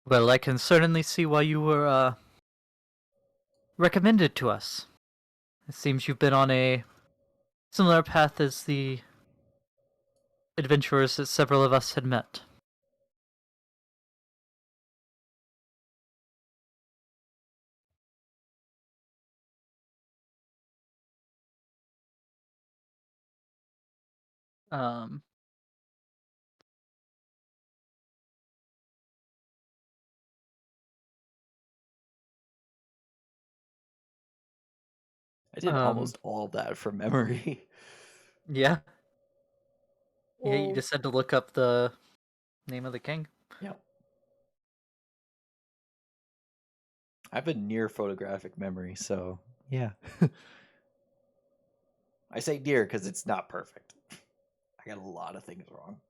Well, I can certainly see why you were recommended to us. It seems you've been on a similar path as the adventurers that several of us had met. Um, I did almost all of that from memory. yeah. Yeah, you Well, just had to look up the name of the king. Yep. I have a near photographic memory, so yeah. I say near because it's not perfect. I got a lot of things wrong.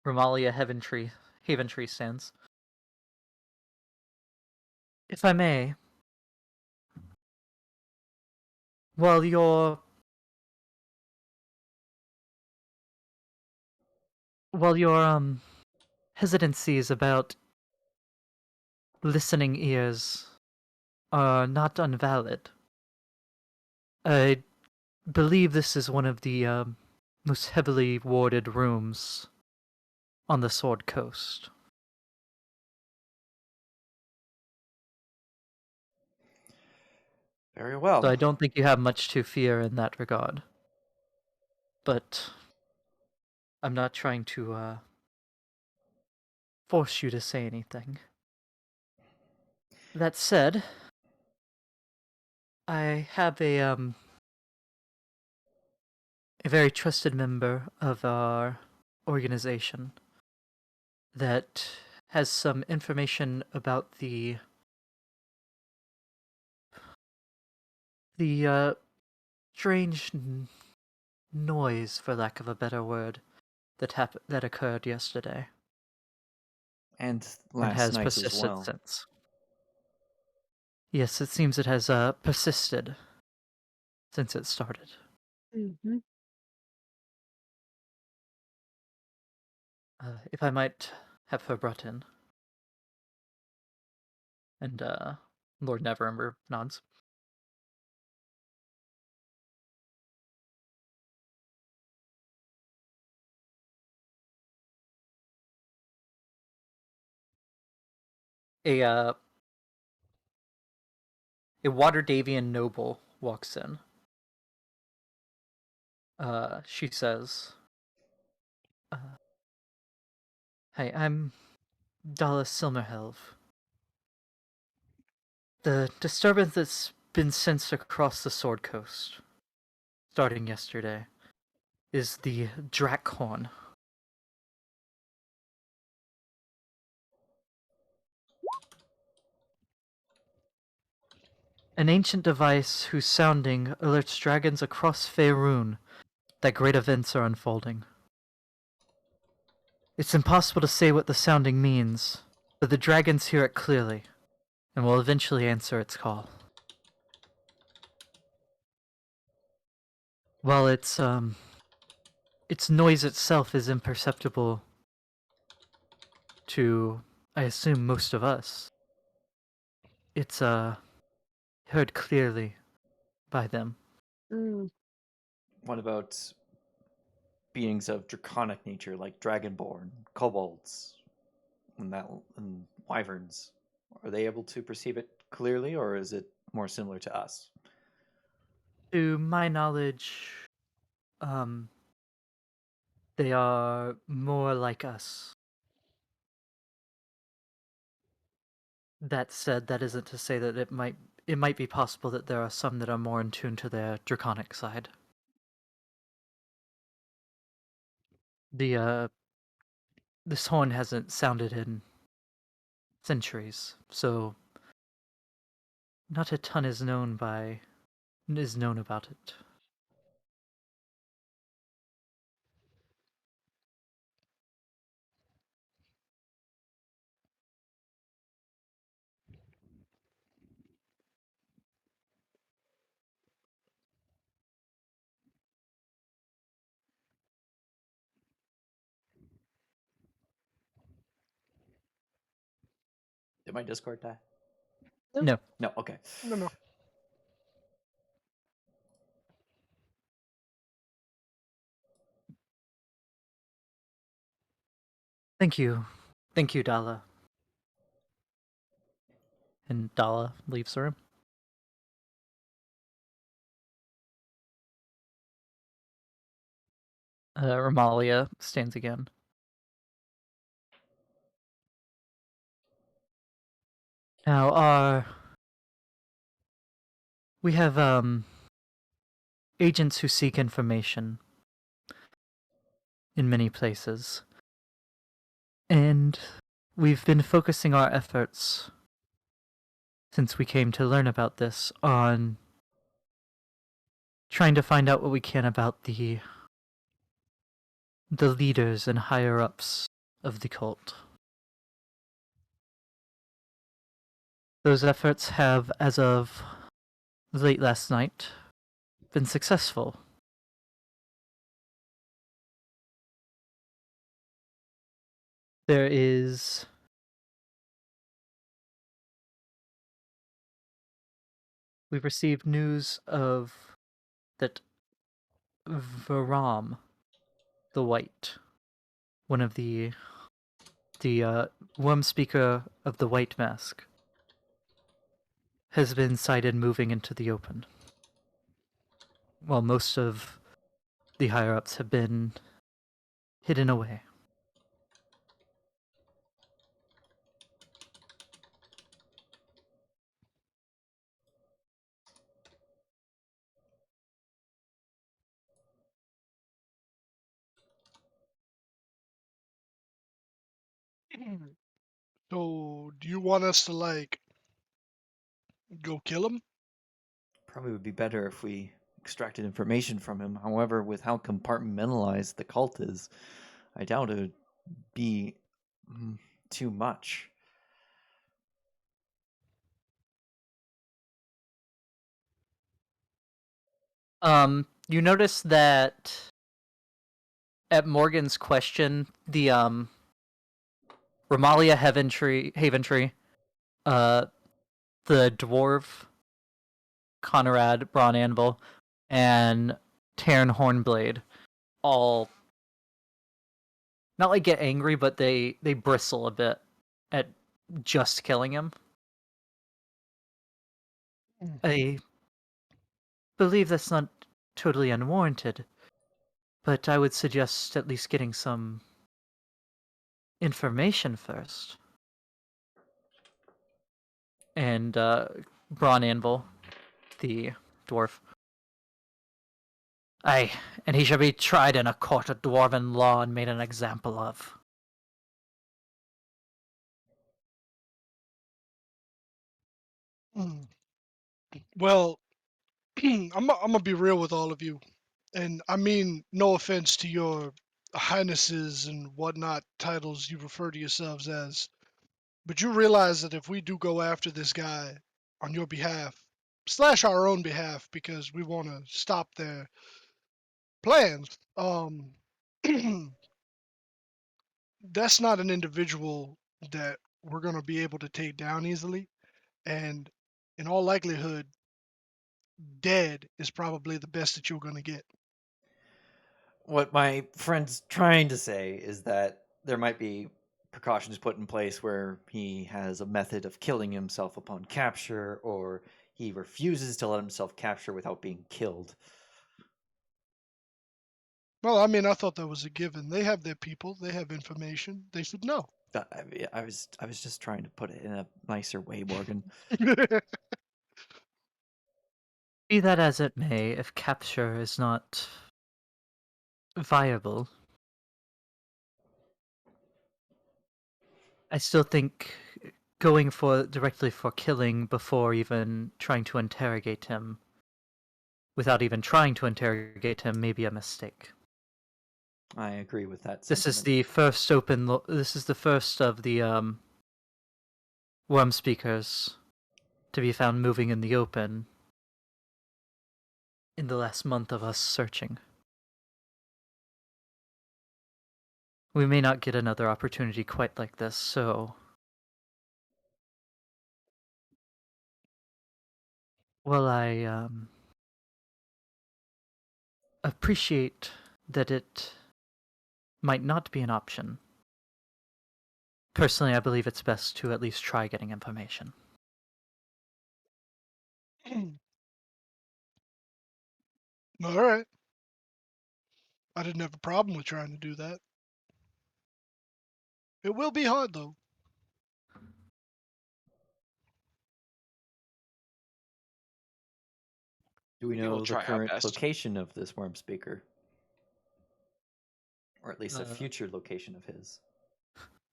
Romalia Haventree stands. If I may, while your hesitancies about listening ears are not unvalid, I believe this is one of the most heavily warded rooms on the Sword Coast. Very well. So I don't think you have much to fear in that regard. But I'm not trying to force you to say anything. That said, I have a very trusted member of our organization that has some information about the strange noise, for lack of a better word, that occurred yesterday And and last has night as persisted well. since. Yes, it seems it has persisted since it started. mm-hmm. If I might have her brought in. And Lord Neverember nods. A Waterdavian noble walks in. She says, "Hey, I'm Dallas Silmerhelve. The disturbance that's been sensed across the Sword Coast, starting yesterday, is the Drakhorn. An ancient device whose sounding alerts dragons across Faerun that great events are unfolding. It's impossible to say what the sounding means, but the dragons hear it clearly, and will eventually answer its call. While its noise itself is imperceptible to, I assume, most of us, it's heard clearly by them. Mm. What about beings of draconic nature, like dragonborn, kobolds, and wyverns? Are they able to perceive it clearly, or is it more similar to us? To my knowledge, they are more like us. That said, that isn't to say that it might be possible that there are some that are more in tune to their draconic side. This horn hasn't sounded in centuries, so not a ton is known about it. Did my Discord die? No. No. Okay. No. Thank you, Dala. And Dala leaves the room. Ramalia stands again. Now, we have agents who seek information in many places, and we've been focusing our efforts since we came to learn about this on trying to find out what we can about the leaders and higher ups of the cult. Those efforts have, as of late last night, been successful. There is we've received news of that Varam the White, one of the worm speaker of the White Mask, has been sighted moving into the open. While most of the higher ups have been hidden away. So, do you want us to go kill him? Probably would be better if we extracted information from him. However, with how compartmentalized the cult is, I doubt it would be too much. You notice that at Morgan's question, the Ramalia Haventree, the dwarf Conrad Braun Anvil, and Taryn Hornblade all not like get angry, but they bristle a bit at just killing him. I believe that's not totally unwarranted, but I would suggest at least getting some information first. And Braun Anvil, the dwarf. Aye, and he shall be tried in a court of dwarven law and made an example of. Well, I'm gonna be real with all of you. And I mean, no offense to your highnesses and whatnot titles you refer to yourselves as, but you realize that if we do go after this guy on your behalf, slash our own behalf, because we want to stop their plans, that's not an individual that we're going to be able to take down easily. And in all likelihood, dead is probably the best that you're going to get. What my friend's trying to say is that there might be precautions put in place where he has a method of killing himself upon capture, or he refuses to let himself capture without being killed. Well, I mean, I thought that was a given. They have their people, they have information, they should know. I was just trying to put it in a nicer way, Morgan. Be that as it may, if capture is not viable, I still think going directly for killing before even trying to interrogate him, without even trying to interrogate him, may be a mistake. I agree with that This is sentiment. the first this is the first of the worm speakers to be found moving in the open in the last month of us searching. We may not get another opportunity quite like this, so while I appreciate that it might not be an option, personally I believe it's best to at least try getting information. All right. I didn't have a problem with trying to do that. It will be hard, though. Do we We will know the try our current best. location of this worm speaker? Or at least a Uh, future location of his?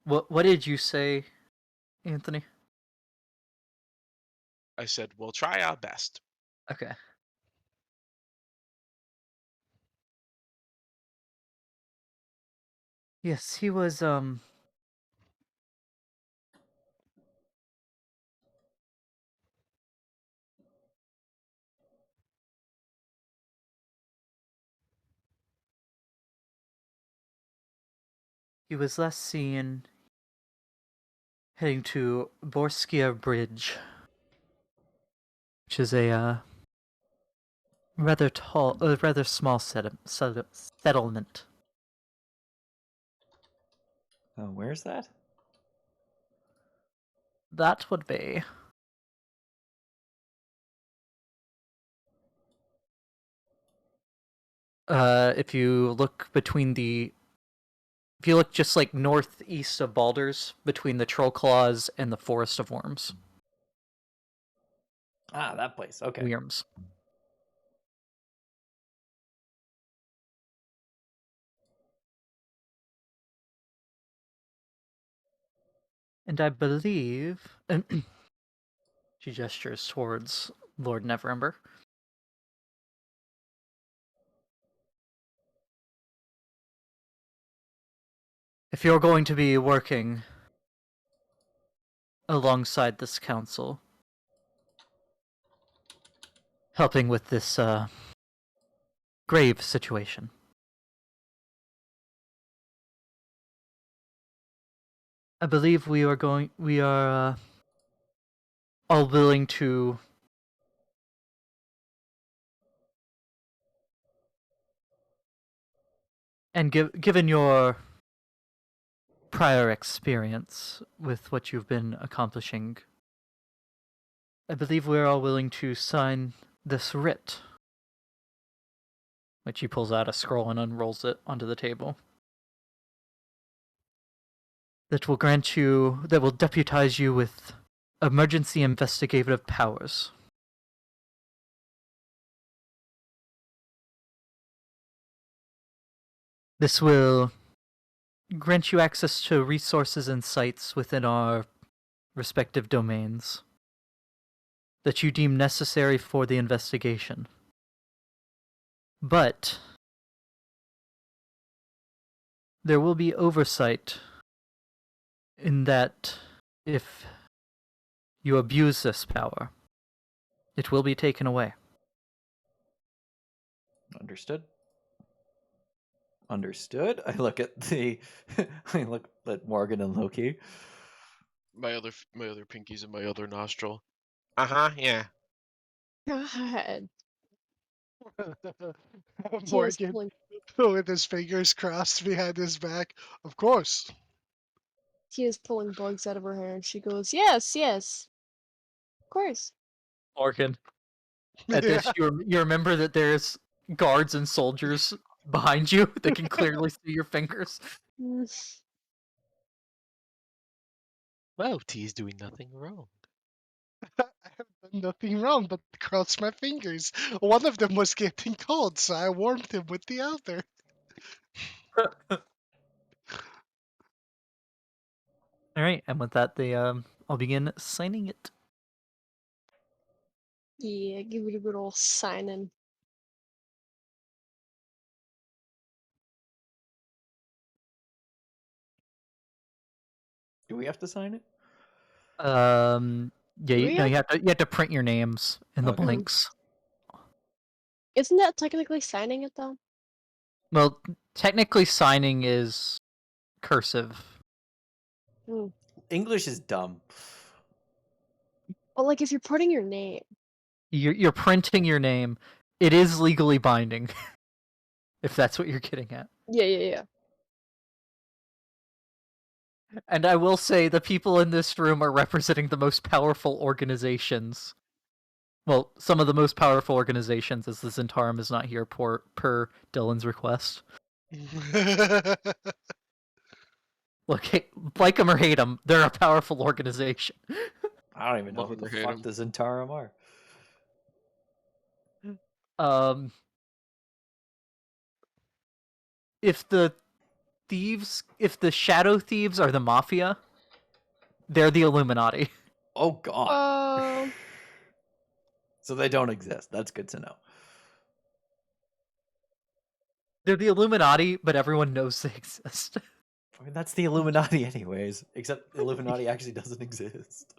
What did you say, Anthony? I said we'll try our best. Okay. Yes, he was last seen heading to Borskia Bridge, which is a rather small settlement. Where's that? That would be if you look just like northeast of Baldur's, between the Troll Claws and the Forest of Worms. Ah, that place. Okay. Worms. And I believe she gestures towards Lord Neverember. If you're going to be working alongside this council, helping with this grave situation, I believe we are all willing to and given your prior experience with what you've been accomplishing, I believe we're all willing to sign this writ. Which he pulls out a scroll and unrolls it onto the table. That will deputize you with emergency investigative powers. This will grant you access to resources and sites within our respective domains that you deem necessary for the investigation. But there will be oversight in that if you abuse this power, it will be taken away. Understood. Understood. I look at Morgan and Loki. My other pinky's in my other nostril. Yeah. God. Tia's Morgan pulling, with his fingers crossed behind his back. Of course. Tia's pulling bugs out of her hair, and she goes, "Yes, yes, of course." Morgan, at Yeah. this, you remember that there's guards and soldiers behind you that can clearly see your fingers. Mm. Well, T's doing nothing wrong. I have done nothing wrong but cross my fingers. One of them was getting cold, so I warmed him with the other. All right, and with that, I'll begin signing it. Yeah, give it a good old signing. Do we have to sign it? Yeah, Do we you have- you have to print your names in the Okay. blanks. Isn't that technically signing it though? Well, technically, signing is cursive. Hmm. English is dumb. But like, if you're putting your name, You're printing your name. It is legally binding, if that's what you're getting at. yeah. And I will say the people in this room are representing the most powerful organizations. Well, some of the most powerful organizations, as the Zentarum is not here per Dylan's request. Look, like them or hate them, they're a powerful organization. I don't even know Love who him the or hate fuck him. the Zentarum are. If the shadow thieves are the mafia, they're the Illuminati. Oh god. Um, So they don't exist. That's good to know. They're the Illuminati, but everyone knows they exist. I mean, that's the Illuminati, anyways. Except Illuminati actually doesn't exist.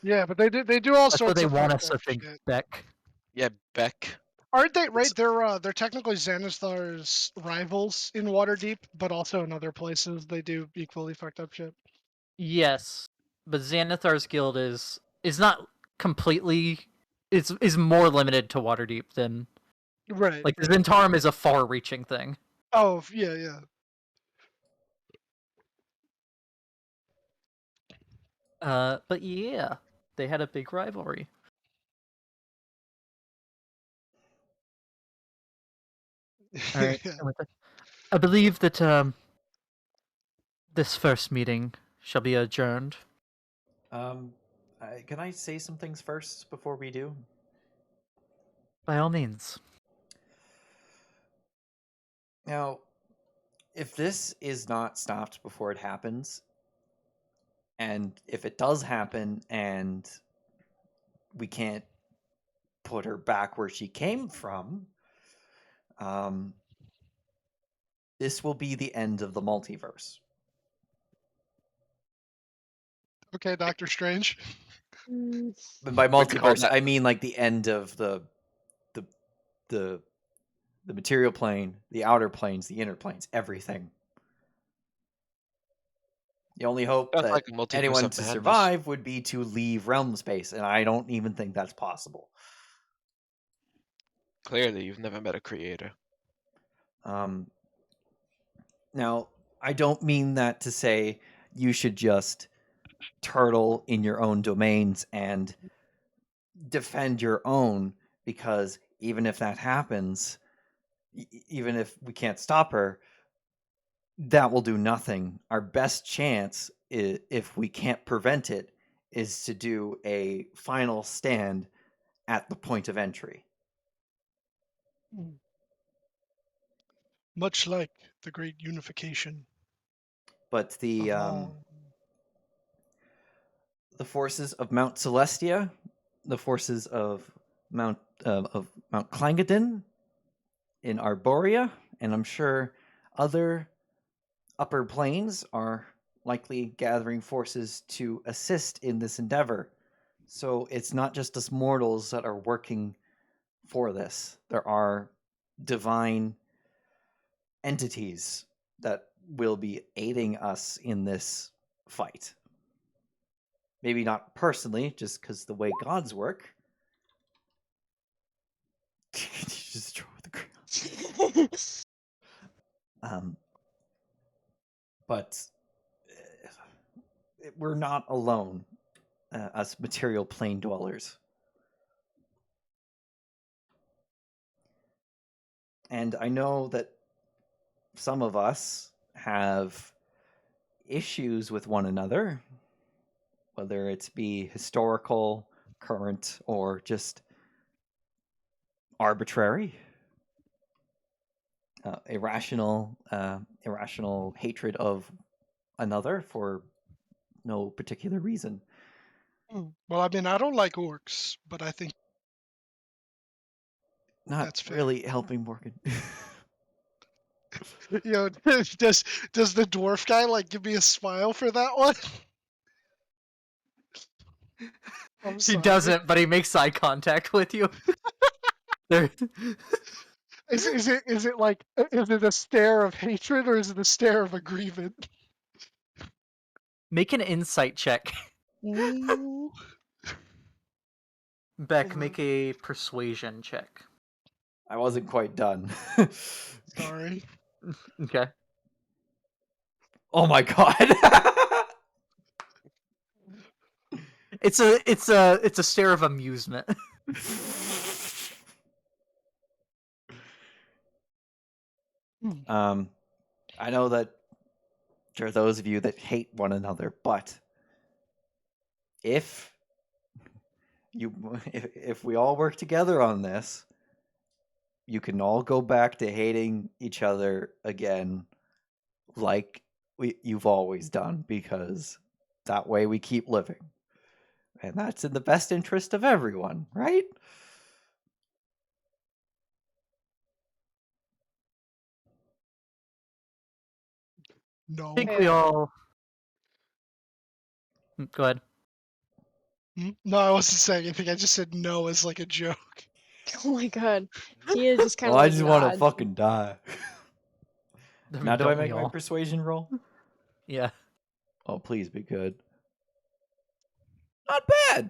Yeah, but they do all That's what sorts they of want fucked us to up think, shit. Beck. Yeah, Beck. Aren't they right? It's- They're technically Xanathar's rivals in Waterdeep, but also in other places they do equally fucked up shit. Yes, but Xanathar's guild is not completely is more limited to Waterdeep than Right. like the right. Zentarum is a far-reaching thing. Oh yeah. But yeah, they had a big rivalry. All right, Yeah. and with that, I believe that this first meeting shall be adjourned. Can I say some things first before we do? By all means. Now, if this is not stopped before it happens, and if it does happen and we can't put her back where she came from, this will be the end of the multiverse. Okay, Doctor Strange. mm, And by We could call multiverse, that- I mean like the end of the material plane, the outer planes, the inner planes, everything. The only hope That's that like a multiverse anyone of to madness. survive would be to leave realm space, and I don't even think that's possible. Clearly, you've never met a creator. Now, I don't mean that to say you should just turtle in your own domains and defend your own, because even if that happens, even if we can't stop her, that will do nothing. Our best chance, if we can't prevent it, is to do a final stand at the point of entry. Much like the Great Unification. But of the forces of Mount Celestia, the forces of Mount Clangadin in Arborea, and I'm sure other upper planes are likely gathering forces to assist in this endeavor. So it's not just us mortals that are working for this. There are divine entities that will be aiding us in this fight. Maybe not personally, just because the way gods work. Just throw the ground. But we're not alone, us material plane dwellers. And I know that some of us have issues with one another, whether it's be historical, current, or just arbitrary, irrational hatred of another for no particular reason. Well, I mean, I don't like orcs, but I think Not that's fair. really helping Morgan. You know, does the dwarf guy like give me a smile for that one? I'm He sorry. doesn't, but he makes eye contact with you. There. Is it like is it a stare of hatred or is it a stare of agreement? Make an insight check. Ooh. Beck, Hold make on. a persuasion check. I wasn't quite done. Sorry. Okay. Oh my god. It's a stare of amusement. I know that there are those of you that hate one another, but if we all work together on this, you can all go back to hating each other again, like you've always done, because that way we keep living, and that's in the best interest of everyone, right? No. I think we all. Go ahead. No, I wasn't saying anything. I just said no as like a joke. Oh my god. Tia just kind of Well, I like just want to nods. fucking die. I mean, Now, do I don't we make my all? persuasion roll? Yeah. Oh, please be good. Not bad.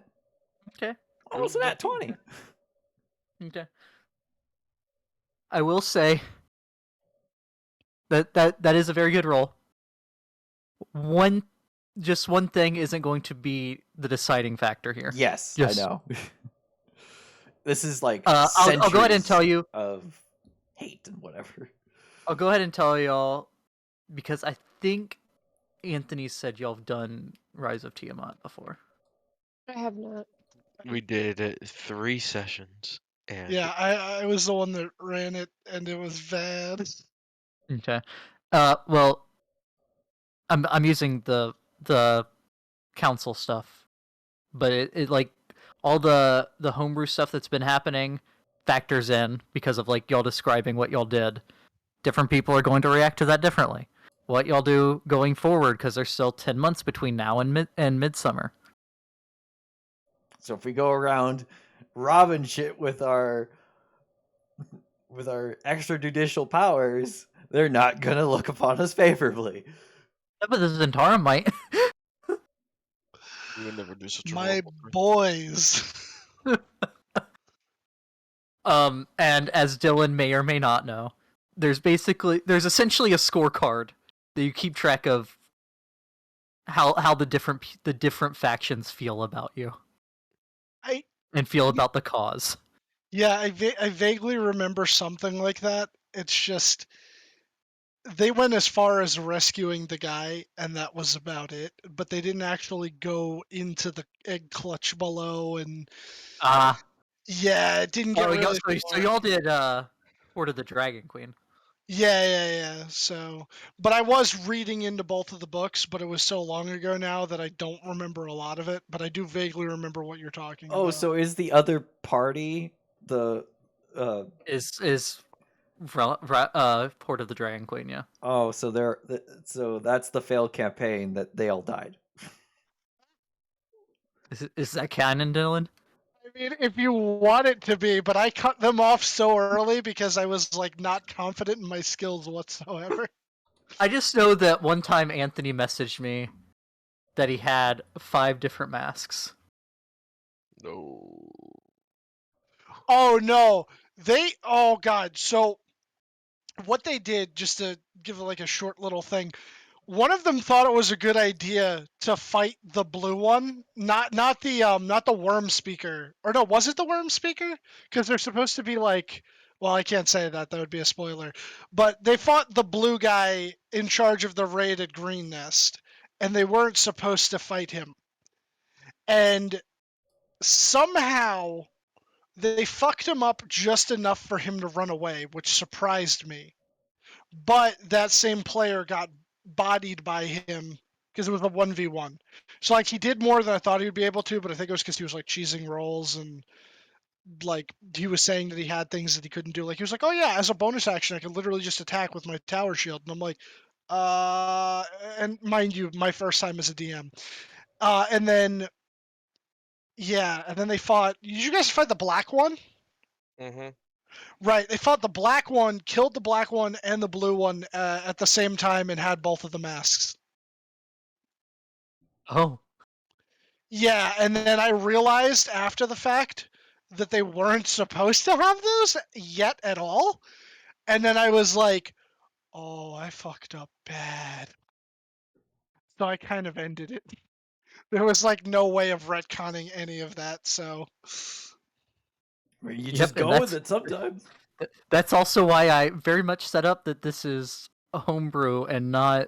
Okay. Almost an at 20. Okay. I will say that is a very good roll. One thing isn't going to be the deciding factor here. Yes, Just- I know. This is like I'll go ahead and tell you. of hate and whatever. I'll go ahead and tell y'all because I think Anthony said y'all have done Rise of Tiamat before. I have not. We did 3 sessions, and Yeah, I was the one that ran it, and it was bad. Okay. Well, I'm using the council stuff, but it like all the homebrew stuff that's been happening factors in because of like y'all describing what y'all did. Different people are going to react to that differently. What y'all do going forward because there's still 10 months between now and midsummer. So if we go around robbing shit with our extrajudicial powers, they're not gonna look upon us favorably. Yeah, but the Zentarum might. we would never do such a My horrible thing. boys. And as Dylan may or may not know, there's essentially a scorecard that you keep track of how the different factions feel about you and feel about the cause. Yeah, I vaguely remember something like that. It's just they went as far as rescuing the guy, and that was about it. But they didn't actually go into the egg clutch below, and yeah, it didn't get really so far. y'all did Court of the Dragon Queen. Yeah. So, but I was reading into both of the books, but it was so long ago now that I don't remember a lot of it. But I do vaguely remember what you're talking Oh, about. so is the other party the Is Port of the Dragon Queen. Yeah. Oh, so so that's the failed campaign that they all died. Is that canon, Dylan? I mean, if you want it to be, but I cut them off so early because I was like not confident in my skills whatsoever. I just know that one time Anthony messaged me that he had 5 different masks. No. Oh no, oh god. So what they did, just to give like a short little thing, one of them thought it was a good idea to fight the blue one, not the worm speaker, or no, was it the worm speaker? Because they're supposed to be like, well, I can't say that would be a spoiler, but they fought the blue guy in charge of the raid at Green Nest, and they weren't supposed to fight him, and somehow they fucked him up just enough for him to run away, which surprised me. But that same player got bodied by him because it was a 1v1. So like he did more than I thought he would be able to, but I think it was because he was like cheesing rolls and like he was saying that he had things that he couldn't do. Like he was like, "Oh yeah, as a bonus action, I can literally just attack with my tower shield." And I'm like, and mind you, my first time as a DM. And then yeah, and then they fought. Did you guys fight the black one? Mm-hmm. Right, they fought the black one, killed the black one and the blue one at the same time, and had both of the masks. Oh. Yeah, and then I realized after the fact that they weren't supposed to have those yet at all. And then I was like, oh, I fucked up bad. So I kind of ended it. There was like no way of retconning any of that, so. You Yep, just and go with it sometimes. That's also why I very much set up that this is a homebrew and not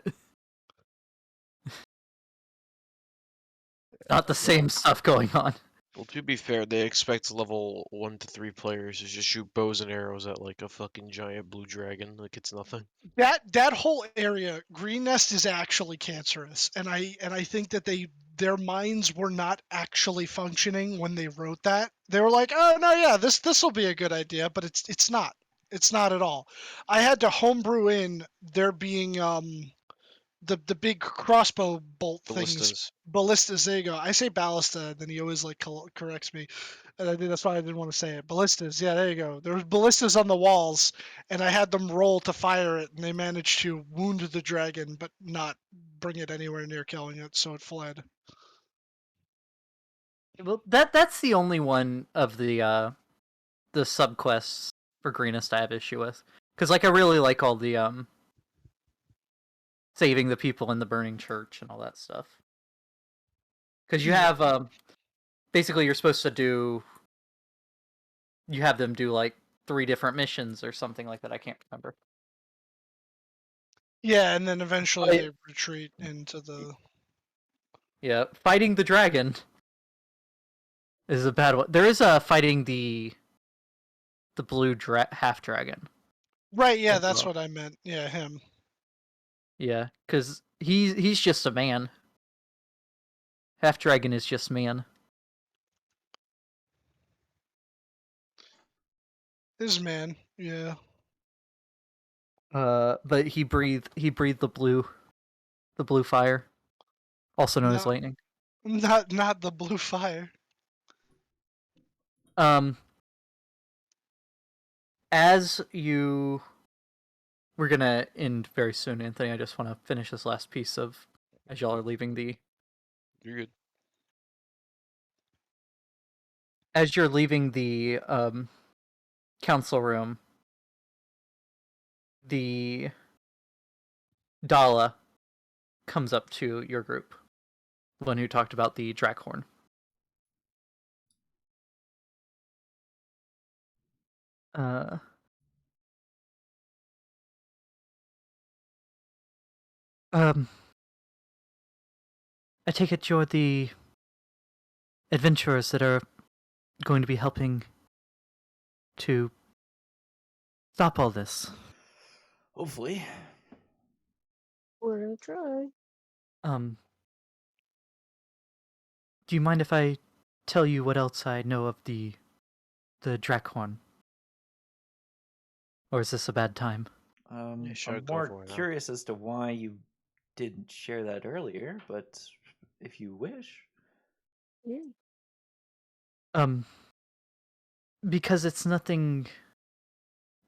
the same stuff going on. Well, to be fair, they expect level 1 to 3 players to just shoot bows and arrows at like a fucking giant blue dragon, like it's nothing. That whole area, Green Nest is actually cancerous, and I think that their minds were not actually functioning when they wrote that. They were like, oh no, yeah, this will be a good idea, but it's not. It's not at all. I had to homebrew in there being the big crossbow bolt things, Ballistas. ballistas. There you go. I say ballista, and then he always like corrects me, and I think that's why I didn't want to say it. Ballistas. Yeah, there you go. There was ballistas on the walls, and I had them roll to fire it, and they managed to wound the dragon, but not bring it anywhere near killing it, so it fled. Well, that's the only one of the subquests for Greenest I have issue with, because like I really like all the saving the people in the burning church and all that stuff. Because you Yeah. have basically you're supposed to do, you have them do like 3 different missions or something like that. I can't remember. Yeah, and then eventually Right. they retreat into the. Yeah, fighting the dragon is a bad one. There is a fighting the blue half dragon. Right. Yeah, As that's well. what I meant. Yeah, him. Yeah, because he's just a man. Half dragon is just man. His man. Yeah. But he breathed the blue fire, also known as Not lightning. not the blue fire. Um, as we're gonna end very soon, Anthony. I just want to finish this last piece of as y'all are leaving You're good. as you're leaving the council room. The Dala comes up to your group, the one who talked about the Drakhorn. Uh, um, I take it you're the adventurers that are going to be helping to stop all this. Hopefully. We're gonna try. Um, do you mind if I tell you what else I know of the Drakhorn? Or is this a bad time? sure, I'm go more for it now. curious as to why you didn't share that earlier, but if you wish. Yeah. Because it's nothing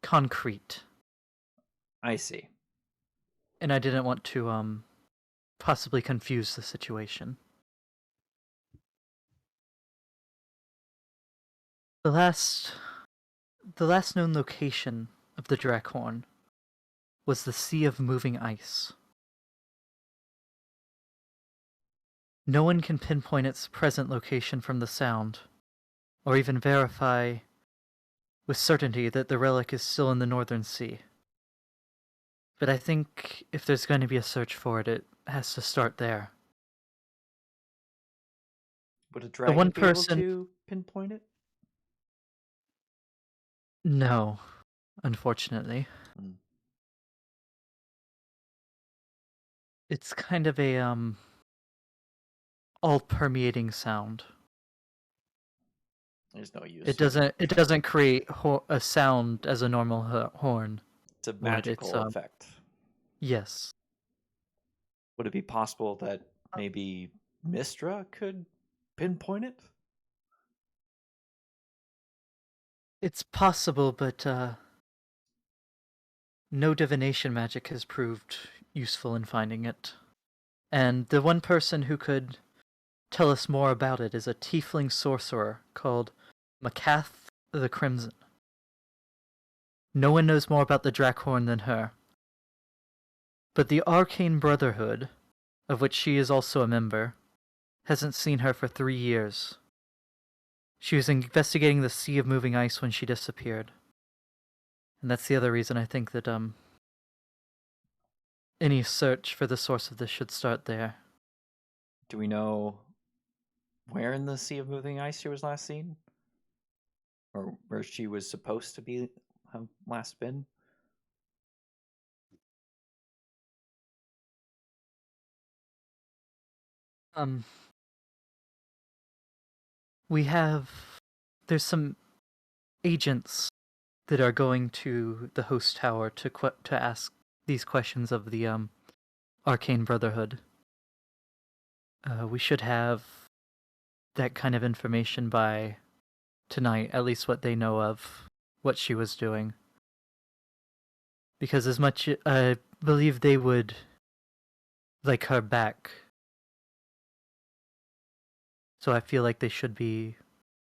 concrete, I see. and I didn't want to possibly confuse the situation. The last known location of the Drakhorn was the Sea of Moving Ice. No one can pinpoint its present location from the sound, or even verify with certainty that the relic is still in the Northern Sea. But I think if there's going to be a search for it, it has to start there. Would a The dragon one be able person... to pinpoint it? No, unfortunately. Hmm. It's kind of a all-permeating sound. There's no use. It doesn't create a sound as a normal horn. It's a would. magical It's effect. yes. Would it be possible that maybe Mistra could pinpoint it? It's possible, but no divination magic has proved useful in finding it. And the one person who could tell us more about it is a tiefling sorcerer called Macath the Crimson. No one knows more about the Drakhorn than her. But the Arcane Brotherhood, of which she is also a member, hasn't seen her for 3 years. She was investigating the Sea of Moving Ice when she disappeared. And that's the other reason I think that any search for the source of this should start there. Do we know where in the Sea of Moving Ice she was last seen? Or where she was supposed to be have last been? There's some agents that are going to the host tower to ask these questions of the Arcane Brotherhood. We should have that kind of information by tonight, at least what they know of what she was doing. Because as much I believe they would like her back. So I feel like they should be...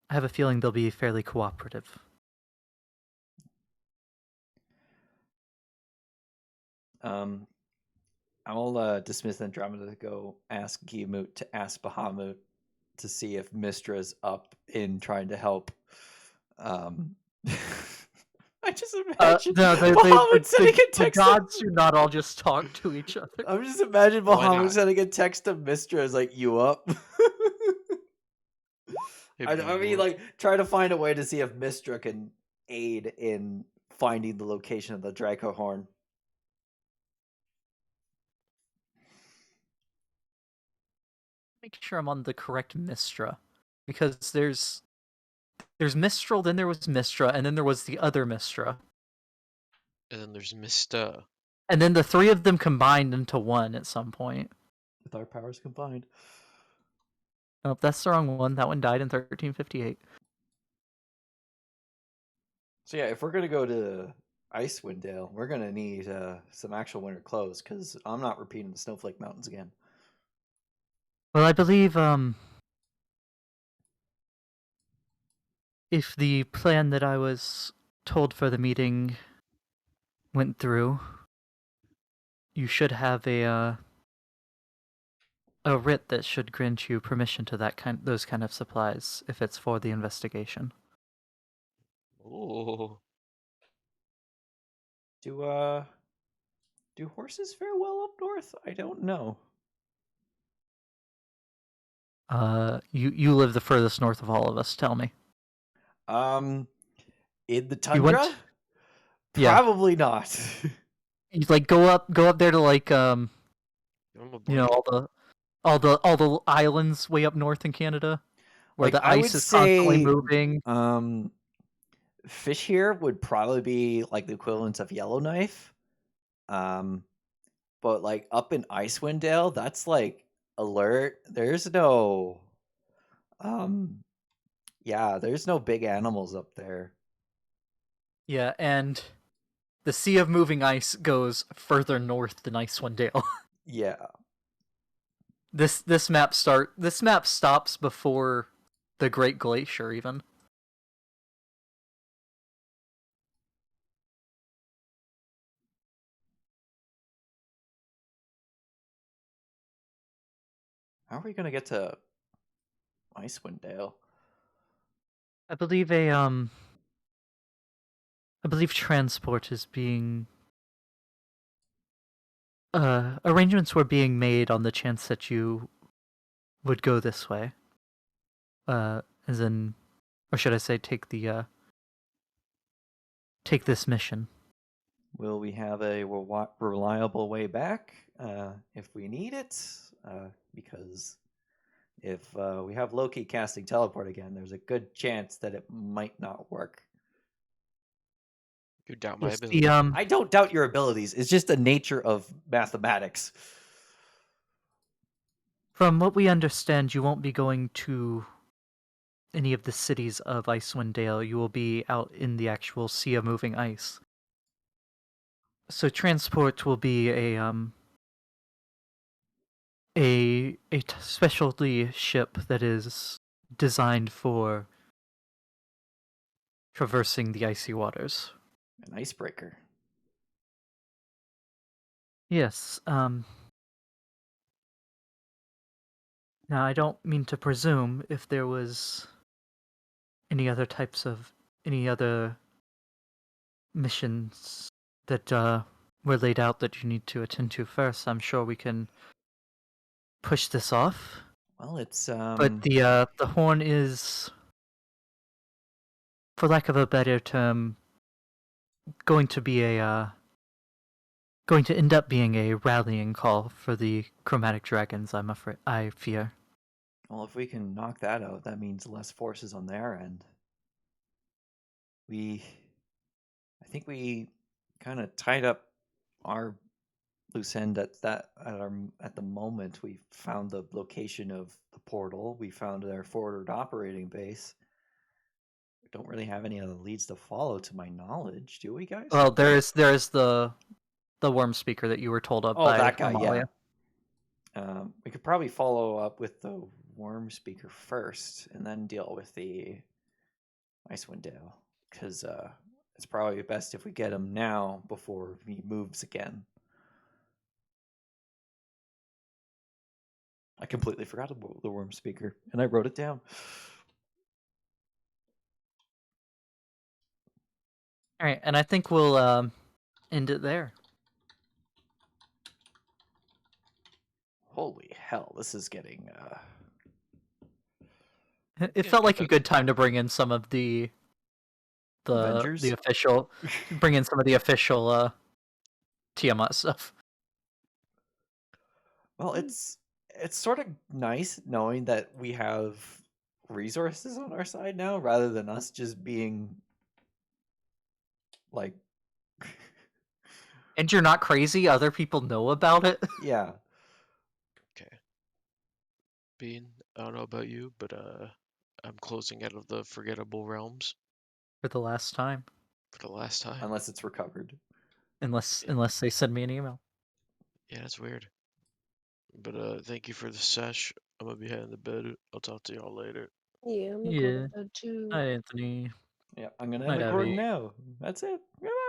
I have a feeling they'll be fairly cooperative. I'll dismiss Andromeda to go ask Giamut to ask Bahamut to see if Mistra's up in trying to help. I just imagine Bahamut sending a text. The gods do not all just talk to each other. I'm just imagining Why Bahamut not? sending a text to Mistra as like, "You up?" I mean, like, try to find a way to see if Mistra can aid in finding the location of the Draco Horn. Make sure I'm on the correct Mistra, because there's Mistral, then there was Mistra, and then there was the other Mistra, And then there's Mista. and then the three of them combined into one at some point. With our powers combined. Nope, that's the wrong one. That one died in 1358. So yeah, if we're gonna go to Icewind Dale, we're gonna need some actual winter clothes because I'm not repeating the Snowflake Mountains again. Well, I believe if the plan that I was told for the meeting went through, you should have a writ that should grant you permission to those kind of supplies if it's for the investigation. Ooh. Do horses fare well up north? I don't know. You live the furthest north of all of us. Tell me. In the tundra? Yeah. Probably not. You like go up there to like Give him a you know blanket. all the islands way up north in Canada where Like, the I ice would is constantly say, moving. fish here would probably be like the equivalent of Yellowknife. But like up in Icewind Dale, that's like alert. There's no there's no big animals up there. Yeah, and the Sea of Moving Ice goes further north than Icewind Dale. Yeah. This map stops before the Great Glacier even. How are we gonna get to Icewind Dale? I believe transport is being arrangements were being made on the chance that you would go this way. As in, or should I say, take this mission. Will we have a reliable way back if we need it? Because if we have Loki casting teleport again, there's a good chance that it might not work. You doubt my Yes, ability. I don't doubt your abilities. It's just the nature of mathematics. From what we understand, you won't be going to any of the cities of Icewind Dale. You will be out in the actual Sea of Moving Ice. So transport will be a specialty ship that is designed for traversing the icy waters. An icebreaker. Yes. Now, I don't mean to presume if there was any other missions that were laid out that you need to attend to first. I'm sure we can push this off. Well, it's But the horn is, for lack of a better term, going to end up being a rallying call for the chromatic dragons. I fear. well, if we can knock that out, that means less forces on their end. I think we kind of tied up our loose end at the moment. We found the location of the portal. We found their forward operating base. We don't really have any other leads to follow, to my knowledge, do we, guys? Well, there is the worm speaker that you were told of by that guy, Amalia. yeah. We could probably follow up with the worm speaker first, and then deal with the Icewind Dale, because it's probably best if we get him now before he moves again. I completely forgot about the worm speaker, and I wrote it down. All right, and I think we'll end it there. Holy hell, this is getting It felt like a good time to bring in some of the Avengers? the official bring in some of the official Tiamat stuff. Well, it's sort of nice knowing that we have resources on our side now, rather than us just being like And you're not crazy. Other people know about it. yeah. Okay. Bean, I don't know about you, but I'm closing out of the forgettable realms For the last time, for the last time. Unless it's recovered. unless they send me an email. Yeah, that's weird. But thank you for the sesh. I'm gonna be heading to bed. I'll talk to y'all later. Yeah, I'm gonna go Yeah. to bed too. Hi, Anthony. Yeah, I'm gonna Night, end Abby. recording now. That's it. Goodbye.